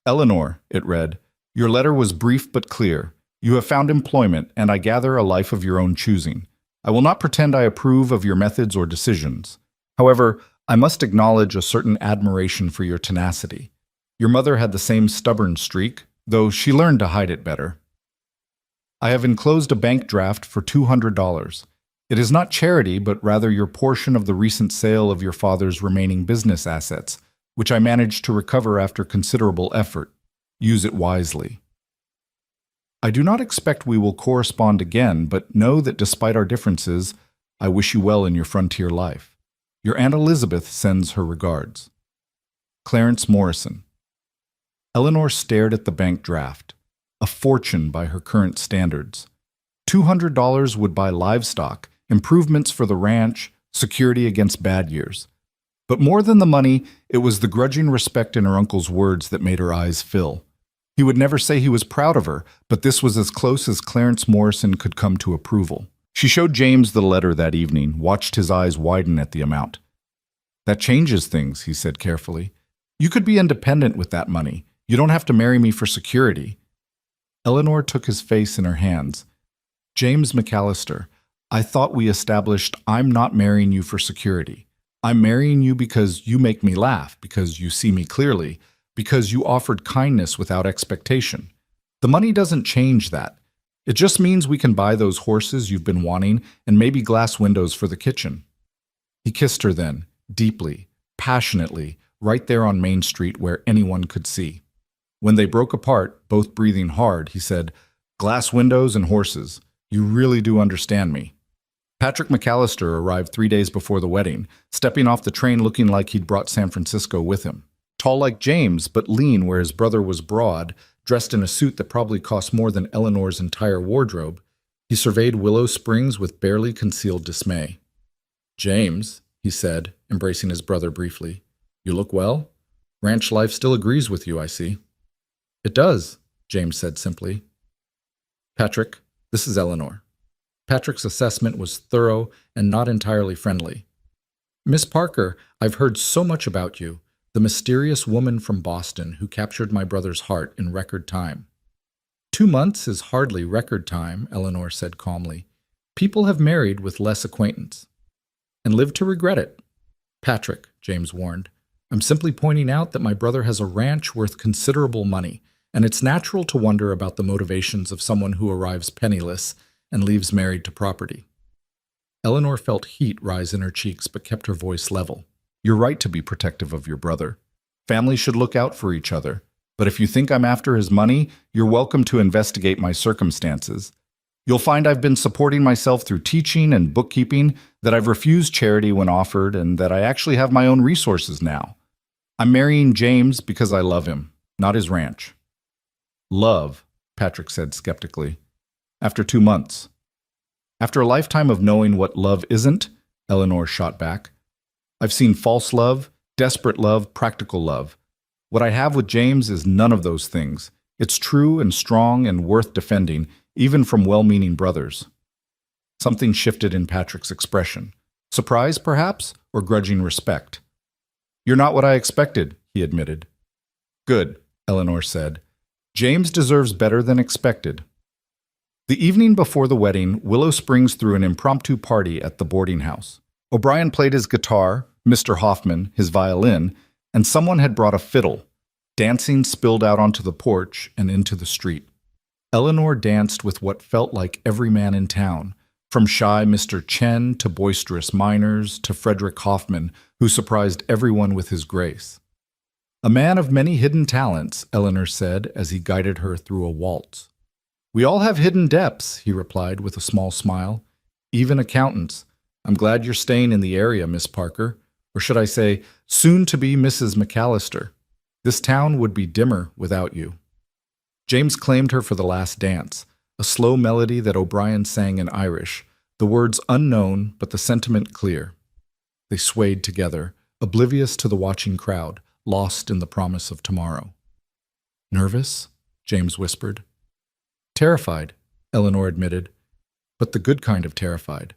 "Eleanor," it read, "your letter was brief but clear. You have found employment, and I gather a life of your own choosing. I will not pretend I approve of your methods or decisions. However, I must acknowledge a certain admiration for your tenacity. Your mother had the same stubborn streak, though she learned to hide it better. I have enclosed a bank draft for $200. It is not charity, but rather your portion of the recent sale of your father's remaining business assets, which I managed to recover after considerable effort. Use it wisely. I do not expect we will correspond again, but know that despite our differences, I wish you well in your frontier life. Your Aunt Elizabeth sends her regards. Clarence Morrison." Eleanor stared at the bank draft. A fortune by her current standards. $200 would buy livestock, improvements for the ranch, security against bad years. But more than the money, it was the grudging respect in her uncle's words that made her eyes fill. He would never say he was proud of her, but this was as close as Clarence Morrison could come to approval. She showed James the letter that evening, watched his eyes widen at the amount. "That changes things," he said carefully. "You could be independent with that money. You don't have to marry me for security." Eleanor took his face in her hands. "James McAllister, I thought we established I'm not marrying you for security. I'm marrying you because you make me laugh, because you see me clearly, because you offered kindness without expectation. The money doesn't change that. It just means we can buy those horses you've been wanting and maybe glass windows for the kitchen." He kissed her then, deeply, passionately, right there on Main Street where anyone could see. When they broke apart, both breathing hard, he said, "Glass windows and horses. You really do understand me." Patrick McAllister arrived 3 days before the wedding, stepping off the train looking like he'd brought San Francisco with him. Tall like James, but lean where his brother was broad, dressed in a suit that probably cost more than Eleanor's entire wardrobe, he surveyed Willow Springs with barely concealed dismay. "James," he said, embracing his brother briefly, "you look well? Ranch life still agrees with you, I see." "It does," James said simply. "Patrick, this is Eleanor." Patrick's assessment was thorough and not entirely friendly. "Miss Parker, I've heard so much about you, the mysterious woman from Boston who captured my brother's heart in record time." 2 months is hardly record time, Eleanor said calmly. "People have married with less acquaintance. And lived to regret it." "Patrick," James warned, "I'm simply pointing out that my brother has a ranch worth considerable money, and it's natural to wonder about the motivations of someone who arrives penniless and leaves married to property." Eleanor felt heat rise in her cheeks but kept her voice level. You're right to be protective of your brother. Families should look out for each other. But if you think I'm after his money, you're welcome to investigate my circumstances. You'll find I've been supporting myself through teaching and bookkeeping, that I've refused charity when offered, and that I actually have my own resources now. I'm marrying James because I love him, not his ranch. Love, Patrick said skeptically. After 2 months. After a lifetime of knowing what love isn't, Eleanor shot back. I've seen false love, desperate love, practical love. What I have with James is none of those things. It's true and strong and worth defending, even from well-meaning brothers. Something shifted in Patrick's expression. Surprise, perhaps, or grudging respect. You're not what I expected, he admitted. Good, Eleanor said. James deserves better than expected. The evening before the wedding, Willow Springs threw an impromptu party at the boarding house. O'Brien played his guitar, Mr. Hoffman his violin, and someone had brought a fiddle. Dancing spilled out onto the porch and into the street. Eleanor danced with what felt like every man in town, from shy Mr. Chen to boisterous miners to Frederick Hoffman, who surprised everyone with his grace. A man of many hidden talents, Eleanor said as he guided her through a waltz. We all have hidden depths, he replied with a small smile. Even accountants. I'm glad you're staying in the area, Miss Parker. Or should I say, soon to be Mrs. McAllister. This town would be dimmer without you. James claimed her for the last dance, a slow melody that O'Brien sang in Irish, the words unknown but the sentiment clear. They swayed together, oblivious to the watching crowd, lost in the promise of tomorrow. Nervous? James whispered. Terrified, Eleanor admitted, but the good kind of terrified.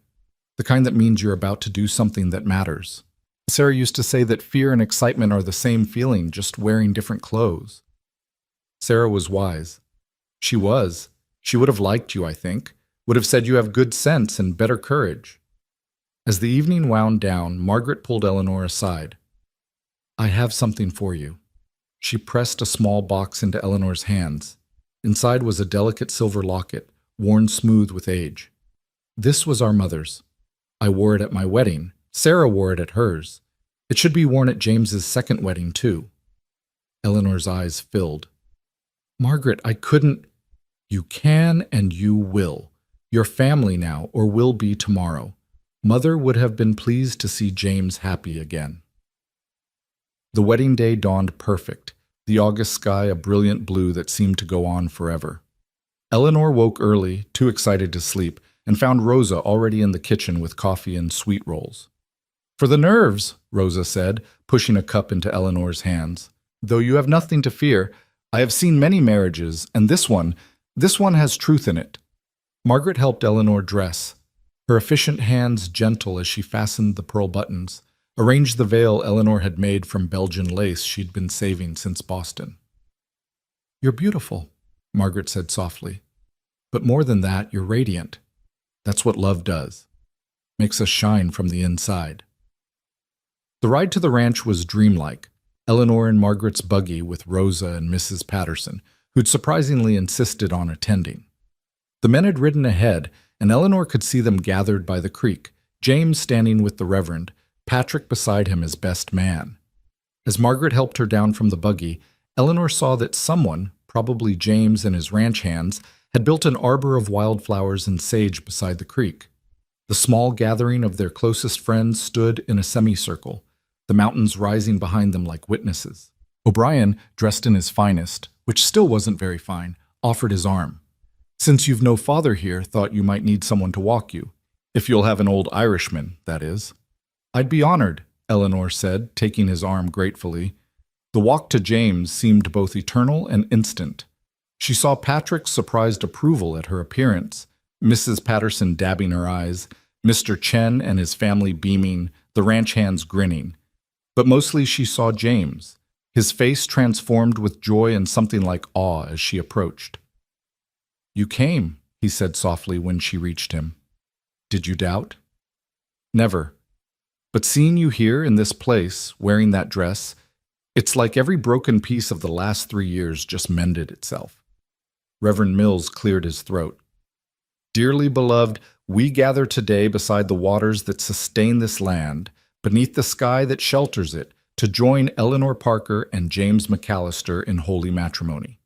The kind that means you're about to do something that matters. Sarah used to say that fear and excitement are the same feeling, just wearing different clothes. Sarah was wise. She was. She would have liked you, I think, would have said you have good sense and better courage. As the evening wound down, Margaret pulled Eleanor aside. I have something for you. She pressed a small box into Eleanor's hands. Inside was a delicate silver locket, worn smooth with age. This was our mother's. I wore it at my wedding. Sarah wore it at hers. It should be worn at James's second wedding, too. Eleanor's eyes filled. Margaret, I couldn't. You can and you will. You're family now, or will be tomorrow. Mother would have been pleased to see James happy again. The wedding day dawned perfect, the August sky a brilliant blue that seemed to go on forever. Eleanor woke early, too excited to sleep, and found Rosa already in the kitchen with coffee and sweet rolls. For the nerves, Rosa said, pushing a cup into Eleanor's hands. Though you have nothing to fear, I have seen many marriages, and this one has truth in it. Margaret helped Eleanor dress, her efficient hands gentle as she fastened the pearl buttons, arranged the veil Eleanor had made from Belgian lace she'd been saving since Boston. You're beautiful, Margaret said softly. But more than that, you're radiant. That's what love does. Makes us shine from the inside. The ride to the ranch was dreamlike. Eleanor and Margaret's buggy with Rosa and Mrs. Patterson, who'd surprisingly insisted on attending. The men had ridden ahead, and Eleanor could see them gathered by the creek, James standing with the Reverend, Patrick beside him as best man. As Margaret helped her down from the buggy, Eleanor saw that someone, probably James and his ranch hands, had built an arbor of wildflowers and sage beside the creek. The small gathering of their closest friends stood in a semicircle, the mountains rising behind them like witnesses. O'Brien, dressed in his finest, which still wasn't very fine, offered his arm. Since you've no father here, thought you might need someone to walk you. If you'll have an old Irishman, that is. I'd be honored, Eleanor said, taking his arm gratefully. The walk to James seemed both eternal and instant. She saw Patrick's surprised approval at her appearance, Mrs. Patterson dabbing her eyes, Mr. Chen and his family beaming, the ranch hands grinning. But mostly she saw James, his face transformed with joy and something like awe as she approached. You came, he said softly when she reached him. Did you doubt? Never. But seeing you here in this place, wearing that dress, it's like every broken piece of the last 3 years just mended itself. Reverend Mills cleared his throat. Dearly beloved, we gather today beside the waters that sustain this land, beneath the sky that shelters it, to join Eleanor Parker and James McAllister in holy matrimony.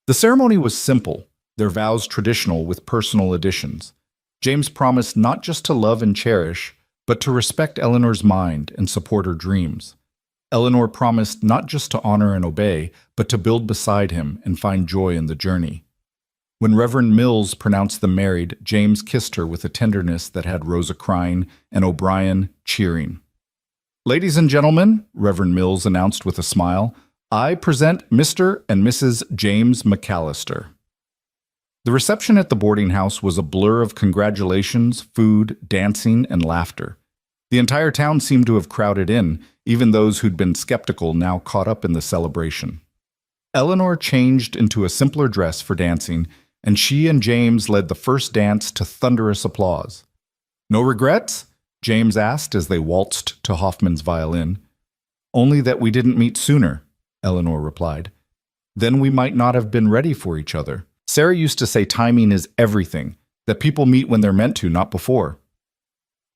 The ceremony was simple, their vows traditional with personal additions. James promised not just to love and cherish, but to respect Eleanor's mind and support her dreams. Eleanor promised not just to honor and obey, but to build beside him and find joy in the journey. When Reverend Mills pronounced them married, James kissed her with a tenderness that had Rosa crying and O'Brien cheering. "Ladies and gentlemen," Reverend Mills announced with a smile, "I present Mr. and Mrs. James McAllister." The reception at the boarding house was a blur of congratulations, food, dancing, and laughter. The entire town seemed to have crowded in, even those who'd been skeptical now caught up in the celebration. Eleanor changed into a simpler dress for dancing, and she and James led the first dance to thunderous applause. "No regrets?" James asked as they waltzed to Hoffman's violin. "Only that we didn't meet sooner," Eleanor replied. "Then we might not have been ready for each other. Sarah used to say timing is everything, that people meet when they're meant to, not before."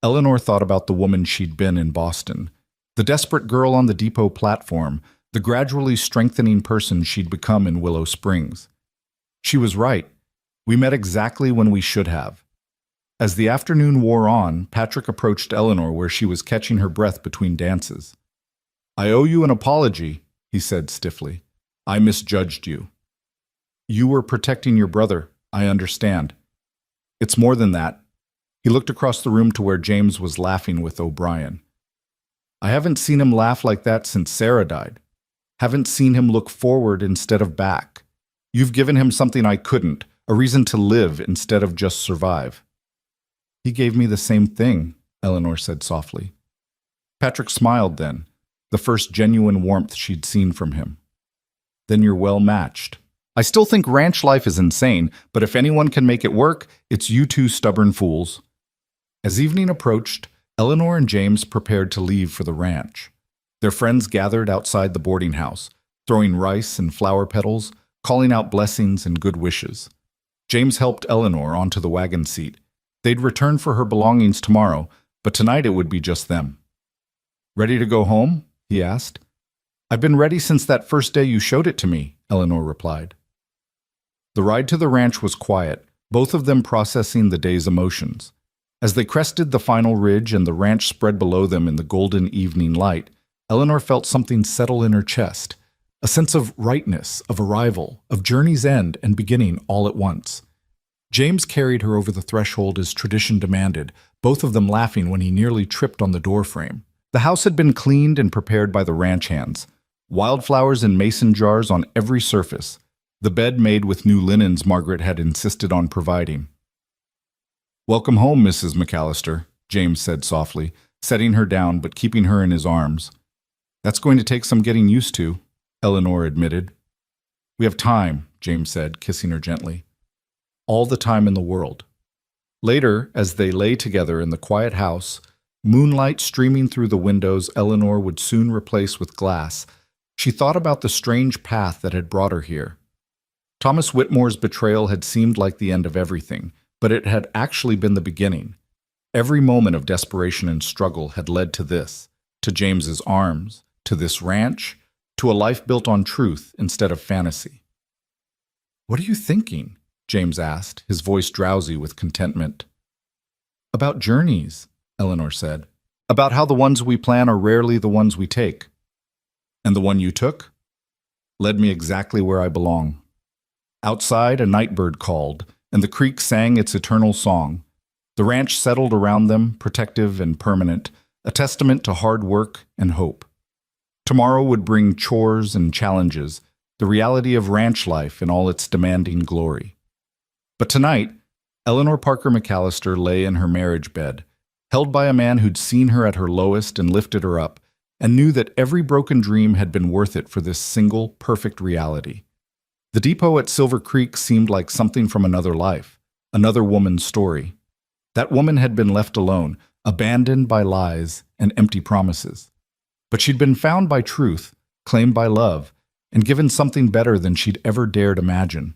Eleanor thought about the woman she'd been in Boston, the desperate girl on the depot platform, the gradually strengthening person she'd become in Willow Springs. She was right. We met exactly when we should have. As the afternoon wore on, Patrick approached Eleanor where she was catching her breath between dances. "I owe you an apology," he said stiffly. "I misjudged you." "You were protecting your brother, I understand." "It's more than that." He looked across the room to where James was laughing with O'Brien. "I haven't seen him laugh like that since Sarah died. Haven't seen him look forward instead of back. You've given him something I couldn't, a reason to live instead of just survive." "He gave me the same thing," Eleanor said softly. Patrick smiled then, the first genuine warmth she'd seen from him. "Then you're well matched. I still think ranch life is insane, but if anyone can make it work, it's you two stubborn fools." As evening approached, Eleanor and James prepared to leave for the ranch. Their friends gathered outside the boarding house, throwing rice and flower petals, calling out blessings and good wishes. James helped Eleanor onto the wagon seat. They'd return for her belongings tomorrow, but tonight it would be just them. "Ready to go home?" he asked. "I've been ready since that first day you showed it to me," Eleanor replied. The ride to the ranch was quiet, both of them processing the day's emotions. As they crested the final ridge and the ranch spread below them in the golden evening light, Eleanor felt something settle in her chest, a sense of rightness, of arrival, of journey's end and beginning all at once. James carried her over the threshold as tradition demanded, both of them laughing when he nearly tripped on the doorframe. The house had been cleaned and prepared by the ranch hands, wildflowers in mason jars on every surface, the bed made with new linens Margaret had insisted on providing. "Welcome home, Mrs. McAllister," James said softly, setting her down but keeping her in his arms. "That's going to take some getting used to," Eleanor admitted. "We have time," James said, kissing her gently. "All the time in the world." Later, as they lay together in the quiet house, moonlight streaming through the windows Eleanor would soon replace with glass, she thought about the strange path that had brought her here. Thomas Whitmore's betrayal had seemed like the end of everything, but it had actually been the beginning. Every moment of desperation and struggle had led to this, to James's arms, to this ranch, to a life built on truth instead of fantasy. "What are you thinking?" James asked, his voice drowsy with contentment. "About journeys," Eleanor said. "About how the ones we plan are rarely the ones we take." "And the one you took?" "Led me exactly where I belong." Outside, a nightbird called, and the creek sang its eternal song. The ranch settled around them, protective and permanent, a testament to hard work and hope. Tomorrow would bring chores and challenges, the reality of ranch life in all its demanding glory. But tonight, Eleanor Parker McAllister lay in her marriage bed, held by a man who'd seen her at her lowest and lifted her up, and knew that every broken dream had been worth it for this single, perfect reality. The depot at Silver Creek seemed like something from another life, another woman's story. That woman had been left alone, abandoned by lies and empty promises. But she'd been found by truth, claimed by love, and given something better than she'd ever dared imagine.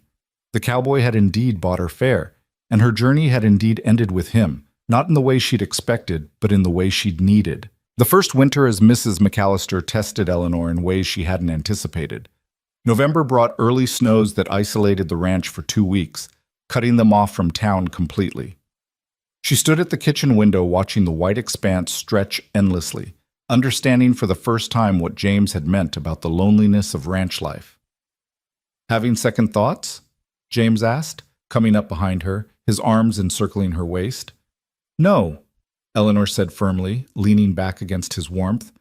The cowboy had indeed bought her fair. and her journey had indeed ended with him, not in the way she'd expected, but in the way she'd needed. The first winter as Mrs. McAllister tested Eleanor in ways she hadn't anticipated. November brought early snows that isolated the ranch for 2 weeks, cutting them off from town completely. She stood at the kitchen window watching the white expanse stretch endlessly, understanding for the first time what James had meant about the loneliness of ranch life. "Having second thoughts?" James asked, coming up behind her, his arms encircling her waist. "No," Eleanor said firmly, leaning back against his warmth.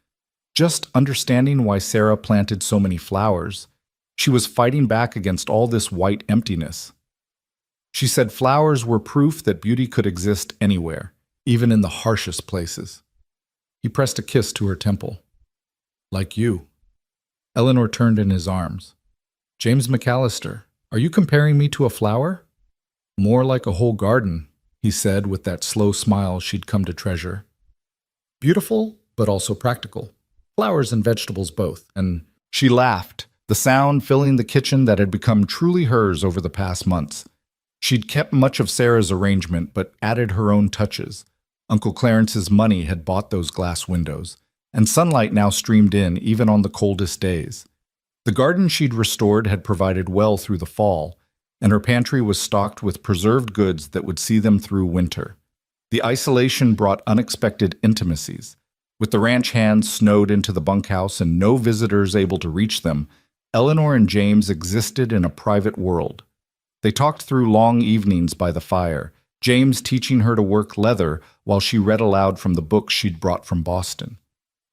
"Just understanding why Sarah planted so many flowers. She was fighting back against all this white emptiness. She said flowers were proof that beauty could exist anywhere, even in the harshest places." He pressed a kiss to her temple. "Like you." Eleanor turned in his arms. "James McAllister, are you comparing me to a flower?" "More like a whole garden," he said with that slow smile she'd come to treasure. "Beautiful, but also practical. Flowers and vegetables both." And she laughed, the sound filling the kitchen that had become truly hers over the past months. She'd kept much of Sarah's arrangement, but added her own touches. Uncle Clarence's money had bought those glass windows, and sunlight now streamed in even on the coldest days. The garden she'd restored had provided well through the fall, and her pantry was stocked with preserved goods that would see them through winter. The isolation brought unexpected intimacies. With the ranch hands snowed into the bunkhouse and no visitors able to reach them, Eleanor and James existed in a private world. They talked through long evenings by the fire, James teaching her to work leather while she read aloud from the books she'd brought from Boston.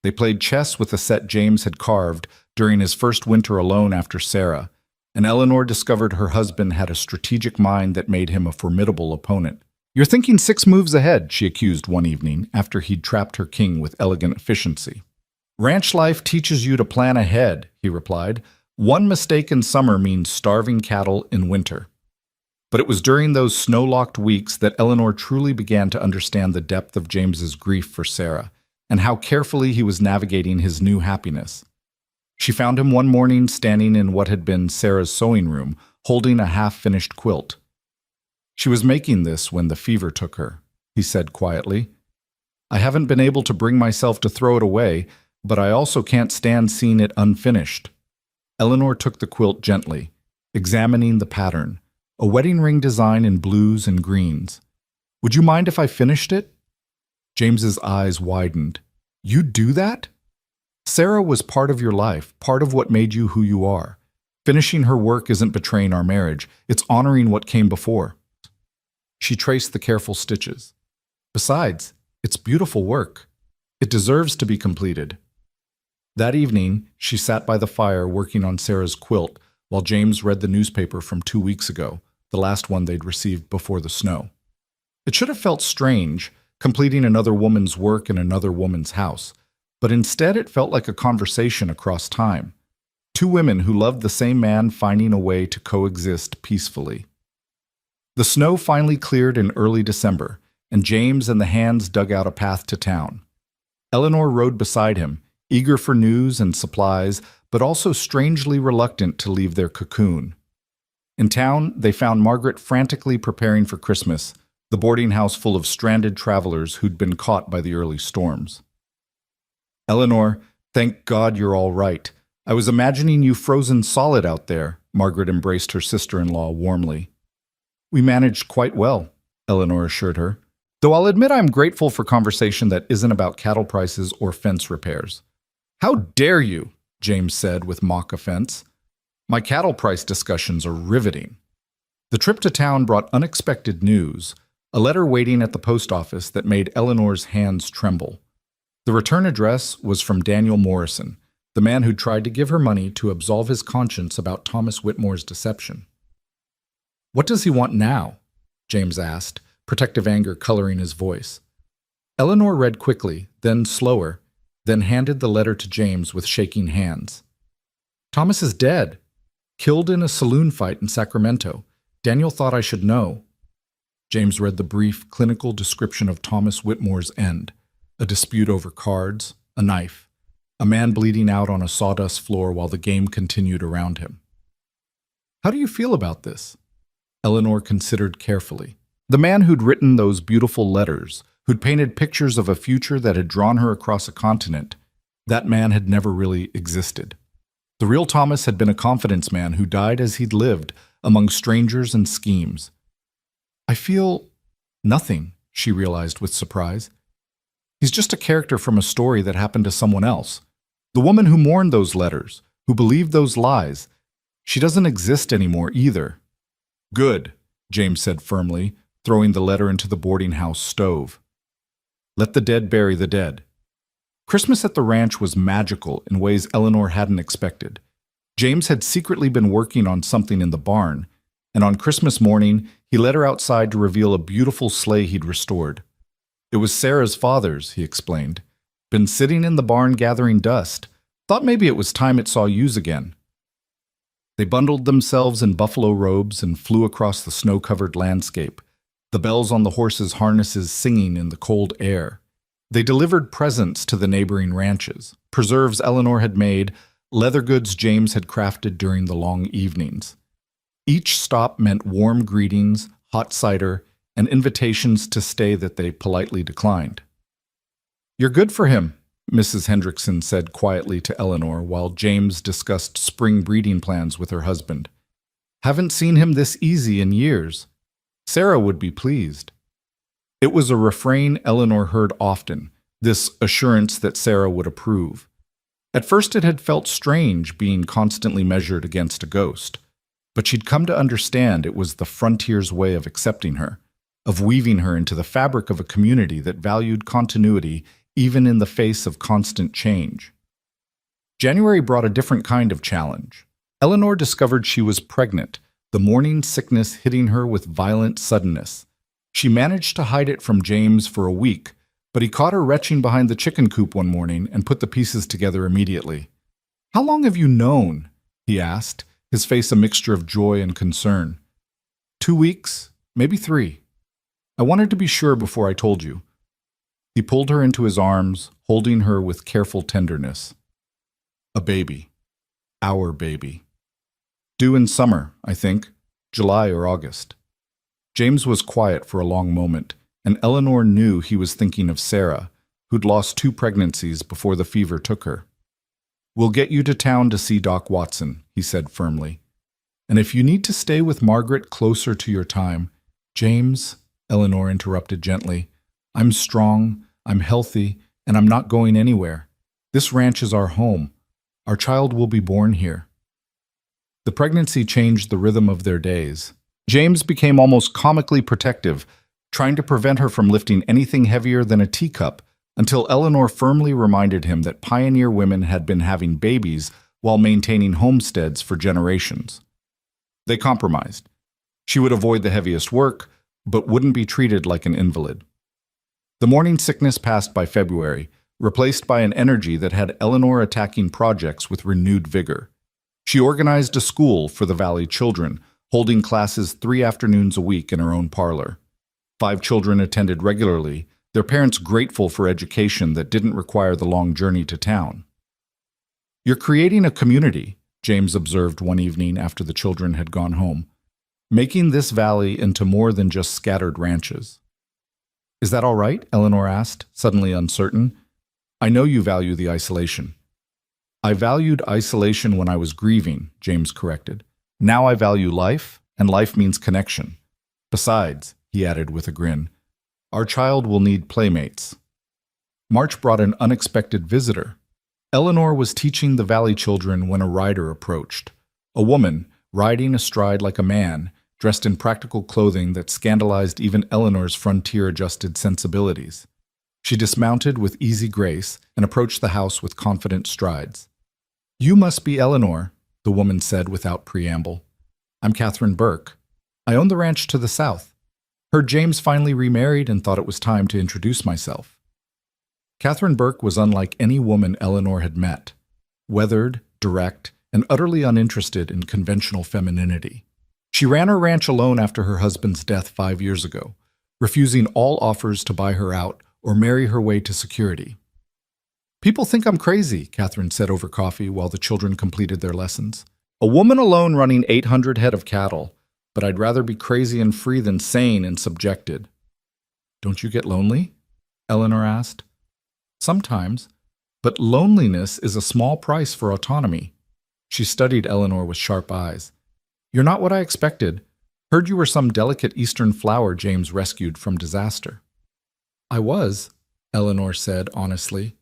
They played chess with a set James had carved during his first winter alone after Sarah, and Eleanor discovered her husband had a strategic mind that made him a formidable opponent. "You're thinking 6 moves ahead," she accused one evening after he'd trapped her king with elegant efficiency. "Ranch life teaches you to plan ahead," he replied. "One mistake in summer means starving cattle in winter." But it was during those snow-locked weeks that Eleanor truly began to understand the depth of James's grief for Sarah, and how carefully he was navigating his new happiness. She found him one morning standing in what had been Sarah's sewing room, holding a half-finished quilt. "She was making this when the fever took her," he said quietly. "I haven't been able to bring myself to throw it away, but I also can't stand seeing it unfinished." Eleanor took the quilt gently, examining the pattern, a wedding ring design in blues and greens. "Would you mind if I finished it?" James's eyes widened. "You'd do that? Sarah was part of your life, part of what made you who you are. Finishing her work isn't betraying our marriage, it's honoring what came before." She traced the careful stitches. "Besides, it's beautiful work. It deserves to be completed." That evening, she sat by the fire working on Sarah's quilt while James read the newspaper from 2 weeks ago, the last one they'd received before the snow. It should have felt strange, completing another woman's work in another woman's house, but instead it felt like a conversation across time. 2 women who loved the same man finding a way to coexist peacefully. The snow finally cleared in early December, and James and the hands dug out a path to town. Eleanor rode beside him, eager for news and supplies, but also strangely reluctant to leave their cocoon. In town, they found Margaret frantically preparing for Christmas, the boarding house full of stranded travelers who'd been caught by the early storms. "Eleanor, thank God you're all right. I was imagining you frozen solid out there," Margaret embraced her sister-in-law warmly. "We managed quite well," Eleanor assured her, "though I'll admit I'm grateful for conversation that isn't about cattle prices or fence repairs." "How dare you?" James said with mock offense. "My cattle price discussions are riveting." The trip to town brought unexpected news, a letter waiting at the post office that made Eleanor's hands tremble. The return address was from Daniel Morrison, the man who'd tried to give her money to absolve his conscience about Thomas Whitmore's deception. "What does he want now?" James asked, protective anger coloring his voice. Eleanor read quickly, then slower, then handed the letter to James with shaking hands. "Thomas is dead. Killed in a saloon fight in Sacramento. Daniel thought I should know." James read the brief, clinical description of Thomas Whitmore's end: a dispute over cards, a knife, a man bleeding out on a sawdust floor while the game continued around him. "How do you feel about this?" Eleanor considered carefully. The man who'd written those beautiful letters, who'd painted pictures of a future that had drawn her across a continent, that man had never really existed. The real Thomas had been a confidence man who died as he'd lived, among strangers and schemes. I feel nothing, she realized with surprise. He's just a character from a story that happened to someone else. The woman who mourned those letters, who believed those lies, she doesn't exist anymore either. Good, James said firmly, throwing the letter into the boarding house stove. Let the dead bury the dead. Christmas at the ranch was magical in ways Eleanor hadn't expected. James had secretly been working on something in the barn, and on Christmas morning, he led her outside to reveal a beautiful sleigh he'd restored. It was Sarah's father's, he explained. Been sitting in the barn gathering dust. Thought maybe it was time it saw use again. They bundled themselves in buffalo robes and flew across the snow-covered landscape, the bells on the horses' harnesses singing in the cold air. They delivered presents to the neighboring ranches, preserves Eleanor had made, leather goods James had crafted during the long evenings. Each stop meant warm greetings, hot cider, and invitations to stay that they politely declined. You're good for him, Mrs. Hendrickson said quietly to Eleanor while James discussed spring breeding plans with her husband. Haven't seen him this easy in years. Sarah would be pleased. It was a refrain Eleanor heard often, this assurance that Sarah would approve. At first it had felt strange being constantly measured against a ghost, but she'd come to understand it was the frontier's way of accepting her, of weaving her into the fabric of a community that valued continuity even in the face of constant change. January brought a different kind of challenge. Eleanor discovered she was pregnant, the morning sickness hitting her with violent suddenness. She managed to hide it from James for a week, but he caught her retching behind the chicken coop one morning and put the pieces together immediately. How long have you known? He asked, his face a mixture of joy and concern. 2 weeks, maybe 3. I wanted to be sure before I told you. He pulled her into his arms, holding her with careful tenderness. A baby. Our baby. Due in summer, I think, July or August. James was quiet for a long moment, and Eleanor knew he was thinking of Sarah, who'd lost 2 pregnancies before the fever took her. We'll get you to town to see Doc Watson, he said firmly. And if you need to stay with Margaret closer to your time, James, Eleanor interrupted gently, I'm strong, I'm healthy, and I'm not going anywhere. This ranch is our home. Our child will be born here. The pregnancy changed the rhythm of their days. James became almost comically protective, trying to prevent her from lifting anything heavier than a teacup, until Eleanor firmly reminded him that pioneer women had been having babies while maintaining homesteads for generations. They compromised. She would avoid the heaviest work, but wouldn't be treated like an invalid. The morning sickness passed by February, replaced by an energy that had Eleanor attacking projects with renewed vigor. She organized a school for the Valley children, holding classes 3 afternoons a week in her own parlor. 5 children attended regularly, their parents grateful for education that didn't require the long journey to town. You're creating a community, James observed one evening after the children had gone home, making this valley into more than just scattered ranches. Is that all right? Eleanor asked, suddenly uncertain. I know you value the isolation. I valued isolation when I was grieving, James corrected. Now I value life, and life means connection. Besides, he added with a grin, our child will need playmates. March brought an unexpected visitor. Eleanor was teaching the Valley children when a rider approached. A woman, riding astride like a man, dressed in practical clothing that scandalized even Eleanor's frontier-adjusted sensibilities. She dismounted with easy grace and approached the house with confident strides. You must be Eleanor, the woman said without preamble. I'm Catherine Burke. I own the ranch to the south. Heard James finally remarried and thought it was time to introduce myself. Catherine Burke was unlike any woman Eleanor had met, weathered, direct, and utterly uninterested in conventional femininity. She ran her ranch alone after her husband's death 5 years ago, refusing all offers to buy her out or marry her way to security. People think I'm crazy, Catherine said over coffee while the children completed their lessons. A woman alone running 800 head of cattle, but I'd rather be crazy and free than sane and subjected." "Don't you get lonely?" Eleanor asked. "Sometimes, but loneliness is a small price for autonomy." She studied Eleanor with sharp eyes. "You're not what I expected. Heard you were some delicate Eastern flower James rescued from disaster." "I was," Eleanor said honestly.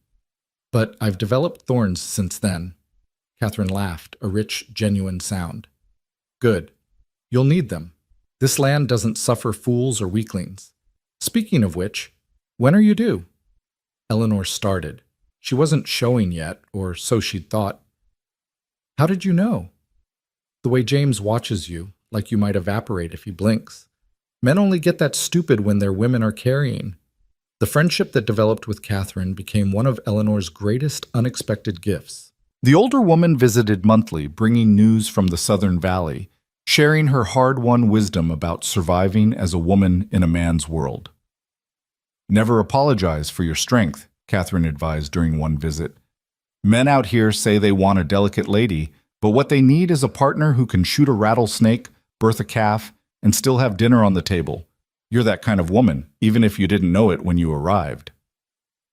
"But I've developed thorns since then." Catherine laughed, a rich, genuine sound. "Good. You'll need them. This land doesn't suffer fools or weaklings. Speaking of which, when are you due?" Eleanor started. She wasn't showing yet, or so she'd thought. "How did you know?" "The way James watches you, like you might evaporate if he blinks. Men only get that stupid when their women are carrying." The friendship that developed with Catherine became one of Eleanor's greatest unexpected gifts. The older woman visited monthly, bringing news from the Southern Valley, sharing her hard-won wisdom about surviving as a woman in a man's world. "Never apologize for your strength," Catherine advised during one visit. "Men out here say they want a delicate lady, but what they need is a partner who can shoot a rattlesnake, birth a calf, and still have dinner on the table. You're that kind of woman, even if you didn't know it when you arrived."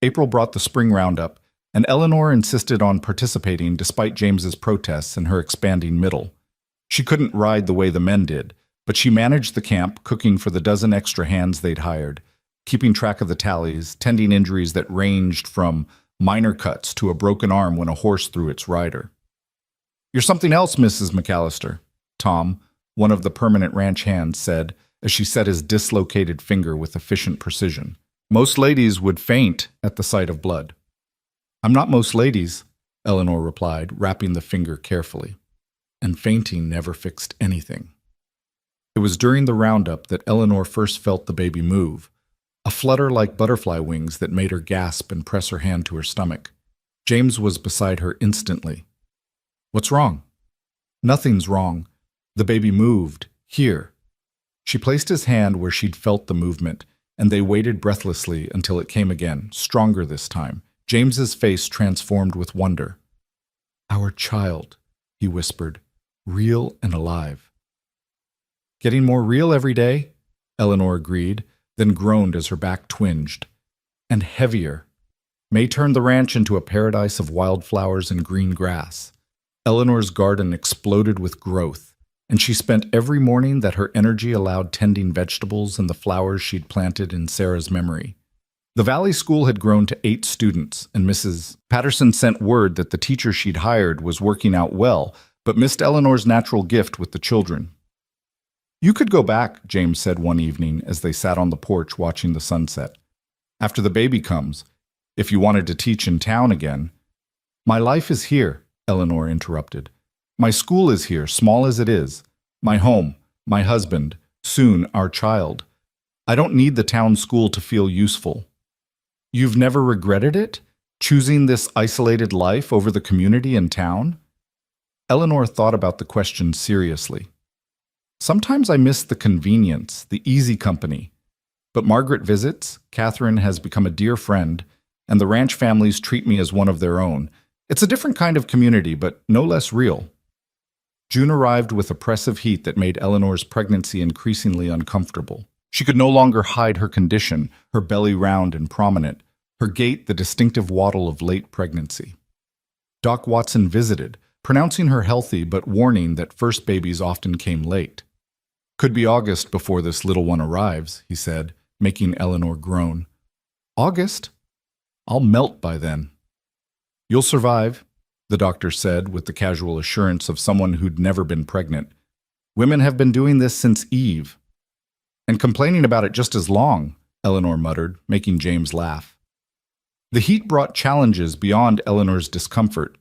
April brought the spring roundup, and Eleanor insisted on participating despite James's protests and her expanding middle. She couldn't ride the way the men did, but she managed the camp, cooking for the dozen extra hands they'd hired, keeping track of the tallies, tending injuries that ranged from minor cuts to a broken arm when a horse threw its rider. "You're something else, Mrs. McAllister," Tom, one of the permanent ranch hands, said as she set his dislocated finger with efficient precision. "Most ladies would faint at the sight of blood." "I'm not most ladies," Eleanor replied, wrapping the finger carefully. And fainting never fixed anything. It was during the roundup that Eleanor first felt the baby move, a flutter like butterfly wings that made her gasp and press her hand to her stomach. James was beside her instantly. "What's wrong?" "Nothing's wrong. The baby moved. Here." She placed his hand where she'd felt the movement, and they waited breathlessly until it came again, stronger this time. James's face transformed with wonder. "Our child," he whispered, "real and alive." "Getting more real every day," Eleanor agreed, then groaned as her back twinged. "And heavier. May turned the ranch into a paradise of wildflowers and green grass." Eleanor's garden exploded with growth, and she spent every morning that her energy allowed tending vegetables and the flowers she'd planted in Sarah's memory. The Valley School had grown to 8 students, and Mrs. Patterson sent word that the teacher she'd hired was working out well, but missed Eleanor's natural gift with the children. "You could go back," James said one evening as they sat on the porch watching the sunset. "After the baby comes, if you wanted to teach in town again." "My life is here," Eleanor interrupted. "My school is here, small as it is. My home, my husband, soon our child. I don't need the town school to feel useful." "You've never regretted it? Choosing this isolated life over the community in town?" Eleanor thought about the question seriously. "Sometimes I miss the convenience, the easy company. But Margaret visits, Catherine has become a dear friend, and the ranch families treat me as one of their own. It's a different kind of community, but no less real." June arrived with oppressive heat that made Eleanor's pregnancy increasingly uncomfortable. She could no longer hide her condition, her belly round and prominent, her gait the distinctive waddle of late pregnancy. Doc Watson visited, pronouncing her healthy but warning that first babies often came late. "Could be August before this little one arrives," he said, making Eleanor groan. "August? I'll melt by then." "You'll survive," the doctor said with the casual assurance of someone who'd never been pregnant. "Women have been doing this since Eve." "And complaining about it just as long," Eleanor muttered, making James laugh. The heat brought challenges beyond Eleanor's discomfort.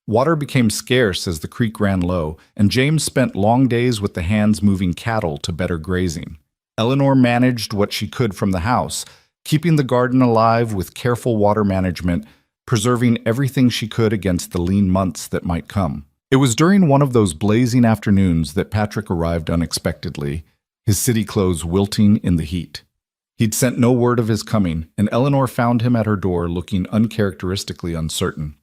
Water became scarce as the creek ran low, and James spent long days with the hands moving cattle to better grazing. Eleanor managed what she could from the house, keeping the garden alive with careful water management, preserving everything she could against the lean months that might come. It was during one of those blazing afternoons that Patrick arrived unexpectedly, his city clothes wilting in the heat. He'd sent no word of his coming, and Eleanor found him at her door looking uncharacteristically uncertain.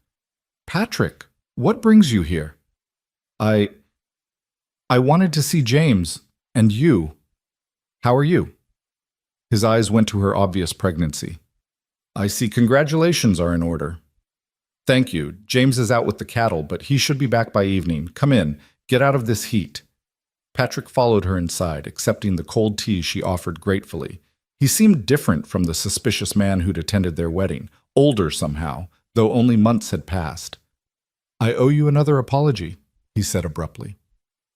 "Patrick, what brings you here?" I wanted to see James," And you? How are you? His eyes went to her obvious pregnancy. I see congratulations are in order. Thank you. James is out with the cattle, but he should be back by evening. Come in. Get out of this heat. Patrick followed her inside, accepting the cold tea she offered gratefully. He seemed different from the suspicious man who'd attended their wedding, older somehow, though only months had passed. I owe you another apology, he said abruptly,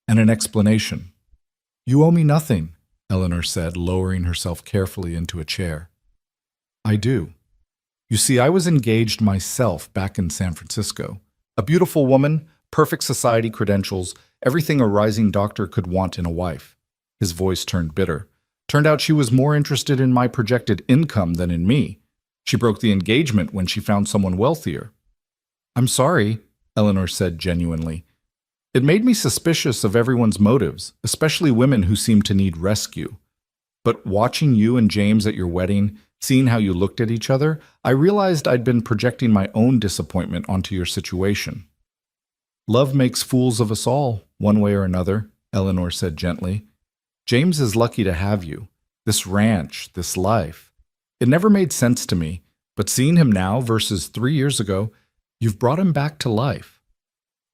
and an explanation. You owe me nothing, Eleanor said, lowering herself carefully into a chair. I do. You see, I was engaged myself back in San Francisco. A beautiful woman, perfect society credentials, everything a rising doctor could want in a wife. His voice turned bitter. Turned out she was more interested in my projected income than in me. She broke the engagement when she found someone wealthier. I'm sorry, Eleanor said genuinely. It made me suspicious of everyone's motives, especially women who seem to need rescue. But watching you and James at your wedding, seeing how you looked at each other, I realized I'd been projecting my own disappointment onto your situation. Love makes fools of us all, one way or another, Eleanor said gently. James is lucky to have you. This ranch, this life. It never made sense to me, but seeing him now versus 3 years ago, you've brought him back to life.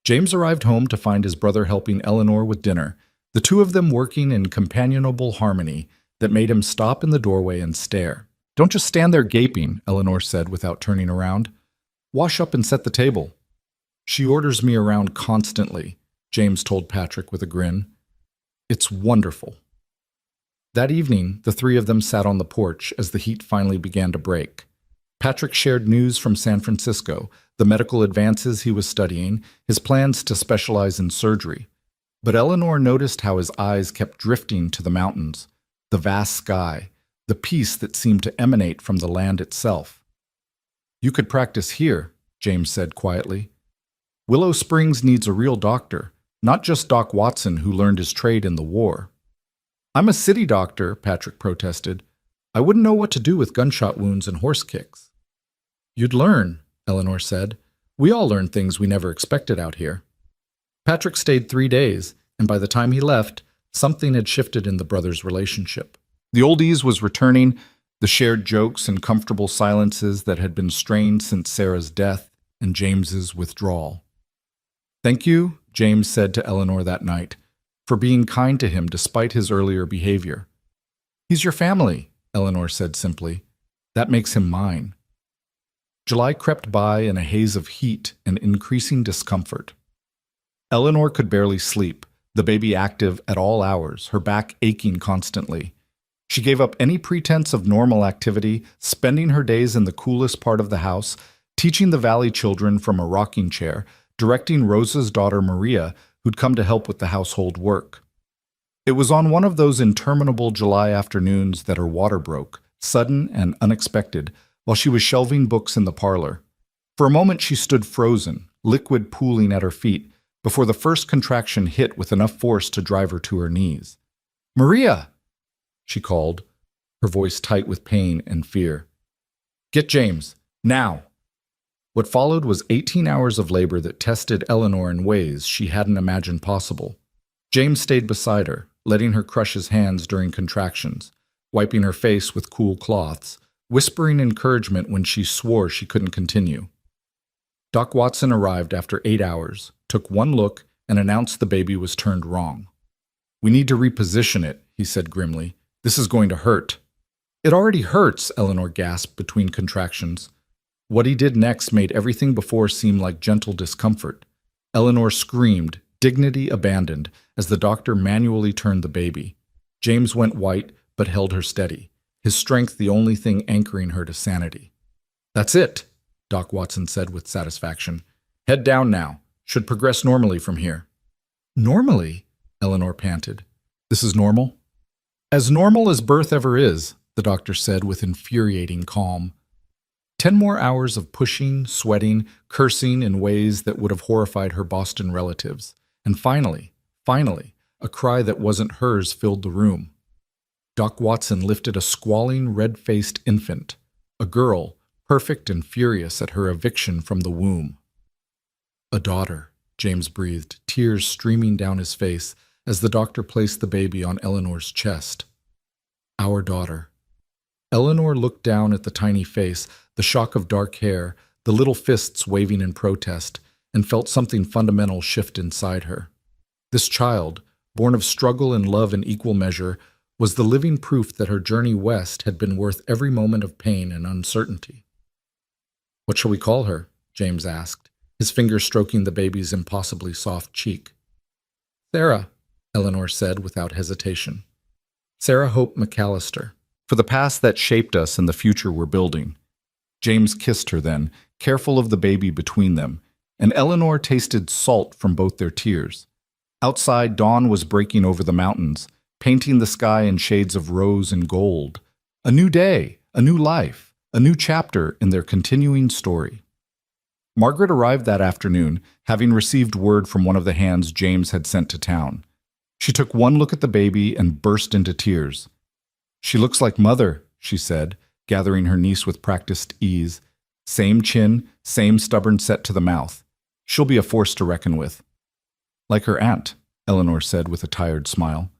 James arrived home to find his brother helping Eleanor with dinner, the two of them working in companionable harmony that made him stop in the doorway and stare. Don't just stand there gaping, Eleanor said without turning around. Wash up and set the table. She orders me around constantly, James told Patrick with a grin. It's wonderful. That evening, the three of them sat on the porch as the heat finally began to break. Patrick shared news from San Francisco, the medical advances he was studying, his plans to specialize in surgery. But Eleanor noticed how his eyes kept drifting to the mountains, the vast sky, the peace that seemed to emanate from the land itself. You could practice here, James said quietly. Willow Springs needs a real doctor, not just Doc Watson who learned his trade in the war. I'm a city doctor, Patrick protested. I wouldn't know what to do with gunshot wounds and horse kicks. You'd learn, Eleanor said. We all learn things we never expected out here. Patrick stayed 3 days, and by the time he left, something had shifted in the brothers' relationship. The old ease was returning, the shared jokes and comfortable silences that had been strained since Sarah's death and James's withdrawal. Thank you, James said to Eleanor that night, for being kind to him despite his earlier behavior. He's your family, Eleanor said simply. That makes him mine. July crept by in a haze of heat and increasing discomfort. Eleanor could barely sleep, the baby active at all hours, her back aching constantly. She gave up any pretense of normal activity, spending her days in the coolest part of the house, teaching the Valley children from a rocking chair, directing Rosa's daughter Maria, who'd come to help with the household work. It was on one of those interminable July afternoons that her water broke, sudden and unexpected, while she was shelving books in the parlor. For a moment she stood frozen, liquid pooling at her feet, before the first contraction hit with enough force to drive her to her knees. Maria! She called, her voice tight with pain and fear. Get James, now! What followed was 18 hours of labor that tested Eleanor in ways she hadn't imagined possible. James stayed beside her, letting her crush his hands during contractions, wiping her face with cool cloths, whispering encouragement when she swore she couldn't continue. Doc Watson arrived after 8 hours, took one look, and announced the baby was turned wrong. We need to reposition it, he said grimly. This is going to hurt. It already hurts, Eleanor gasped between contractions. What he did next made everything before seem like gentle discomfort. Eleanor screamed, dignity abandoned, as the doctor manually turned the baby. James went white, but held her steady, his strength the only thing anchoring her to sanity. That's it, Doc Watson said with satisfaction. Head down now. Should progress normally from here. Normally? Eleanor panted. This is normal? As normal as birth ever is, the doctor said with infuriating calm. 10 more hours of pushing, sweating, cursing in ways that would have horrified her Boston relatives. And finally, a cry that wasn't hers filled the room. Doc Watson lifted a squalling, red-faced infant, a girl, perfect and furious at her eviction from the womb. A daughter, James breathed, tears streaming down his face, as the doctor placed the baby on Eleanor's chest. Our daughter. Eleanor looked down at the tiny face, the shock of dark hair, the little fists waving in protest, and felt something fundamental shift inside her. This child, born of struggle and love in equal measure, was the living proof that her journey west had been worth every moment of pain and uncertainty. "What shall we call her?" James asked, his finger stroking the baby's impossibly soft cheek. "Sarah," Eleanor said without hesitation. "Sarah Hope McAllister, for the past that shaped us and the future we're building." James kissed her then, careful of the baby between them, and Eleanor tasted salt from both their tears. Outside, dawn was breaking over the mountains, painting the sky in shades of rose and gold. A new day, a new life, a new chapter in their continuing story. Margaret arrived that afternoon, having received word from one of the hands James had sent to town. She took one look at the baby and burst into tears. "She looks like Mother," she said, gathering her niece with practiced ease. "Same chin, same stubborn set to the mouth. She'll be a force to reckon with." "Like her aunt," Eleanor said with a tired smile.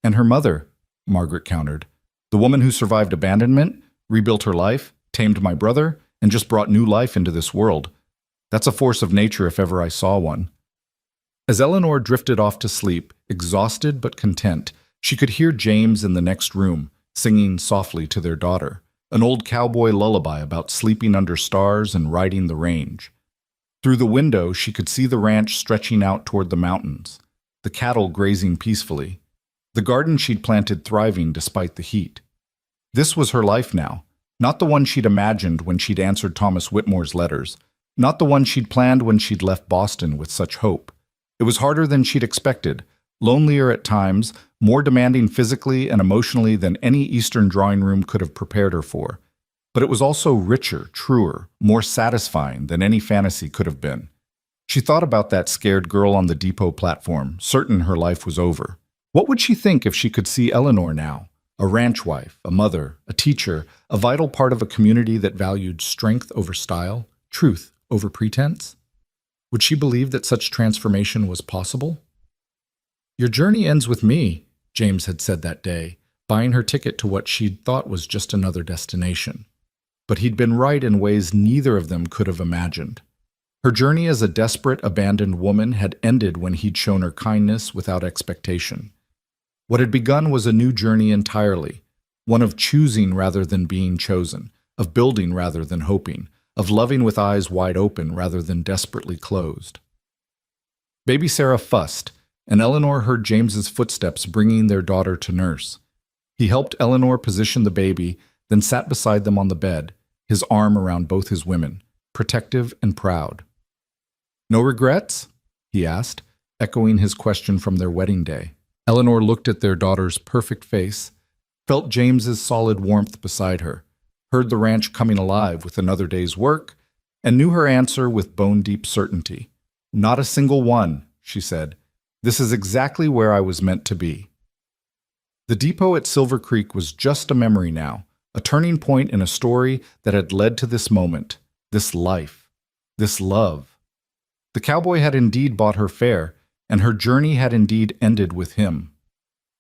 "And her mother," Margaret countered. "The woman who survived abandonment, rebuilt her life, tamed my brother, and just brought new life into this world. That's a force of nature if ever I saw one." As Eleanor drifted off to sleep, exhausted but content, she could hear James in the next room, singing softly to their daughter, an old cowboy lullaby about sleeping under stars and riding the range. Through the window, she could see the ranch stretching out toward the mountains, the cattle grazing peacefully, the garden she'd planted thriving despite the heat. This was her life now, not the one she'd imagined when she'd answered Thomas Whitmore's letters, not the one she'd planned when she'd left Boston with such hope. It was harder than she'd expected, lonelier at times, more demanding physically and emotionally than any Eastern drawing room could have prepared her for. But it was also richer, truer, more satisfying than any fantasy could have been. She thought about that scared girl on the depot platform, certain her life was over. What would she think if she could see Eleanor now? A ranch wife, a mother, a teacher, a vital part of a community that valued strength over style, truth over pretense? Would she believe that such transformation was possible? "Your journey ends with me," James had said that day, buying her ticket to what she'd thought was just another destination. But he'd been right in ways neither of them could have imagined. Her journey as a desperate, abandoned woman had ended when he'd shown her kindness without expectation. What had begun was a new journey entirely, one of choosing rather than being chosen, of building rather than hoping, of loving with eyes wide open rather than desperately closed. Baby Sarah fussed, and Eleanor heard James's footsteps bringing their daughter to nurse. He helped Eleanor position the baby, then sat beside them on the bed, his arm around both his women, protective and proud. "No regrets?" he asked, echoing his question from their wedding day. Eleanor looked at their daughter's perfect face, felt James's solid warmth beside her, heard the ranch coming alive with another day's work, and knew her answer with bone-deep certainty. "Not a single one," she said. "This is exactly where I was meant to be." The depot at Silver Creek was just a memory now, a turning point in a story that had led to this moment, this life, this love. The cowboy had indeed bought her fare, and her journey had indeed ended with him.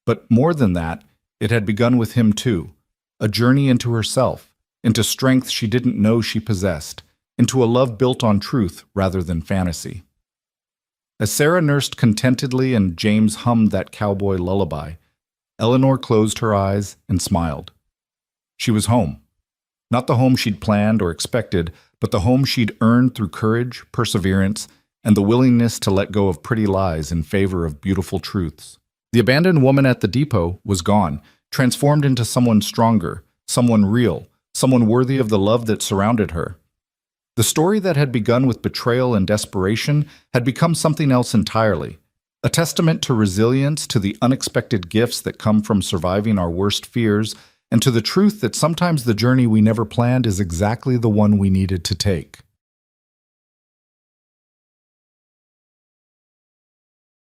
But more than that, it had begun with him too, a journey into herself, into strength she didn't know she possessed, into a love built on truth rather than fantasy. As Sarah nursed contentedly and James hummed that cowboy lullaby, Eleanor closed her eyes and smiled. She was home. Not the home she'd planned or expected, but the home she'd earned through courage, perseverance, and the willingness to let go of pretty lies in favor of beautiful truths. The abandoned woman at the depot was gone, transformed into someone stronger, someone real, someone worthy of the love that surrounded her. The story that had begun with betrayal and desperation had become something else entirely, a testament to resilience, to the unexpected gifts that come from surviving our worst fears, and to the truth that sometimes the journey we never planned is exactly the one we needed to take.